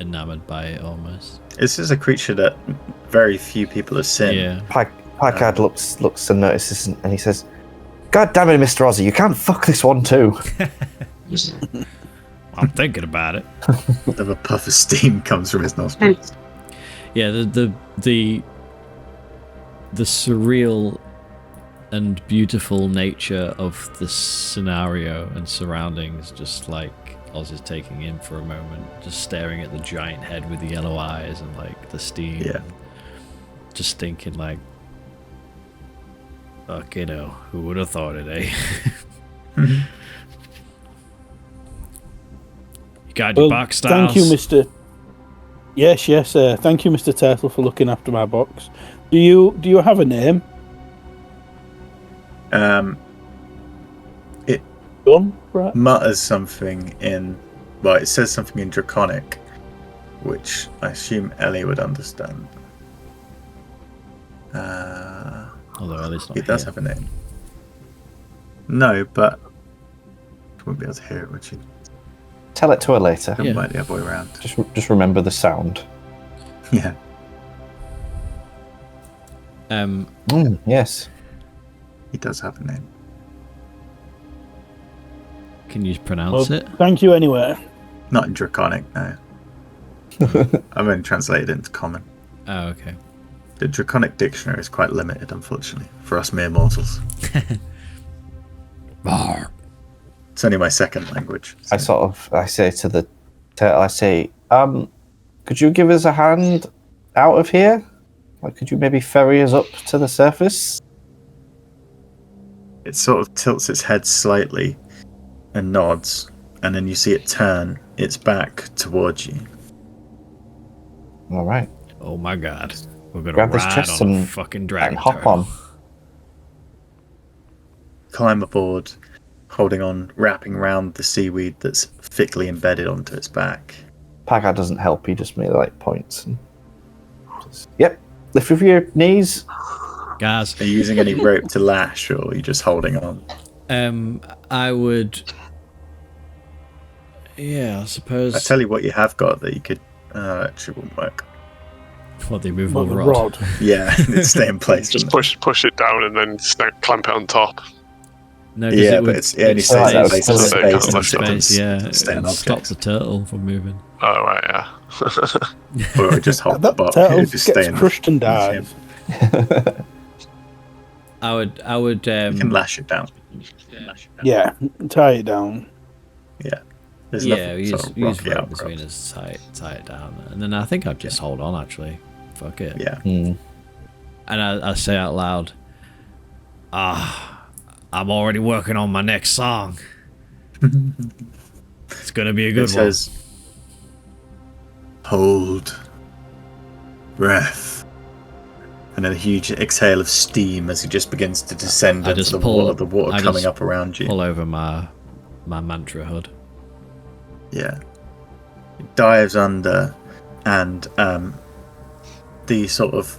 Speaker 2: enamored by it almost.
Speaker 1: This is a creature that very few people have seen.
Speaker 2: Yeah.
Speaker 3: Packard looks and notices, and he says, "God damn it, Mr. Ozzy, you can't fuck this one too."
Speaker 2: I'm thinking about it.
Speaker 1: Of a puff of steam comes from his nostrils.
Speaker 2: Yeah, the surreal and beautiful nature of the scenario and surroundings, just like Oz is taking in for a moment, just staring at the giant head with the yellow eyes and like the steam.
Speaker 1: Yeah.
Speaker 2: Just thinking like, fuck, who would have thought it, eh?
Speaker 1: Mm-hmm.
Speaker 2: You got your box, Styles?
Speaker 5: Thank you, Mr. Yes. Thank you, Mr. Turtle, for looking after my box. Do you have a name?
Speaker 1: It
Speaker 5: Right.
Speaker 1: mutters something in... Well, it says something in Draconic, which I assume Ellie would understand.
Speaker 2: Although Ellie's not
Speaker 1: It does
Speaker 2: here.
Speaker 1: have a name. No, but... She wouldn't be able to hear it, would she?
Speaker 3: Tell it to her later.
Speaker 1: Come by the other way around.
Speaker 3: Just remember the sound.
Speaker 1: Yeah.
Speaker 3: Yes.
Speaker 1: He does have a name.
Speaker 2: Can you pronounce it?
Speaker 5: Thank you anyway.
Speaker 1: Not in Draconic, no. I've only translated it into Common.
Speaker 2: Oh, okay.
Speaker 1: The Draconic dictionary is quite limited, unfortunately, for us mere mortals.
Speaker 2: Bar.
Speaker 1: It's only my second language. So.
Speaker 3: I say to the turtle, could you give us a hand out of here? Like, could you maybe ferry us up to the surface?
Speaker 1: It sort of tilts its head slightly, and nods, and then you see it turn its back towards you.
Speaker 3: All right.
Speaker 2: Oh my god. We're gonna
Speaker 3: Grab this
Speaker 2: ride
Speaker 3: chest
Speaker 2: on a
Speaker 3: and
Speaker 2: fucking dragon
Speaker 3: hop
Speaker 2: turtle.
Speaker 3: on.
Speaker 1: Climb aboard, holding on, wrapping around the seaweed that's thickly embedded onto its back.
Speaker 3: Packard doesn't help. He just merely points. And yep. Lift with your knees.
Speaker 2: Guys,
Speaker 1: Are you using any rope to lash, or are you just holding on?
Speaker 2: I would. Yeah, I suppose.
Speaker 1: I tell you what, you have got that you could. Actually, wouldn't work.
Speaker 2: What, the immovable
Speaker 5: But the
Speaker 2: rod?
Speaker 1: Yeah, it'd stay in place.
Speaker 4: Just
Speaker 1: wouldn't
Speaker 4: push it down and then clamp it on top.
Speaker 2: No,
Speaker 1: it?
Speaker 2: 'cause
Speaker 1: Yeah,
Speaker 2: it would,
Speaker 1: but it only
Speaker 2: it
Speaker 1: stays in
Speaker 3: stays-
Speaker 1: place for
Speaker 3: stays-
Speaker 1: space,
Speaker 4: can't
Speaker 1: and
Speaker 4: lift it.
Speaker 1: it
Speaker 2: space, yeah.
Speaker 1: stay on
Speaker 2: It stops
Speaker 1: objects.
Speaker 2: the turtle from moving.
Speaker 4: Oh, right, yeah.
Speaker 1: Or it would just hold the
Speaker 5: That
Speaker 1: bottom.
Speaker 5: turtle
Speaker 1: It would just stay
Speaker 5: gets
Speaker 1: in
Speaker 5: crushed and
Speaker 1: the
Speaker 5: dies.
Speaker 2: I would.
Speaker 1: You can lash it down.
Speaker 5: Yeah, tie it down.
Speaker 1: Yeah. There's
Speaker 2: Yeah,
Speaker 1: nothing
Speaker 2: we
Speaker 1: sort
Speaker 2: use,
Speaker 1: of
Speaker 2: we use
Speaker 1: rocky
Speaker 2: rope
Speaker 1: outcrops.
Speaker 2: between us, tie it down, and then I think I'd just hold on. Actually, fuck it.
Speaker 1: Yeah.
Speaker 3: Hmm.
Speaker 2: And I say out loud, I'm already working on my next song. It's gonna be a
Speaker 1: It
Speaker 2: good one.
Speaker 1: says, hold breath. And then a huge exhale of steam as he just begins to descend
Speaker 2: I
Speaker 1: into
Speaker 2: just
Speaker 1: the
Speaker 2: pull-
Speaker 1: water
Speaker 2: I
Speaker 1: coming
Speaker 2: just
Speaker 1: up around you.
Speaker 2: Pull over my mantra hood.
Speaker 1: Yeah. It dives under, and the sort of,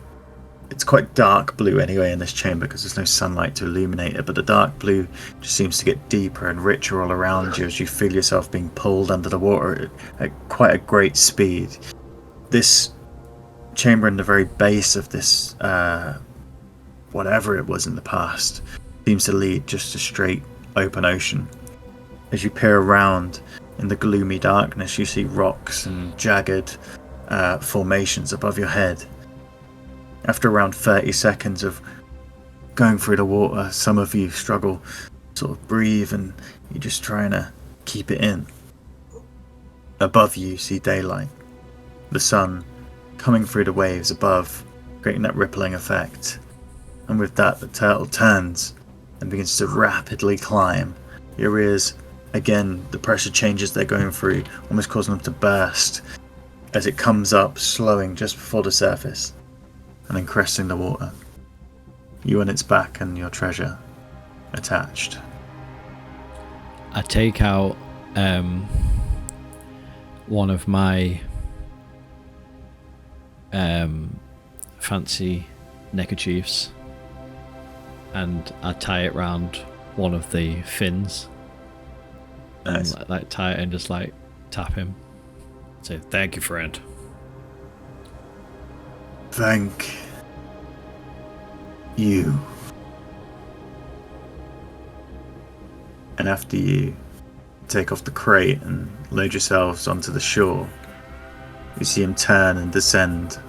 Speaker 1: it's quite dark blue anyway in this chamber because there's no sunlight to illuminate it, but the dark blue just seems to get deeper and richer all around you as you feel yourself being pulled under the water at quite a great speed. This chamber in the very base of this whatever it was in the past seems to lead just to straight open ocean. As you peer around in the gloomy darkness, you see rocks and jagged formations above your head. After around 30 seconds of going through the water, some of you struggle to sort of breathe and you're just trying to keep it in. Above you see daylight. The sun coming through the waves above, creating that rippling effect. And with that, the turtle turns and begins to rapidly climb. Your ears, again, the pressure changes they're going through, almost causing them to burst as it comes up, slowing just before the surface, and then cresting the water. You and its back and your treasure attached.
Speaker 2: I take out one of my fancy neckerchiefs, and I tie it round one of the fins.
Speaker 1: Nice.
Speaker 2: And like tie it and just like tap him. Say, "Thank you, friend."
Speaker 1: Thank you. And after you take off the crate and load yourselves onto the shore, you see him turn and descend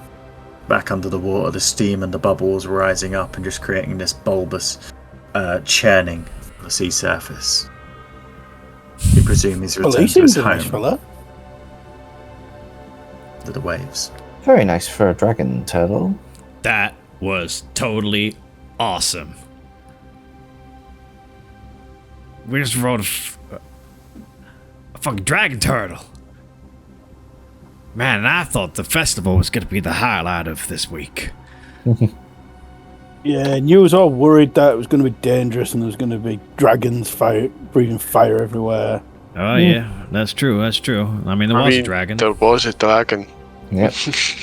Speaker 1: back under the water, the steam and the bubbles rising up and just creating this bulbous churning on the sea surface. You presume he's
Speaker 5: Well, he
Speaker 1: returned to his
Speaker 5: seems a nice
Speaker 1: home
Speaker 5: fella.
Speaker 1: to the waves.
Speaker 3: Very nice for a dragon turtle.
Speaker 2: That was totally awesome. We just rode a fucking dragon turtle. Man, and I thought the festival was going to be the highlight of this week.
Speaker 5: Yeah, and you was all worried that it was going to be dangerous and there was going to be dragons breathing fire everywhere.
Speaker 2: Oh, yeah, that's true, that's true. I mean, there was a dragon.
Speaker 4: There was a dragon.
Speaker 3: Yep.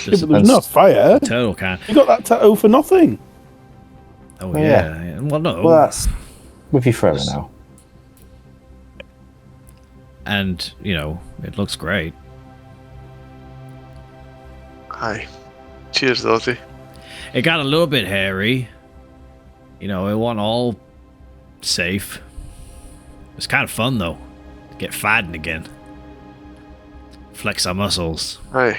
Speaker 5: Yeah, but there's no fire.
Speaker 2: Turtle can.
Speaker 5: You got that tattoo for nothing.
Speaker 2: Oh,
Speaker 3: Oh,
Speaker 2: yeah.
Speaker 3: yeah.
Speaker 2: Well, no.
Speaker 3: Well, that's with you forever now.
Speaker 2: And, you know, it looks great.
Speaker 4: Hi. Cheers, Lottie.
Speaker 2: It got a little bit hairy. You know, it wasn't all safe. It was kind of fun, though, to get fighting again. Flex our muscles.
Speaker 4: Hi.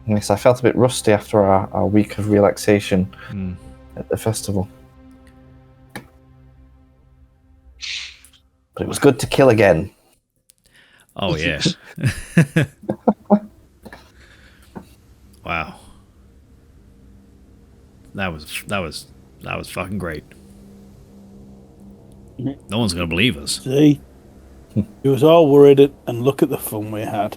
Speaker 3: Yes, I felt a bit rusty after our week of relaxation at the festival. But it was good to kill again.
Speaker 2: Oh, yeah. Wow. That was fucking great. No one's going to believe us.
Speaker 5: See? We was all worried and look at the fun we had.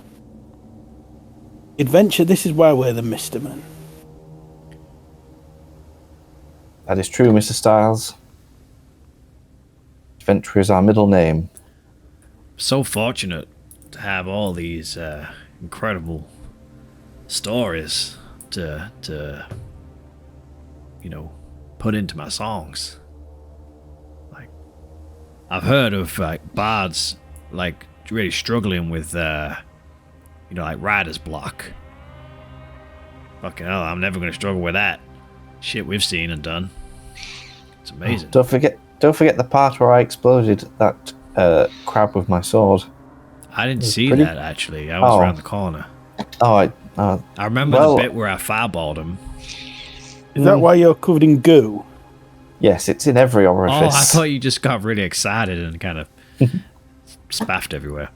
Speaker 5: Adventure, this is why we're the Mr. Men.
Speaker 3: That is true, Mr. Styles. Adventure is our middle name.
Speaker 2: So fortunate to have all these incredible stories to put into my songs. Like, I've heard of bards really struggling with writer's block. Fucking hell, I'm never gonna struggle with that. Shit we've seen and done. It's amazing.
Speaker 3: Don't forget the part where I exploded that crab with my sword.
Speaker 2: I didn't see that, actually. I was around the corner.
Speaker 3: Oh,
Speaker 2: I remember the bit where I fireballed him.
Speaker 5: Is that why you're covered in goo?
Speaker 3: Yes, it's in every orifice.
Speaker 2: Oh, I thought you just got really excited and kind of spaffed everywhere.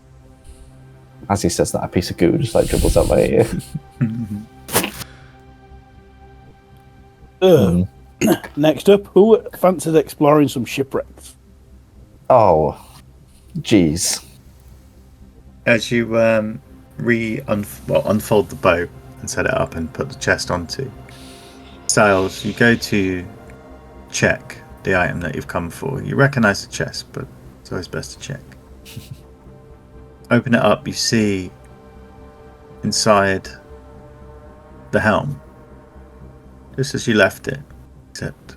Speaker 3: As he says that, a piece of goo just dribbles out my ear.
Speaker 5: Next up, who fancies exploring some shipwrecks?
Speaker 3: Oh, jeez.
Speaker 1: As you unfold the boat and set it up and put the chest onto, Styles, you go to check the item that you've come for. You recognise the chest, but it's always best to check. Open it up, you see inside the helm, just as you left it, except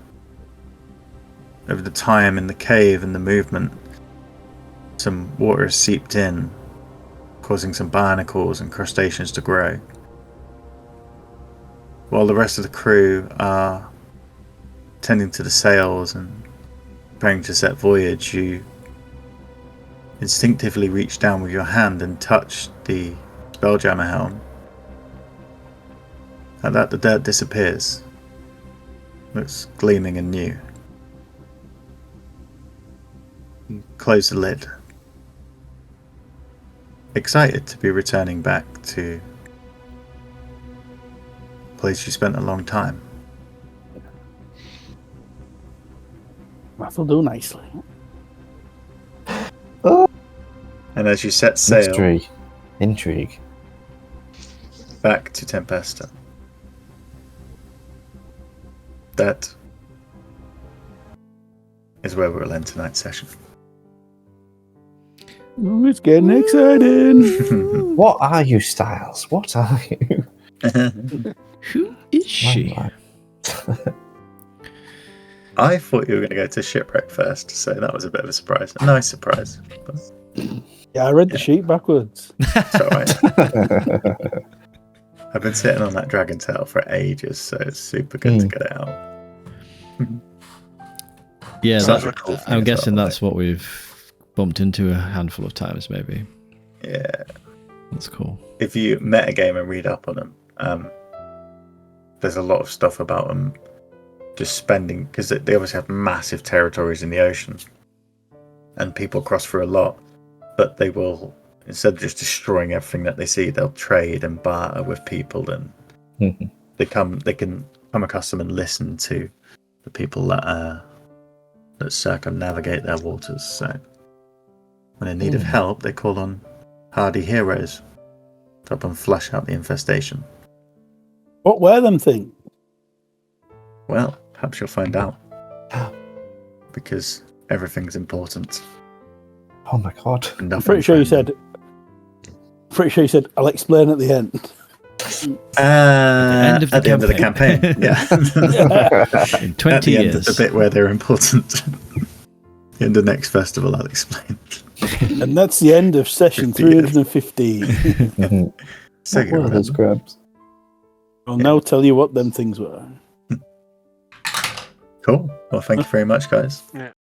Speaker 1: over the time in the cave and the movement, some water has seeped in, causing some barnacles and crustaceans to grow. While the rest of the crew are tending to the sails and preparing to set voyage, you instinctively reach down with your hand and touch the Spelljammer helm. At that, the dirt disappears. Looks gleaming and new. You close the lid. Excited to be returning back to a place you spent a long time.
Speaker 5: That'll do nicely.
Speaker 1: And as you set sail
Speaker 3: Mystery. Intrigue.
Speaker 1: back to Tempesta, that is where we'll end tonight's session.
Speaker 5: Ooh, it's getting exciting.
Speaker 3: What are you, Styles? What are you?
Speaker 2: Who is she?
Speaker 1: I thought you were going to go to shipwreck first, so that was a bit of a surprise. A nice surprise. But
Speaker 5: Yeah, I read the sheet backwards.
Speaker 1: it's alright. I've been sitting on that dragon tail for ages, so it's super good to get it out.
Speaker 2: Yeah,
Speaker 1: Sounds like a cool thing
Speaker 2: I'm
Speaker 1: as
Speaker 2: guessing
Speaker 1: well,
Speaker 2: that's what we've bumped into a handful of times, maybe.
Speaker 1: Yeah.
Speaker 2: That's cool.
Speaker 1: If you metagame and read up on them, there's a lot of stuff about them just spending, because they obviously have massive territories in the ocean and people cross through a lot, but they will, instead of just destroying everything that they see, they'll trade and barter with people, and they can come accustomed and listen to the people that circumnavigate their waters. So when in need of help, they call on hardy heroes to help them flush out the infestation.
Speaker 5: What were them things?
Speaker 1: Well, perhaps you'll find out. Because everything's important.
Speaker 3: Oh my god.
Speaker 1: And
Speaker 5: I'm pretty sure you said, I'll explain at the end.
Speaker 2: End of the
Speaker 1: at the end of the campaign. Yeah.
Speaker 2: In 20
Speaker 1: at the
Speaker 2: years.
Speaker 1: end of the bit where they're important. In the next festival, I'll explain.
Speaker 5: And that's the end of session 315.
Speaker 1: So
Speaker 3: What were those crabs?
Speaker 5: I'll now tell you what them things were.
Speaker 1: Cool. Well, thank you very much, guys.
Speaker 4: Yeah.